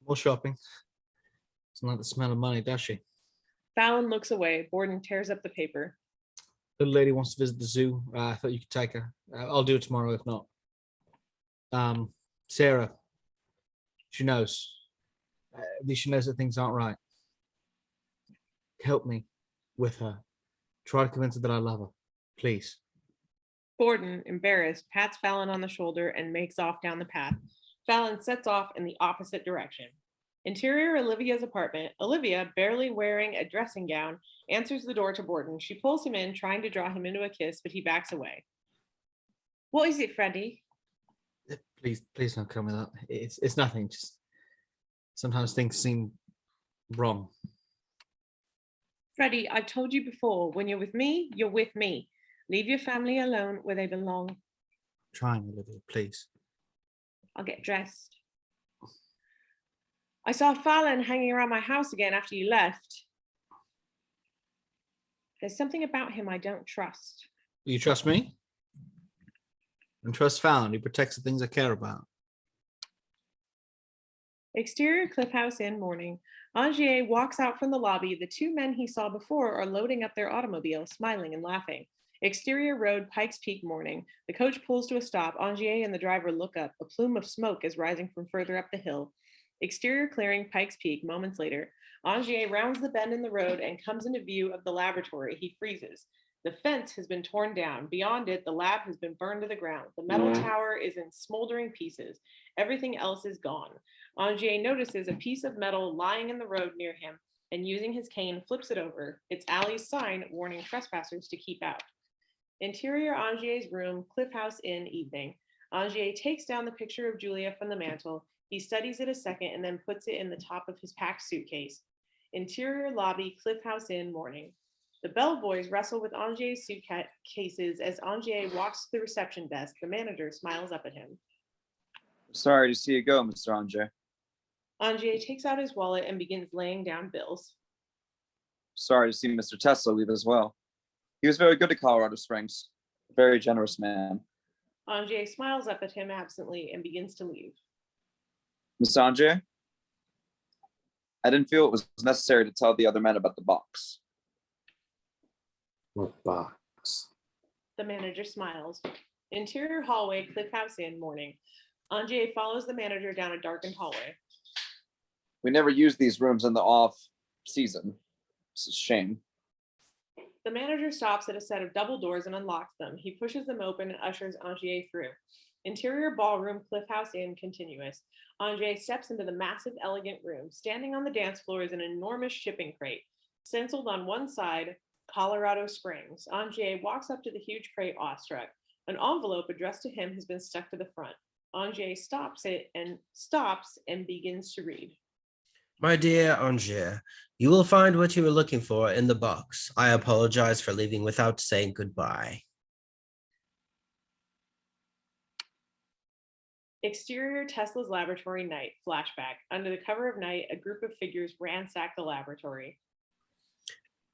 More shopping. Doesn't like the smell of money, does she? Fallon looks away. Borden tears up the paper. Little lady wants to visit the zoo. I thought you could take her. I'll do it tomorrow if not. Sarah. She knows. At least she knows that things aren't right. Help me with her. Try to convince her that I love her. Please. Borden, embarrassed, pats Fallon on the shoulder and makes off down the path. Fallon sets off in the opposite direction. Interior Olivia's apartment. Olivia, barely wearing a dressing gown, answers the door to Borden. She pulls him in, trying to draw him into a kiss, but he backs away. What is it, Freddie? Please don't come with that. It's nothing. Just sometimes things seem wrong. Freddie, I've told you before, when you're with me, you're with me. Leave your family alone where they belong. Trying, Olivia, please. I'll get dressed. I saw Fallon hanging around my house again after you left. There's something about him I don't trust. You trust me? And trust Fallon. He protects the things I care about. Exterior Cliff House Inn morning. Angier walks out from the lobby. The two men he saw before are loading up their automobile, smiling and laughing. Exterior road, Pikes Peak morning. The coach pulls to a stop. Angier and the driver look up. A plume of smoke is rising from further up the hill. Exterior clearing, Pikes Peak. Moments later, Angier rounds the bend in the road and comes into view of the laboratory. He freezes. The fence has been torn down. Beyond it, the lab has been burned to the ground. The metal tower is in smoldering pieces. Everything else is gone. Angier notices a piece of metal lying in the road near him and using his cane flips it over. It's Allie's sign warning trespassers to keep out. Interior Angier's room, Cliff House Inn, evening. Angier takes down the picture of Julia from the mantle. He studies it a second and then puts it in the top of his packed suitcase. Interior lobby, Cliff House Inn, morning. The bellboys wrestle with Angier's suitcases as Angier walks to the reception desk. The manager smiles up at him. Sorry to see you go, Mr. Angier. Angier takes out his wallet and begins laying down bills. Sorry to see Mr. Tesla leave as well. He was very good to Colorado Springs. A very generous man. Angier smiles up at him absently and begins to leave. Mr. Angier, I didn't feel it was necessary to tell the other men about the box. What box? The manager smiles. Interior hallway, Cliff House Inn, morning. Angier follows the manager down a darkened hallway. We never used these rooms in the off season. It's a shame. The manager stops at a set of double doors and unlocks them. He pushes them open and ushers Angier through. Interior ballroom, Cliff House Inn, continuous. Angier steps into the massive, elegant room. Standing on the dance floor is an enormous shipping crate. Stenciled on one side, Colorado Springs. Angier walks up to the huge crate, awestruck. An envelope addressed to him has been stuck to the front. Angier stops and begins to read. My dear Angier, you will find what you are looking for in the box. I apologize for leaving without saying goodbye. Exterior Tesla's laboratory night, flashback. Under the cover of night, a group of figures ransack the laboratory.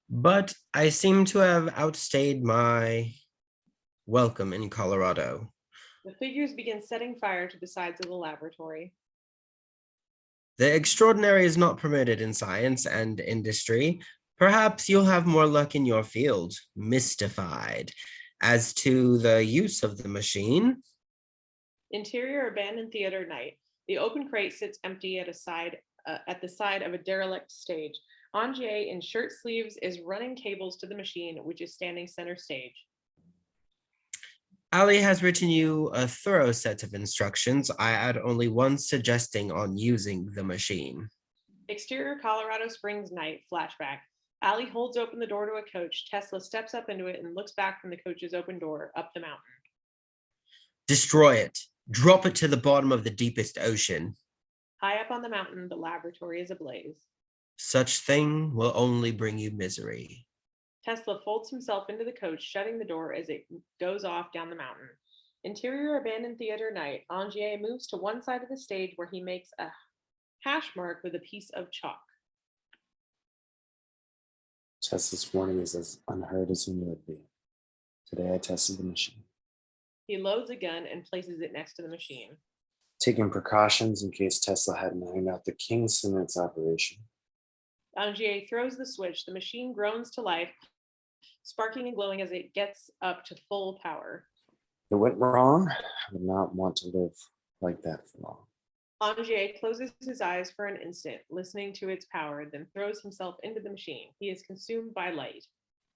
But I seem to have outstayed my welcome in Colorado. The figures begin setting fire to the sides of the laboratory. The extraordinary is not permitted in science and industry. Perhaps you'll have more luck in your field. Mystified. As to the use of the machine. Interior abandoned theater night. The open crate sits empty at the side of a derelict stage. Angier in shirt sleeves is running cables to the machine, which is standing center stage. Ali has written you a thorough set of instructions. I add only one suggesting on using the machine. Exterior Colorado Springs night, flashback. Ali holds open the door to a coach. Tesla steps up into it and looks back from the coach's open door up the mountain. Destroy it. Drop it to the bottom of the deepest ocean. High up on the mountain, the laboratory is ablaze. Such thing will only bring you misery. Tesla folds himself into the coach, shutting the door as it goes off down the mountain. Interior abandoned theater night. Angier moves to one side of the stage where he makes a hash mark with a piece of chalk. Just this warning is as unheard as you knew it'd be. Today I tested the machine, He loads a gun and places it next to the machine. taking precautions in case Tesla hadn't ironed out the kinks in its operation. Angier throws the switch. The machine groans to life, sparking and glowing as it gets up to full power. It went wrong. I would not want to live like that for long. Angier closes his eyes for an instant, listening to its power, then throws himself into the machine. He is consumed by light.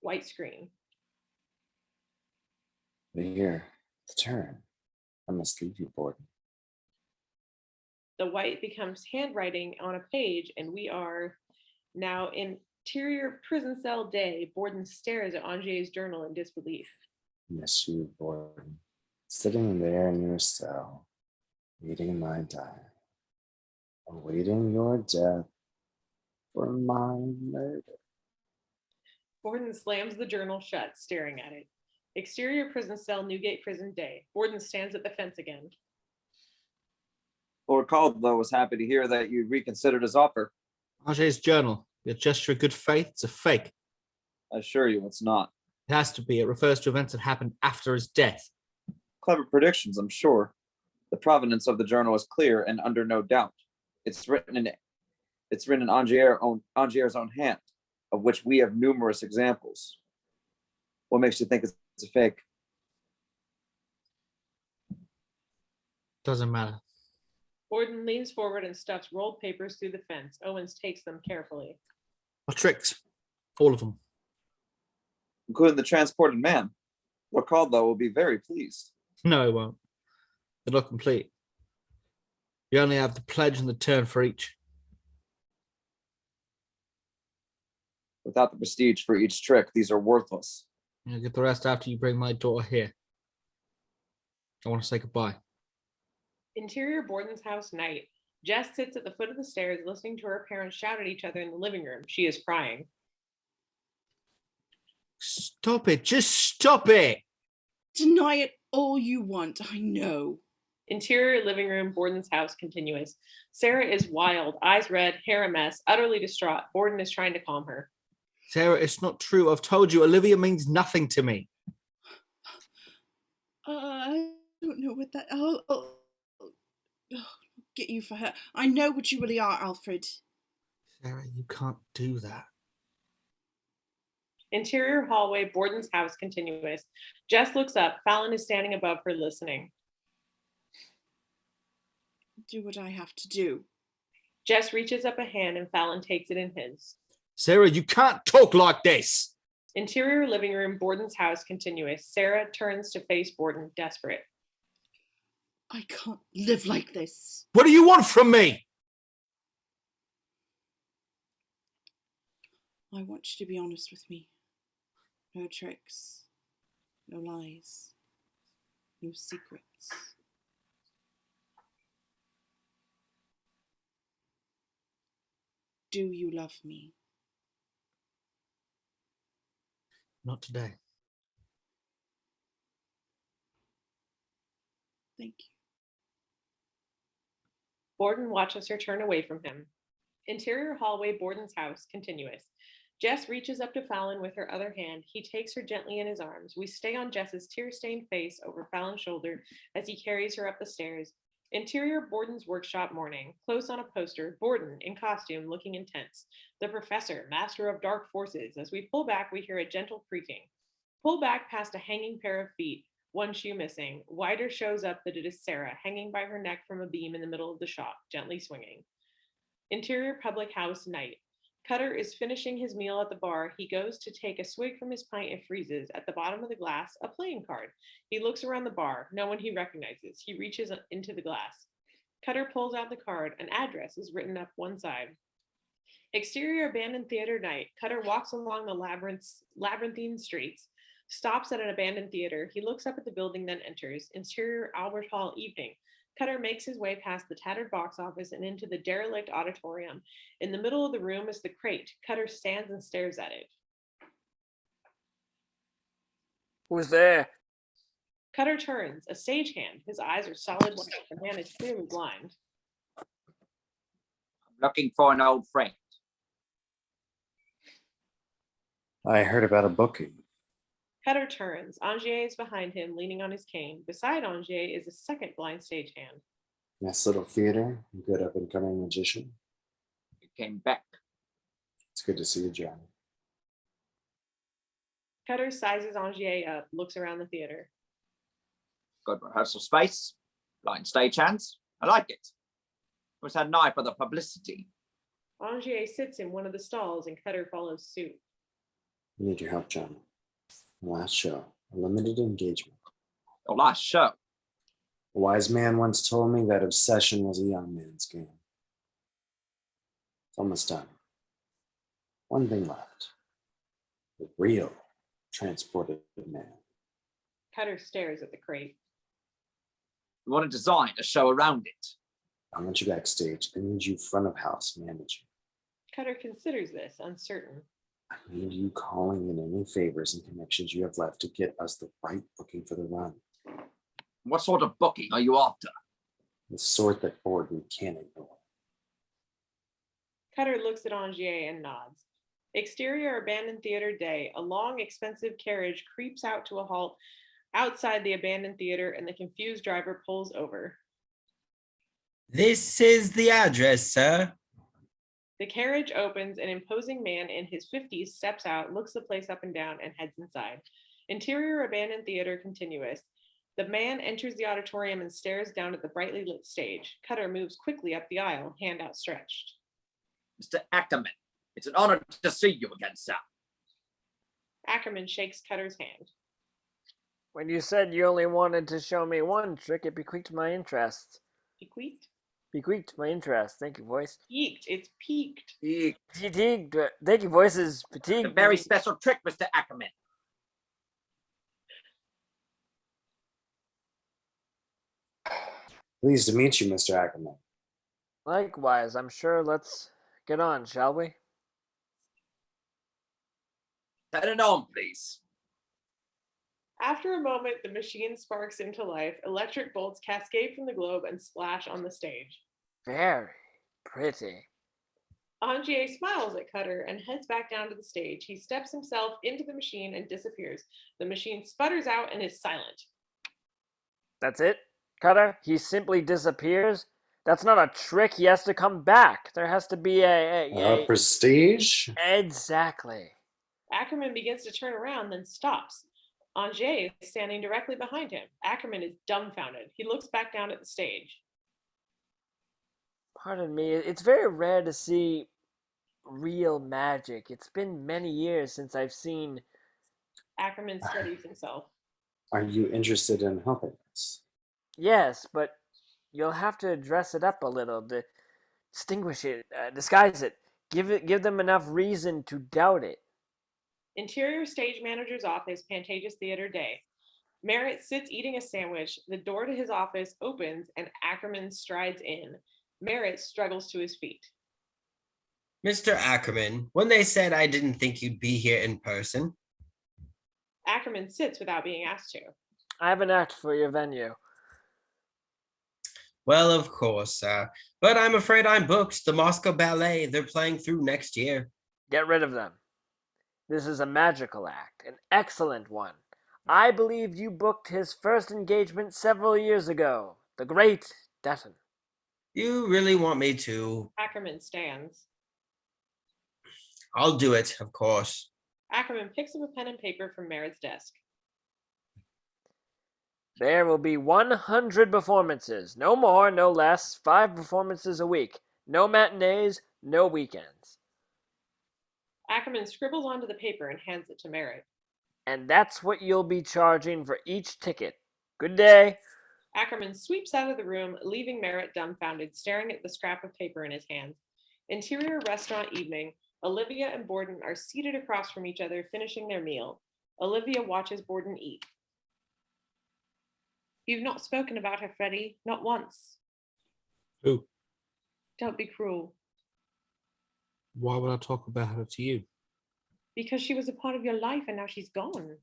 White screen. But here, the turn. I must leave you, Borden. The white becomes handwriting on a page, and we are now in interior prison cell day. Borden stares at Angier's journal in disbelief. Miss you, Borden. Sitting there in your cell, reading my diary, awaiting your death for my murder. Borden slams the journal shut, staring at it. Exterior prison cell, Newgate Prison Day. Borden stands at the fence again. Lord Caldwell was happy to hear that you reconsidered his offer. Angier's journal. Your gesture of good faith, it's a fake. I assure you it's not. It has to be. It refers to events that happened after his death. Clever predictions, I'm sure. The provenance of the journal is clear and under no doubt. It's written in Angier's own hand, of which we have numerous examples. What makes you think it's a fake? Doesn't matter. Borden leans forward and stuffs rolled papers through the fence. Owens takes them carefully. What tricks? All of them. Including the transported man. Lord Caldwell will be very pleased. No, it won't. They're not complete. You only have the pledge and the turn for each. Without the prestige for each trick, these are worthless. You'll get the rest after you bring my daughter here. I want to say goodbye. Interior Borden's house night. Jess sits at the foot of the stairs listening to her parents shout at each other in the living room. She is crying. Stop it. Just stop it. Deny it all you want, I know. Interior living room, Borden's house, continuous. Sarah is wild, eyes red, hair a mess, utterly distraught. Borden is trying to calm her. Sarah, it's not true. I've told you, Olivia means nothing to me. I don't know what that... I'll get you for her. I know what you really are, Alfred. Sarah, you can't do that. Interior hallway, Borden's house, continuous. Jess looks up. Fallon is standing above her, listening. Do what I have to do. Jess reaches up a hand and Fallon takes it in his. Sarah, you can't talk like this. Interior living room, Borden's house, continuous. Sarah turns to face Borden, desperate. I can't live like this. What do you want from me? I want you to be honest with me. No tricks. No lies. No secrets. Do you love me? Not today. Thank you. Borden watches her turn away from him. Interior hallway, Borden's house, continuous. Jess reaches up to Fallon with her other hand. He takes her gently in his arms. We stay on Jess's tear-stained face over Fallon's shoulder as he carries her up the stairs. Interior Borden's workshop morning. Close on a poster, Borden, in costume, looking intense. The professor, master of dark forces. As we pull back, we hear a gentle creaking. Pull back past a hanging pair of feet. One shoe missing. Wider shows up that it is Sarah, hanging by her neck from a beam in the middle of the shop, gently swinging. Interior public house night. Cutter is finishing his meal at the bar. He goes to take a swig from his pint and freezes, at the bottom of the glass, a playing card. He looks around the bar. No one he recognizes. He reaches into the glass. Cutter pulls out the card. An address is written up one side. Exterior abandoned theater night. Cutter walks along the labyrinthine streets, stops at an abandoned theater. He looks up at the building, then enters. Interior Albert Hall evening. Cutter makes his way past the tattered box office and into the derelict auditorium. In the middle of the room is the crate. Cutter stands and stares at it. Who's there? Cutter turns, a stagehand. His eyes are solid white. The man is clearly blind. I'm looking for an old friend. I heard about a booking. Cutter turns. Angier is behind him, leaning on his cane. Beside Angier is a second blind stagehand. Nice little theater. Good up and coming magician. You came back. It's good to see you, John. Cutter sizes Angier up, looks around the theater. Good rehearsal space. Blind stagehands. I like it. Was had an eye for the publicity. Angier sits in one of the stalls and Cutter follows suit. I need your help, John. Last show, a limited engagement. Your last show. A wise man once told me that obsession was a young man's game. It's almost done. One thing left. The real transported man. Cutter stares at the crate. We want to design a show around it. I want you backstage. I need you front of house managing. Cutter considers this, uncertain. I need you calling in any favors and connections you have left to get us the right booking for the run. What sort of booking are you after? The sort that Borden can't ignore. Cutter looks at Angier and nods. Exterior abandoned theater day. A long, expensive carriage creeps out to a halt outside the abandoned theater and the confused driver pulls over. This is the address, sir. The carriage opens. An imposing man in his 50s steps out, looks the place up and down, and heads inside. Interior abandoned theater continuous. The man enters the auditorium and stares down at the brightly lit stage. Cutter moves quickly up the aisle, hand outstretched. Mr. Ackerman, it's an honor to see you again, sir. Ackerman shakes Cutter's hand. When you said you only wanted to show me one trick, it bequeathed my interest. Bequeathed? Bequeathed my interest. Thank you, voice. Peaked. It's peaked. Fatigued. Thank you, voices. Fatigued. A very special trick, Mr. Ackerman. Pleased to meet you, Mr. Ackerman. Likewise, I'm sure. Let's get on, shall we? Turn it on, please. After a moment, the machine sparks into life. Electric bolts cascade from the globe and splash on the stage. Very pretty. Angier smiles at Cutter and heads back down to the stage. He steps himself into the machine and disappears. The machine sputters out and is silent. That's it, Cutter? He simply disappears? That's not a trick. He has to come back. There has to be a prestige? Exactly. Ackerman begins to turn around, then stops. Angier is standing directly behind him. Ackerman is dumbfounded. He looks back down at the stage. Pardon me. It's very rare to see real magic. It's been many years since I've seen... Ackerman steadies himself. Are you interested in helping us? Yes, but you'll have to dress it up a little, to distinguish it, disguise it. Give them enough reason to doubt it. Interior stage manager's office, Pantages Theater Day. Merrit sits eating a sandwich. The door to his office opens and Ackerman strides in. Merrit struggles to his feet. Mr. Ackerman, when they said I didn't think you'd be here in person. Ackerman sits without being asked to. I have an act for your venue. Well, of course, but I'm afraid I'm booked. The Moscow Ballet, they're playing through next year. Get rid of them. This is a magical act, an excellent one. I believe you booked his first engagement several years ago. The great Detton. You really want me to? Ackerman stands. I'll do it, of course. Ackerman picks up a pen and paper from Merritt's desk. There will be 100 performances. No more, no less. 5 performances a week. No matinees, no weekends. Ackerman scribbles onto the paper and hands it to Merrit. And that's what you'll be charging for each ticket. Good day. Ackerman sweeps out of the room, leaving Merrit dumbfounded, staring at the scrap of paper in his hands. Interior restaurant evening. Olivia and Borden are seated across from each other, finishing their meal. Olivia watches Borden eat. You've not spoken about her, Freddie, not once. Who? Don't be cruel. Why would I talk about her to you? Because she was a part of your life and now she's gone.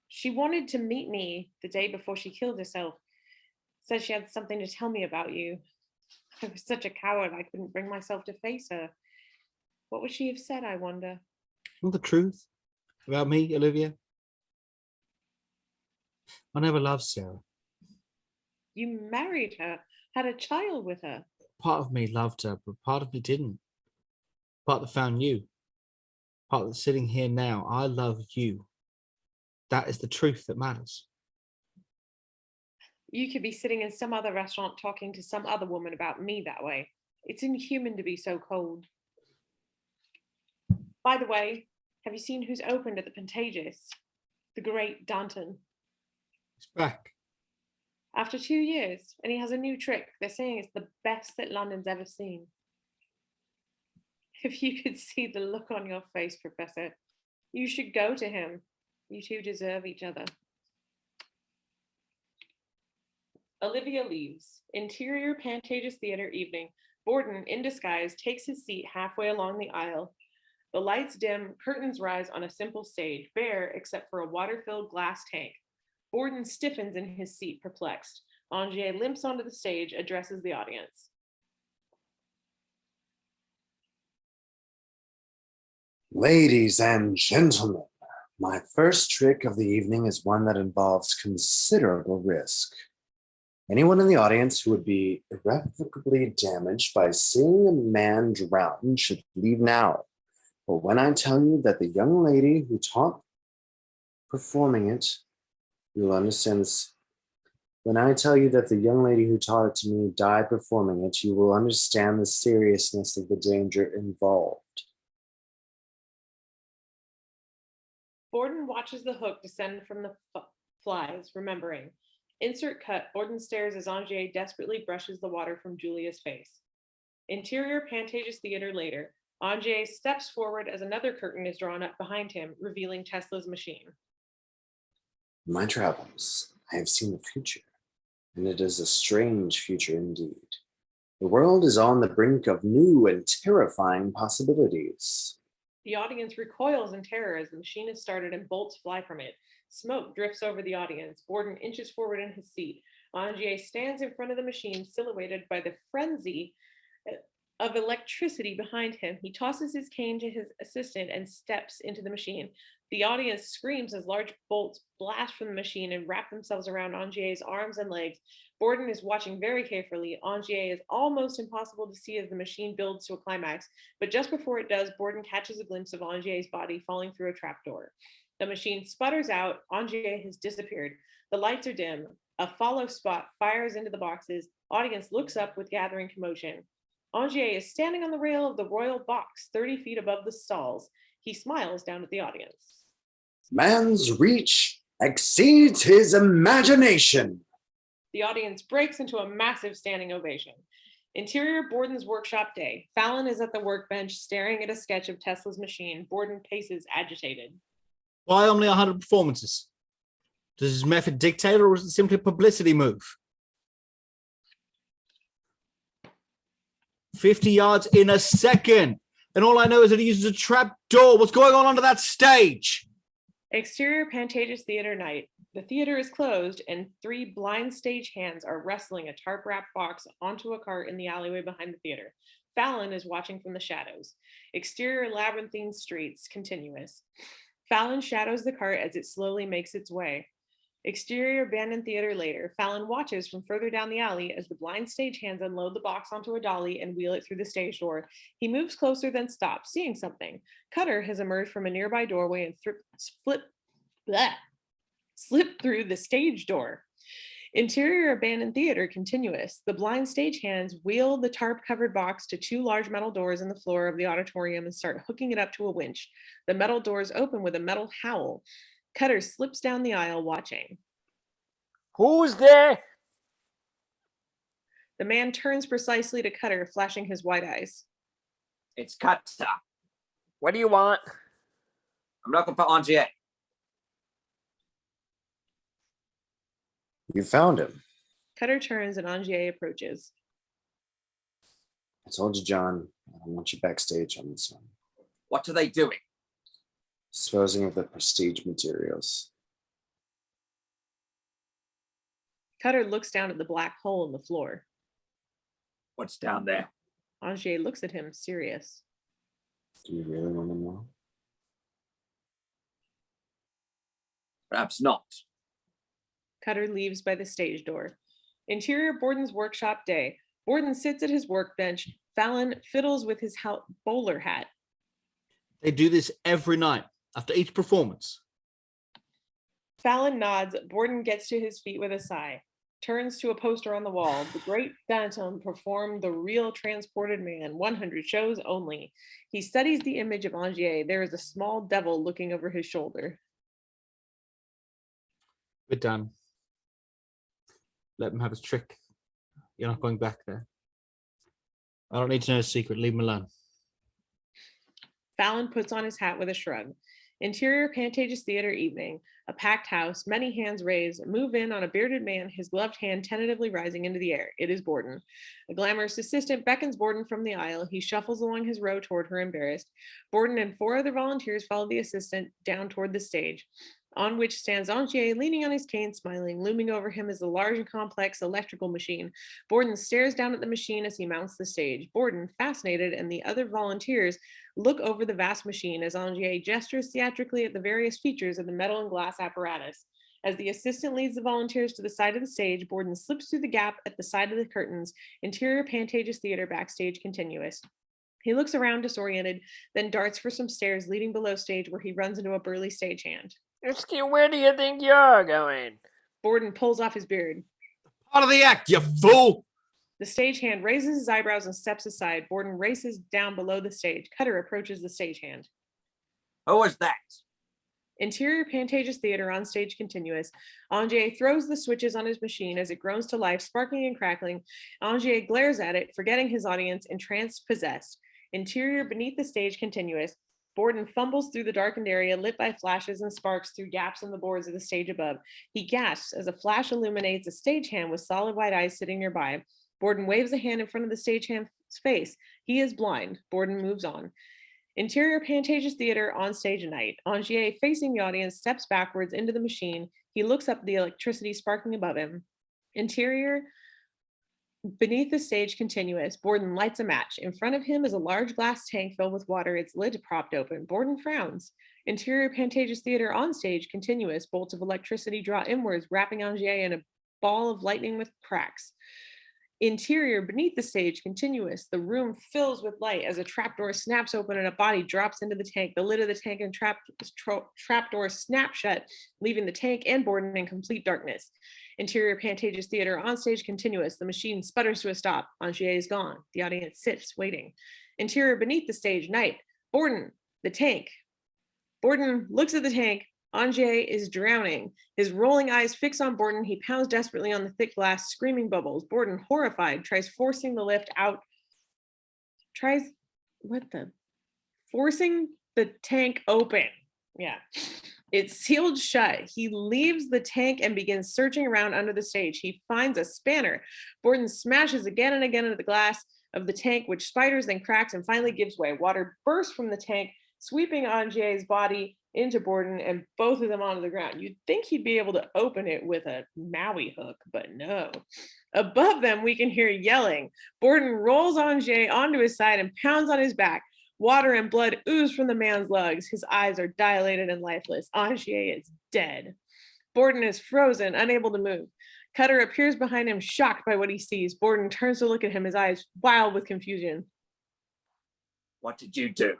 She wanted to meet me the day before she killed herself. Said she had something to tell me about you. I was such a coward, I couldn't bring myself to face her. What would she have said, I wonder? Well, the truth. About me, Olivia? I never loved Sarah. You married her, had a child with her. Part of me loved her, but part of me didn't. Part that found you. Part that's sitting here now. I love you. That is the truth that matters. You could be sitting in some other restaurant talking to some other woman about me that way. It's inhuman to be so cold. By the way, have you seen who's opened at the Pantages? The great Danton. It's back. After 2 years, and he has a new trick. They're saying it's the best that London's ever seen. If you could see the look on your face, Professor, you should go to him. You two deserve each other. Olivia leaves. Interior Pantages Theater evening. Borden, in disguise, takes his seat halfway along the aisle. The lights dim, curtains rise on a simple stage, bare except for a water-filled glass tank. Borden stiffens in his seat, perplexed. Angier limps onto the stage, addresses the audience. Ladies and gentlemen, my first trick of the evening is one that involves considerable risk. Anyone in the audience who would be irrevocably damaged by seeing a man drown should leave now. But when I tell you that the young lady who taught performing it, you'll understand this. When I tell you that the young lady who taught it to me died performing it, you will understand the seriousness of the danger involved. Borden watches the hook descend from the flies, remembering. Insert cut, Borden stares as Angier desperately brushes the water from Julia's face. Interior Pantages Theater later. Angier steps forward as another curtain is drawn up behind him, revealing Tesla's machine. In my travels, I have seen the future, and it is a strange future indeed. The world is on the brink of new and terrifying possibilities. The audience recoils in terror as the machine is started and bolts fly from it. Smoke drifts over the audience. Borden inches forward in his seat. Angier stands in front of the machine, silhouetted by the frenzy of electricity behind him. He tosses his cane to his assistant and steps into the machine. The audience screams as large bolts blast from the machine and wrap themselves around Angier's arms and legs. Borden is watching very carefully. Angier is almost impossible to see as the machine builds to a climax, but just before it does, Borden catches a glimpse of Angier's body falling through a trapdoor. The machine sputters out. Angier has disappeared. The lights are dim. A follow spot fires into the boxes. Audience looks up with gathering commotion. Angier is standing on the rail of the royal box, 30 feet above the stalls. He smiles down at the audience. Man's reach exceeds his imagination. The audience breaks into a massive standing ovation. Interior Borden's workshop day. Fallon is at the workbench staring at a sketch of Tesla's machine. Borden paces agitated. Why only 100 performances? Does his method dictate, or is it simply a publicity move? 50 yards in a second. And all I know is that he uses a trap door. What's going on under that stage? Exterior Pantages Theater night. The theater is closed, and 3 blind stage hands are wrestling a tarp-wrapped box onto a cart in the alleyway behind the theater. Fallon is watching from the shadows. Exterior labyrinthine streets continuous. Fallon shadows the cart as it slowly makes its way. Exterior abandoned theater later. Fallon watches from further down the alley as the blind stage-hands unload the box onto a dolly and wheel it through the stage door. He moves closer, then stops, seeing something. Cutter has emerged from a nearby doorway and slipped through the stage door. Interior abandoned theater continuous. The blind stagehands wheel the tarp-covered box to 2 large metal doors in the floor of the auditorium and start hooking it up to a winch. The metal doors open with a metal howl. Cutter slips down the aisle watching. Who's there? The man turns precisely to Cutter, flashing his white eyes. It's Cutter. What do you want? I'm looking for Angier. You found him. Cutter turns and Angier approaches. I told you, John, I don't want you backstage on this one. What are they doing? Disposing of the prestige materials. Cutter looks down at the black hole in the floor. What's down there? Angier looks at him, serious. Do you really want to know? Perhaps not. Cutter leaves by the stage door. Interior Borden's workshop day. Borden sits at his workbench. Fallon fiddles with his bowler hat. They do this every night after each performance. Fallon nods. Borden gets to his feet with a sigh. Turns to a poster on the wall. The great Danton performed The Real Transported Man, 100 shows only. He studies the image of Angier. There is a small devil looking over his shoulder. We're done. Let him have his trick. You're not going back there. I don't need to know his secret. Leave him alone. Fallon puts on his hat with a shrug. Interior Pantages Theater evening. A packed house, many hands raised, move in on a bearded man, his gloved hand tentatively rising into the air. It is Borden. A glamorous assistant beckons Borden from the aisle. He shuffles along his row toward her, embarrassed. Borden and 4 other volunteers follow the assistant down toward the stage, on which stands Angier, leaning on his cane, smiling. Looming over him is a large and complex electrical machine. Borden stares down at the machine as he mounts the stage. Borden, fascinated, and the other volunteers look over the vast machine as Angier gestures theatrically at the various features of the metal and glass apparatus. As the assistant leads the volunteers to the side of the stage, Borden slips through the gap at the side of the curtains. Interior Pantages Theater backstage continuous. He looks around disoriented, then darts for some stairs leading below stage where he runs into a burly stagehand. Excuse, where do you think you're going? Borden pulls off his beard. Part of the act, you fool! The stagehand raises his eyebrows and steps aside. Borden races down below the stage. Cutter approaches the stagehand. Who was that? Interior Pantages Theater on stage continuous. Angier throws the switches on his machine as it groans to life, sparking and crackling. Angier glares at it, forgetting his audience, entranced, possessed. Interior beneath the stage continuous. Borden fumbles through the darkened area, lit by flashes and sparks through gaps in the boards of the stage above. He gasps as a flash illuminates a stagehand with solid white eyes sitting nearby. Borden waves a hand in front of the stagehand's face. He is blind. Borden moves on. Interior Pantages Theater on stage at night. Angier, facing the audience, steps backwards into the machine. He looks up at the electricity sparking above him. Interior beneath the stage continuous. Borden lights a match. In front of him is a large glass tank filled with water, its lid propped open. Borden frowns. Interior Pantages Theater on stage continuous. Bolts of electricity draw inwards, wrapping Angier in a ball of lightning with cracks. Interior beneath the stage continuous. The room fills with light as a trapdoor snaps open and a body drops into the tank. The lid of the tank and trapdoor snap shut, leaving the tank and Borden in complete darkness. Interior Pantages Theater on stage continuous. The machine sputters to a stop. Angier is gone. The audience sits waiting. Interior beneath the stage night. Borden, the tank. Borden looks at the tank. Angier is drowning. His rolling eyes fix on Borden. He pounds desperately on the thick glass, screaming bubbles. Borden, horrified, tries forcing the lift out. Forcing the tank open. Yeah. It's sealed shut. He leaves the tank and begins searching around under the stage. He finds a spanner. Borden smashes again and again into the glass of the tank, which spiders, then cracks, and finally gives way. Water bursts from the tank, sweeping Angier's body into Borden and both of them onto the ground. You'd think he'd be able to open it with a Maui hook, but no. Above them, we can hear yelling. Borden rolls Angier onto his side and pounds on his back. Water and blood ooze from the man's legs. His eyes are dilated and lifeless. Angier is dead. Borden is frozen, unable to move. Cutter appears behind him, shocked by what he sees. Borden turns to look at him, his eyes wild with confusion. What did you do?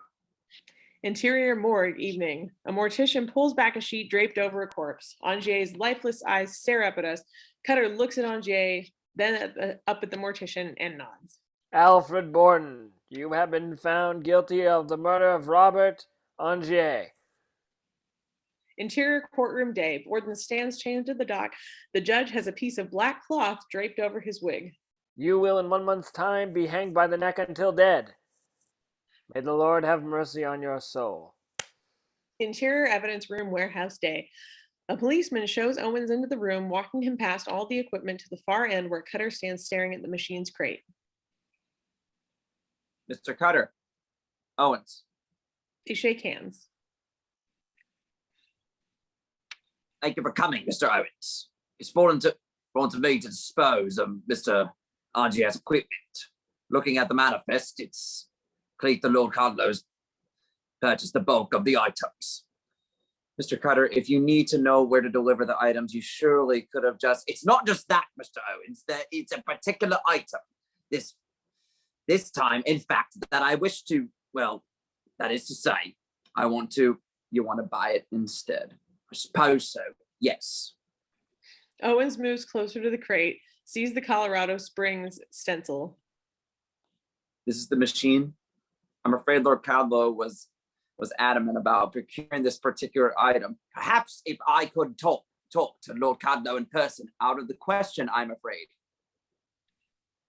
Interior morgue evening. A mortician pulls back a sheet draped over a corpse. Angier's lifeless eyes stare up at us. Cutter looks at Angier, then up at the mortician and nods. Alfred Borden, you have been found guilty of the murder of Robert Angier. Interior courtroom day. Borden stands chained to the dock. The judge has a piece of black cloth draped over his wig. You will in 1 month's time be hanged by the neck until dead. May the Lord have mercy on your soul. Interior evidence room warehouse day. A policeman shows Owens into the room, walking him past all the equipment to the far end where Cutter stands staring at the machine's crate. Mr. Cutter. Owens. They shake hands. Thank you for coming, Mr. Owens. It's fallen to me to dispose of Mr. Angier's equipment. Looking at the manifest, it's clear the Lord Cardinal's purchased the bulk of the items. Mr. Cutter, if you need to know where to deliver the items, you surely could have just. It's not just that, Mr. Owens. That it's a particular item. This time, in fact, that I wish to. Well, that is to say, I want to. You want to buy it instead? I suppose so. Yes. Owens moves closer to the crate, sees the Colorado Springs stencil. This is the machine. I'm afraid Lord Cadlow was adamant about procuring this particular item. Perhaps if I could talk to Lord Cadlow in person, out of the question, I'm afraid.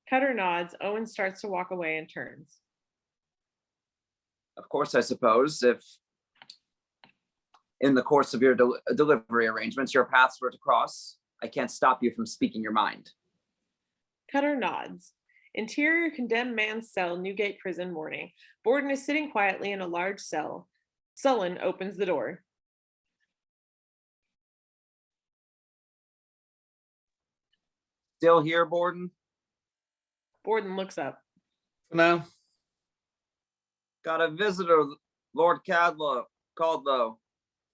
Cutter nods. Owens starts to walk away and turns. Of course, I suppose if in the course of your delivery arrangements, your paths were to cross, I can't stop you from speaking your mind. Cutter nods. Interior condemned man's cell, Newgate Prison, morning. Borden is sitting quietly in a large cell. Sullen opens the door. Still here, Borden? Borden looks up. No. Got a visitor, Lord Caldlow,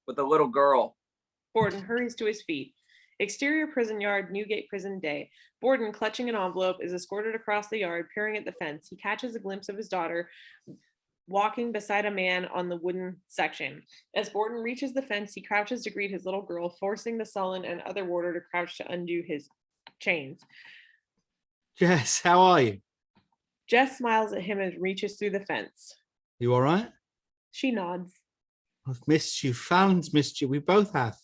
with a little girl. Borden hurries to his feet. Exterior prison yard, Newgate Prison day. Borden, clutching an envelope, is escorted across the yard, peering at the fence. He catches a glimpse of his daughter walking beside a man on the wooden section. As Borden reaches the fence, he crouches to greet his little girl, forcing the Sullen and other warder to crouch to undo his chains. Jess, how are you? Jess smiles at him and reaches through the fence. You all right? She nods. I've missed you. Fallon's missed you. We both have.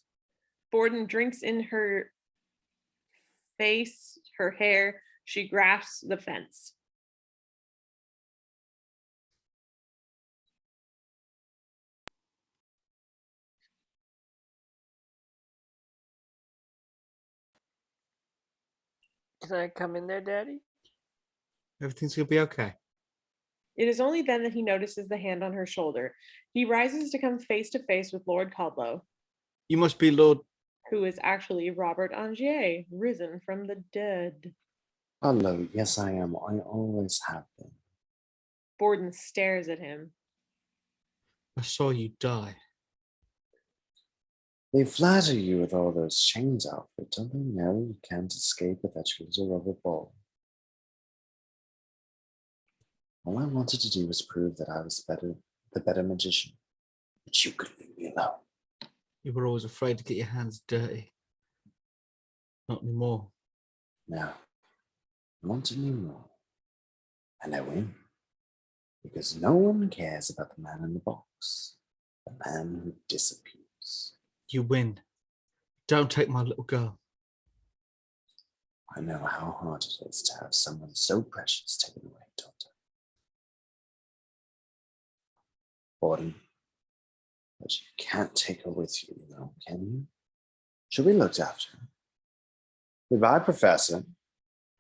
Borden drinks in her face, her hair. She grasps the fence. Can I come in there, Daddy? Everything's going to be okay. It is only then that he notices the hand on her shoulder. He rises to come face to face with Lord Caldlow, You must be Lord. who is actually Robert Angier, risen from the dead. Hello, yes, I am. I always have been. Borden stares at him. I saw you die. They flatter you with all those chains, Alfred. Don't they know you can't escape with that little rubber ball? All I wanted to do was prove that I was the better magician. But you could leave me alone. You were always afraid to get your hands dirty. Not anymore. No, not anymore. And I win. Because no one cares about the man in the box. The man who disappears. You win. Don't take my little girl. I know how hard it is to have someone so precious taken away, Doctor. Borden, but you can't take her with you, can you? She'll be looked after. Goodbye, Professor.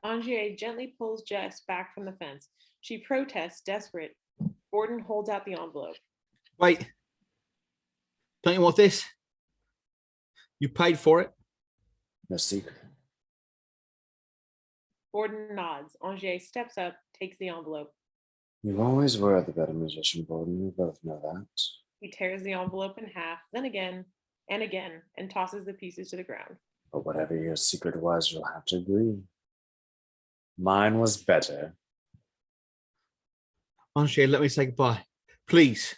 Angier gently pulls Jess back from the fence. She protests, desperate. Borden holds out the envelope. Wait. Don't you want this? You paid for it. No secret. Borden nods. Angier steps up, takes the envelope. You always were the better magician, Borden. We both know that. He tears the envelope in half, then again, and tosses the pieces to the ground. But whatever your secret was, you'll have to agree. Mine was better. Angier, let me say goodbye. Please.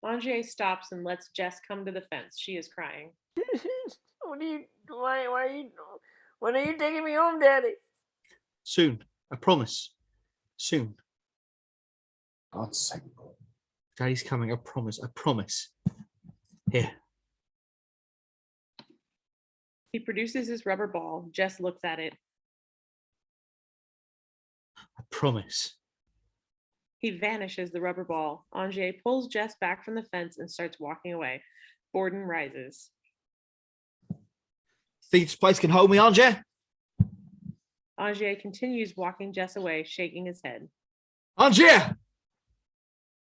Angier stops and lets Jess come to the fence. She is crying. Why are you, when are you taking me home, Daddy? Soon. I promise. Soon. God's sake. Daddy's coming. I promise. I promise. Here. He produces his rubber ball. Jess looks at it. I promise. He vanishes the rubber ball. Angier pulls Jess back from the fence and starts walking away. Borden rises. Think this place can hold me, Angier? Angier continues walking Jess away, shaking his head. Angier!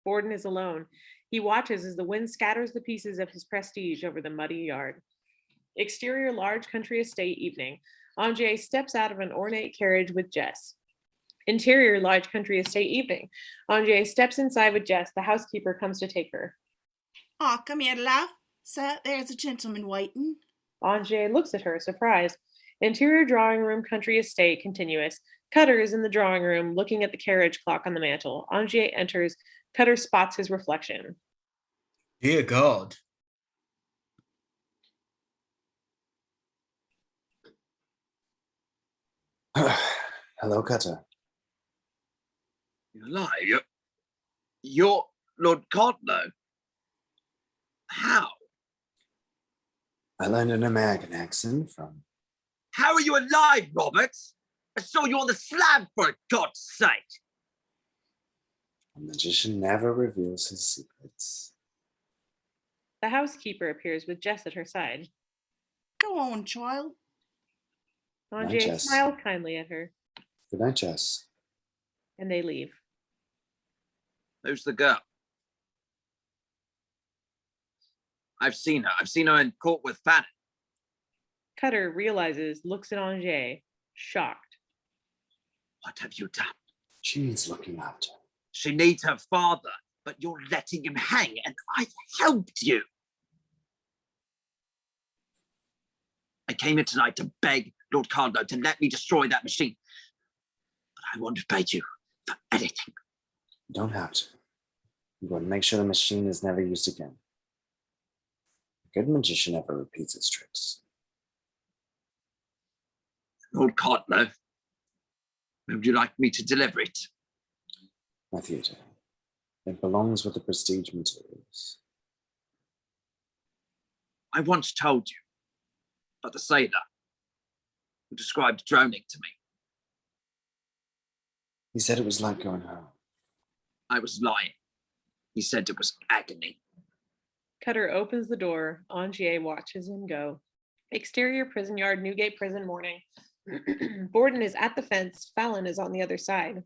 Borden is alone. He watches as the wind scatters the pieces of his prestige over the muddy yard. Exterior large country estate evening. Angier steps out of an ornate carriage with Jess. Interior large country estate evening. Angier steps inside with Jess. The housekeeper comes to take her. Aw, come here, love. Sir, there's a gentleman waiting. Angier looks at her, surprised. Interior drawing room, country estate, continuous. Cutter is in the drawing room, looking at the carriage clock on the mantel. Angier enters. Cutter spots his reflection. Dear God. Hello, Cutter. You're alive. You're Lord Cardinal. How? I learned an American accent from. How are you alive, Robert? I saw you on the slab, for God's sake. A magician never reveals his secrets. The housekeeper appears with Jess at her side. Go on, child. Angier Jess. smiles kindly at her, Good night, Jess. and they leave. Who's the girl? I've seen her. I've seen her in court with Fannin. Cutter realizes, looks at Angier, shocked. What have you done? She needs looking after. She needs her father, but you're letting him hang, and I helped you. I came here tonight to beg Lord Cardinal to let me destroy that machine, but I won't have paid you for anything. You don't have to. I'm going to make sure the machine is never used again. A good magician never repeats its tricks. Lord Cardinal, would you like me to deliver it? My theatre. It belongs with the prestige materials. I once told you about the sailor who described drowning to me. He said it was like going home. I was lying. He said it was agony. Cutter opens the door. Angier watches him go. Exterior prison yard, Newgate Prison, morning. Borden is at the fence. Fallon is on the other side.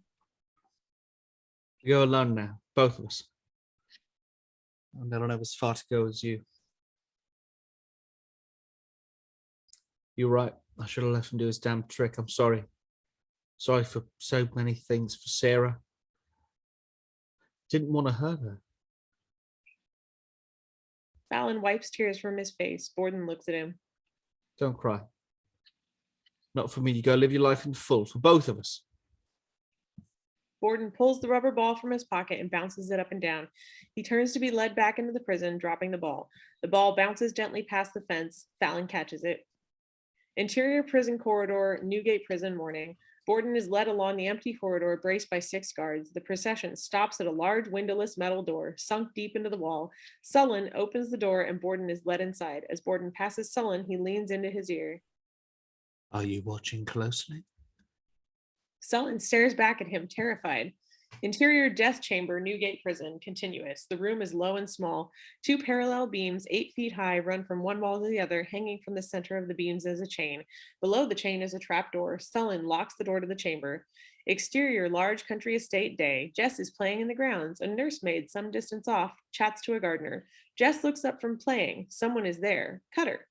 Go alone now, both of us. And I don't have as far to go as you. You're right. I should have left him do his damn trick. I'm sorry. Sorry for so many things for Sarah. Didn't want to hurt her. Fallon wipes tears from his face. Borden looks at him. Don't cry. Not for me. You go live your life in full for both of us. Borden pulls the rubber ball from his pocket and bounces it up and down. He turns to be led back into the prison, dropping the ball. The ball bounces gently past the fence. Fallon catches it. Interior prison corridor, Newgate Prison, morning. Borden is led along the empty corridor, braced by 6 guards. The procession stops at a large windowless metal door, sunk deep into the wall. Sullen opens the door and Borden is led inside. As Borden passes Sullen, he leans into his ear. Are you watching closely? Sullen stares back at him, terrified. Interior death chamber, Newgate Prison, continuous. The room is low and small. 2 parallel beams, 8 feet high, run from one wall to the other, hanging from the center of the beams as a chain. Below the chain is a trapdoor. Sullen locks the door to the chamber. Exterior, large country estate, day. Jess is playing in the grounds. A nursemaid, some distance off, chats to a gardener. Jess looks up from playing. Someone is there. Cutter.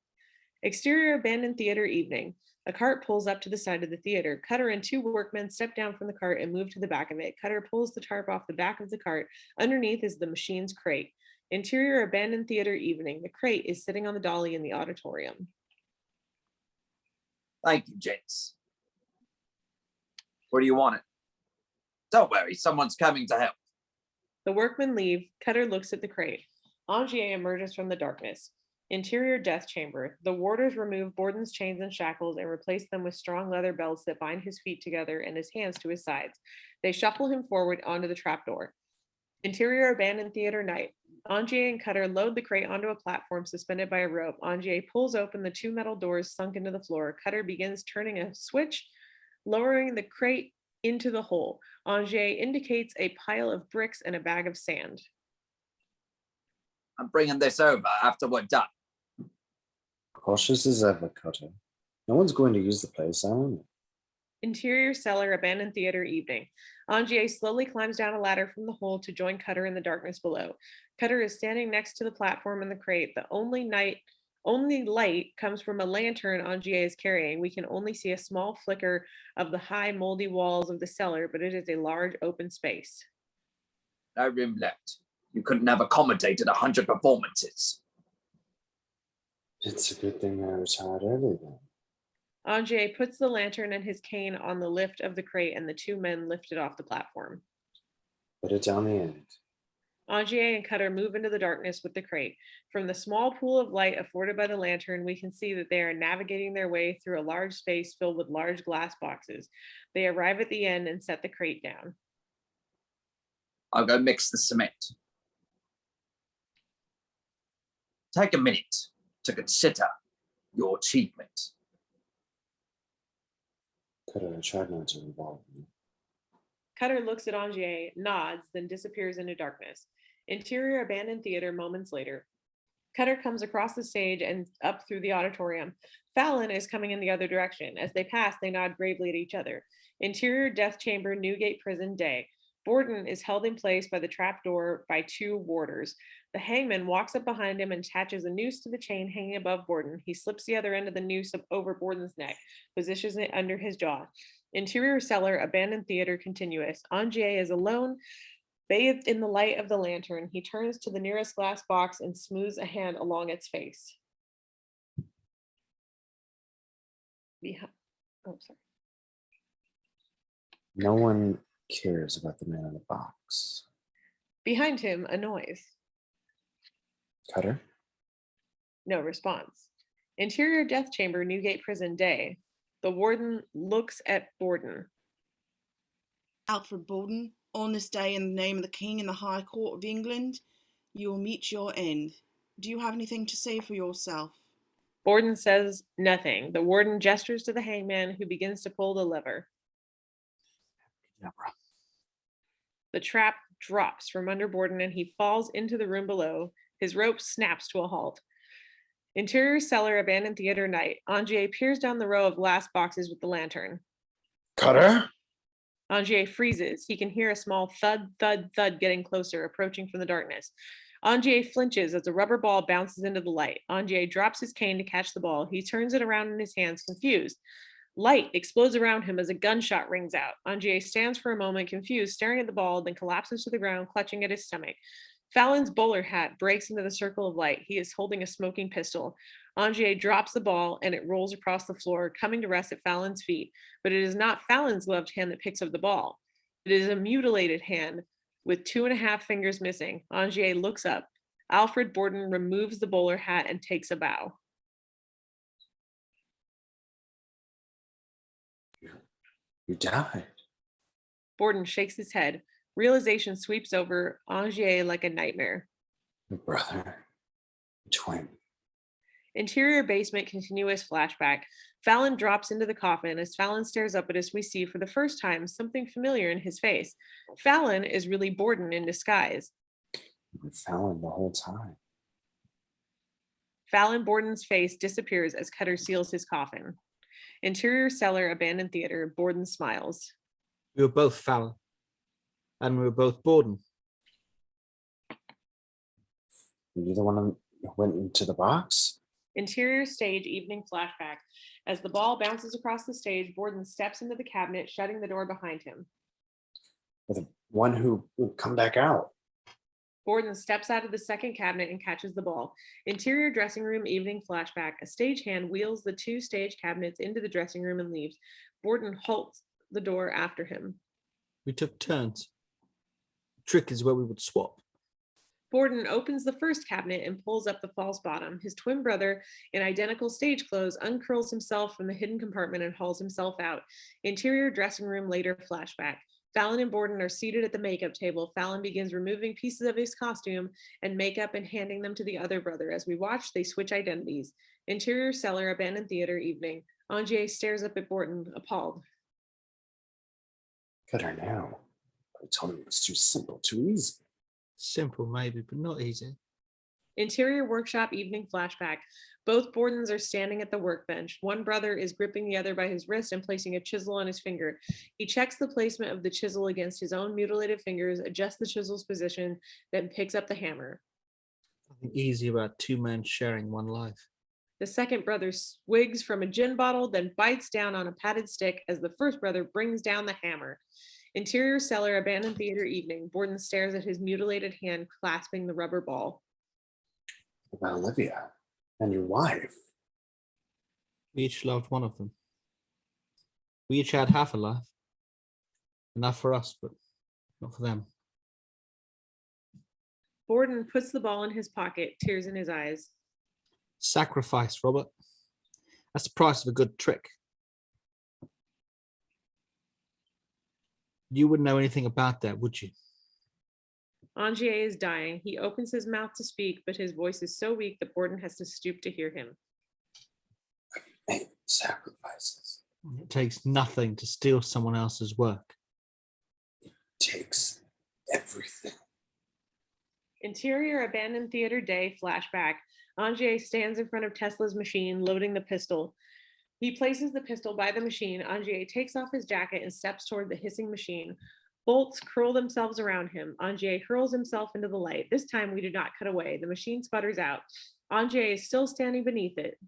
Exterior, abandoned theater, evening. A cart pulls up to the side of the theater. Cutter and 2 workmen step down from the cart and move to the back of it. Cutter pulls the tarp off the back of the cart. Underneath is the machine's crate. Interior, abandoned theater, evening. The crate is sitting on the dolly in the auditorium. Thank you, gents. Where do you want it? Don't worry, someone's coming to help. The workmen leave. Cutter looks at the crate. Angier emerges from the darkness. Interior death chamber. The warders remove Borden's chains and shackles and replace them with strong leather belts that bind his feet together and his hands to his sides. They shuffle him forward onto the trapdoor. Interior abandoned theater, night. Angier and Cutter load the crate onto a platform suspended by a rope. Angier pulls open the 2 metal doors sunk into the floor. Cutter begins turning a switch, lowering the crate into the hole. Angier indicates a pile of bricks and a bag of sand. I'm bringing this over after we're done. Cautious as ever, Cutter. No one's going to use the place, I own it. Interior cellar, abandoned theater, evening. Angier slowly climbs down a ladder from the hole to join Cutter in the darkness below. Cutter is standing next to the platform in the crate. The only light comes from a lantern Angier is carrying. We can only see a small flicker of the high, moldy walls of the cellar, but it is a large open space. No room left. You couldn't have accommodated 100 performances. It's a good thing I retired early then. Angier puts the lantern and his cane on the lift of the crate, and the two men lift it off the platform. Put it down the end. Angier and Cutter move into the darkness with the crate. From the small pool of light afforded by the lantern, we can see that they are navigating their way through a large space filled with large glass boxes. They arrive at the end and set the crate down. I'll go mix the cement. Take a minute to consider your achievement. Could I tried not to involve me? Cutter looks at Angier, nods, then disappears into darkness. Interior abandoned theater moments later. Cutter comes across the stage and up through the auditorium. Fallon is coming in the other direction. As they pass, they nod gravely at each other. Interior death chamber, Newgate prison, day. Borden is held in place by the trapdoor by two warders. The hangman walks up behind him and attaches a noose to the chain hanging above Borden. He slips the other end of the noose up over Borden's neck, positions it under his jaw. Interior cellar, abandoned theater, continuous. Angier is alone, bathed in the light of the lantern. He turns to the nearest glass box and smooths a hand along its face. No one cares about the man in the box. Behind him, a noise. Cutter? No response. Interior death chamber, Newgate prison, day. The warden looks at Borden. Alfred Borden, on this day in the name of the King and the High Court of England, you will meet your end. Do you have anything to say for yourself? Borden says nothing. The warden gestures to the hangman, who begins to pull the lever. The trap drops from under Borden and he falls into the room below. His rope snaps to a halt. Interior cellar, abandoned theater, night. Angier peers down the row of glass boxes with the lantern. Cutter? Angier freezes. He can hear a small thud, thud, thud getting closer, approaching from the darkness. Angier flinches as a rubber ball bounces into the light. Angier drops his cane to catch the ball. He turns it around in his hands, confused. Light explodes around him as a gunshot rings out. Angier stands for a moment, confused, staring at the ball, then collapses to the ground, clutching at his stomach. Fallon's bowler hat breaks into the circle of light. He is holding a smoking pistol. Angier drops the ball and it rolls across the floor, coming to rest at Fallon's feet. But it is not Fallon's gloved hand that picks up the ball. It is a mutilated hand with 2.5 fingers missing. Angier looks up. Alfred Borden removes the bowler hat and takes a bow. You died. Borden shakes his head. Realization sweeps over Angier like a nightmare. Your brother. Twin. Interior basement, continuous flashback. Fallon drops into the coffin. As Fallon stares up at us, we see for the first time something familiar in his face. Fallon is really Borden in disguise. You Fallon the whole time. Fallon Borden's face disappears as Cutter seals his coffin. Interior cellar, abandoned theater. Borden smiles. We were both Fallon. And we were both Borden. You're the one who went into the box? Interior stage, evening flashback. As the ball bounces across the stage, Borden steps into the cabinet, shutting the door behind him. The one who would come back out. Borden steps out of the second cabinet and catches the ball. Interior dressing room, evening flashback. A stagehand wheels the 2 stage cabinets into the dressing room and leaves. Borden halts the door after him. We took turns. The trick is where we would swap. Borden opens the first cabinet and pulls up the false bottom. His twin brother, in identical stage clothes, uncurls himself from the hidden compartment and hauls himself out. Interior dressing room, later flashback. Fallon and Borden are seated at the makeup table. Fallon begins removing pieces of his costume and makeup and handing them to the other brother. As we watch, they switch identities. Interior cellar, abandoned theater, evening. Angier stares up at Borden, appalled. Got her now. I told him it was too simple, too easy. Simple, maybe, but not easy. Interior workshop, evening flashback. Both Bordens are standing at the workbench. One brother is gripping the other by his wrist and placing a chisel on his finger. He checks the placement of the chisel against his own mutilated fingers, adjusts the chisel's position, then picks up the hammer. Nothing easy about 2 men sharing one life. The second brother swigs from a gin bottle, then bites down on a padded stick as the first brother brings down the hammer. Interior cellar, abandoned theater evening. Borden stares at his mutilated hand clasping the rubber ball. What about Olivia and your wife? We each loved one of them. We each had half a life. Enough for us, but not for them. Borden puts the ball in his pocket, tears in his eyes. Sacrifice, Robert. That's the price of a good trick. You wouldn't know anything about that, would you? Angier is dying. He opens his mouth to speak, but his voice is so weak that Borden has to stoop to hear him. I've made sacrifices. It takes nothing to steal someone else's work. It takes everything. Interior abandoned theater day flashback. Angier stands in front of Tesla's machine, loading the pistol. He places the pistol by the machine. Angier takes off his jacket and steps toward the hissing machine. Bolts curl themselves around him. Angier hurls himself into the light. This time we do not cut away. The machine sputters out. Angier is still standing beneath it.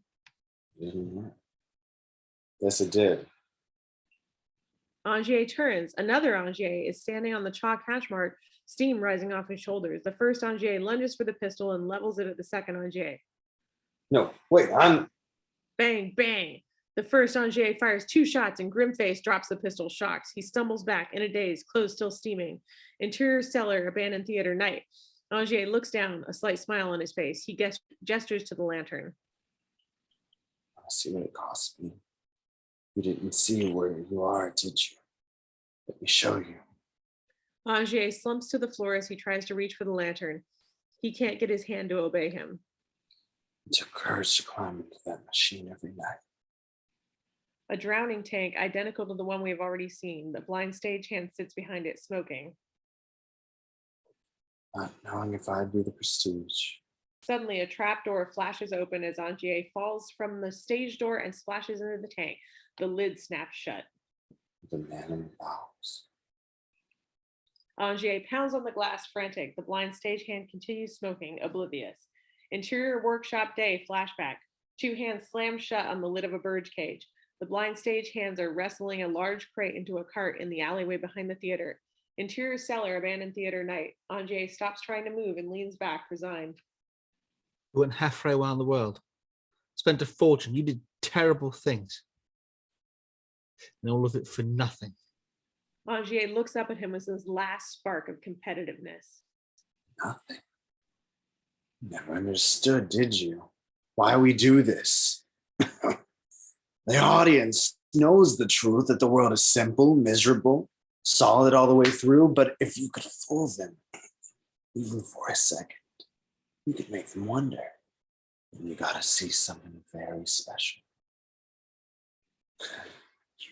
It didn't work. Yes, it did. Angier turns. Another Angier is standing on the chalk hatch mark, steam rising off his shoulders. The first Angier lunges for the pistol and levels it at the second Angier. No, wait, I'm... Bang, bang. The first Angier fires 2 shots and Grimface drops the pistol, shocked. He stumbles back in a daze, clothes still steaming. Interior cellar, abandoned theater, night. Angier looks down, a slight smile on his face. He gestures to the lantern. I see what it cost me. You didn't see where you are, did you? Let me show you. Angier slumps to the floor as he tries to reach for the lantern. He can't get his hand to obey him. It took courage to climb into that machine every night. A drowning tank, identical to the one we have already seen. The blind stagehand sits behind it, smoking. Not knowing if I'd be the prestige. Suddenly, a trap door flashes open as Angier falls from the stage door and splashes into the tank. The lid snaps shut. The man in the bows. Angier pounds on the glass, frantic. The blind stagehand continues smoking, oblivious. Interior workshop day, flashback. 2 hands slam shut on the lid of a birdcage. The blind stagehands are wrestling a large crate into a cart in the alleyway behind the theater. Interior cellar, abandoned theater, night. Angier stops trying to move and leans back, resigned. You went halfway around the world. Spent a fortune. You did terrible things. And all of it for nothing. Angier looks up at him with his last spark of competitiveness. Nothing. Never understood, did you? Why we do this? The audience knows the truth that the world is simple, miserable, solid all the way through, but if you could fool them, even for a second, you could make them wonder. And you gotta see something very special.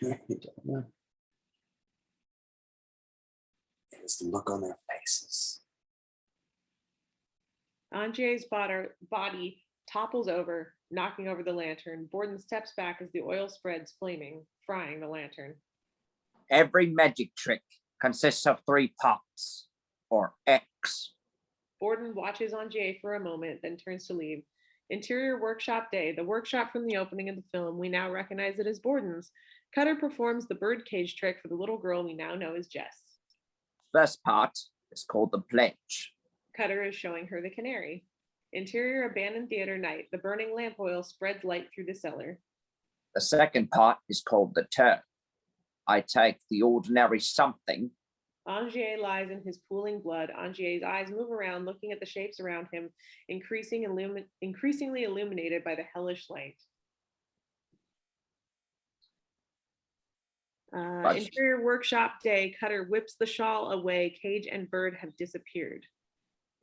You really don't know. It was the look on their faces. Angier's body topples over, knocking over the lantern. Borden steps back as the oil spreads, flaming, frying the lantern. Every magic trick consists of 3 parts, or X. Borden watches Angier for a moment, then turns to leave. Interior workshop day, the workshop from the opening of the film. We now recognize it as Borden's. Cutter performs the birdcage trick for the little girl we now know as Jess. First part is called the pledge. Cutter is showing her the canary. Interior abandoned theater, night. The burning lamp oil spreads light through the cellar. The second part is called the turn. I take the ordinary something. Angier lies in his pooling blood. Angier's eyes move around, looking at the shapes around him, increasingly illuminated by the hellish light. Interior workshop day. Cutter whips the shawl away. Cage and bird have disappeared.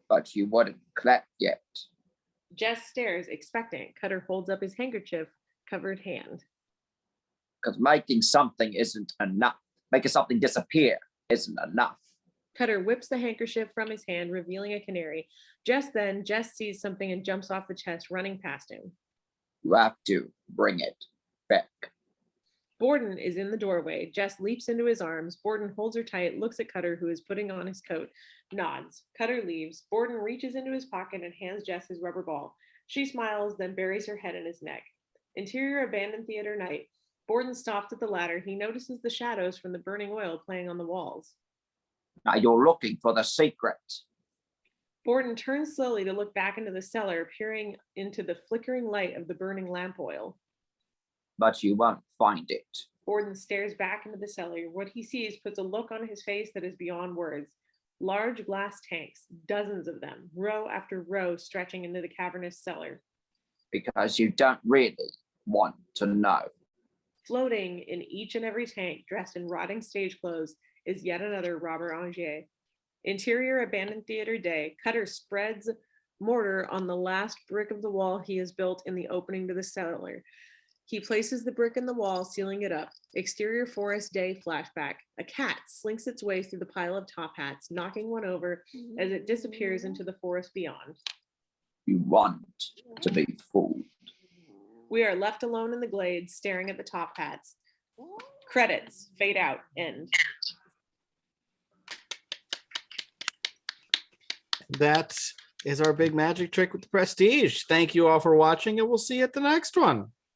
But you wouldn't clap yet. Jess stares, expectant. Cutter holds up his handkerchief covered hand. Because making something isn't enough. Making something disappear isn't enough. Cutter whips the handkerchief from his hand, revealing a canary. Jess sees something and jumps off the chest, running past him. You have to bring it back. Borden is in the doorway. Jess leaps into his arms. Borden holds her tight, looks at Cutter, who is putting on his coat, nods. Cutter leaves. Borden reaches into his pocket and hands Jess his rubber ball. She smiles, then buries her head in his neck. Interior abandoned theater, night. Borden stops at the ladder. He notices the shadows from the burning oil playing on the walls. Now you're looking for the secret. Borden turns slowly to look back into the cellar, peering into the flickering light of the burning lamp oil. But you won't find it. Borden stares back into the cellar. What he sees puts a look on his face that is beyond words. Large glass tanks, dozens of them, row after row stretching into the cavernous cellar. Because you don't really want to know. Floating in each and every tank, dressed in rotting stage clothes, is yet another Robert Angier. Interior abandoned theater day. Cutter spreads mortar on the last brick of the wall he has built in the opening to the cellar. He places the brick in the wall, sealing it up. Exterior forest day flashback. A cat slinks its way through the pile of top hats, knocking one over as it disappears into the forest beyond. You want to be fooled. We are left alone in the glade, staring at the top hats. Credits fade out. End. That is our big magic trick with the Prestige. Thank you all for watching, and we'll see you at the next one.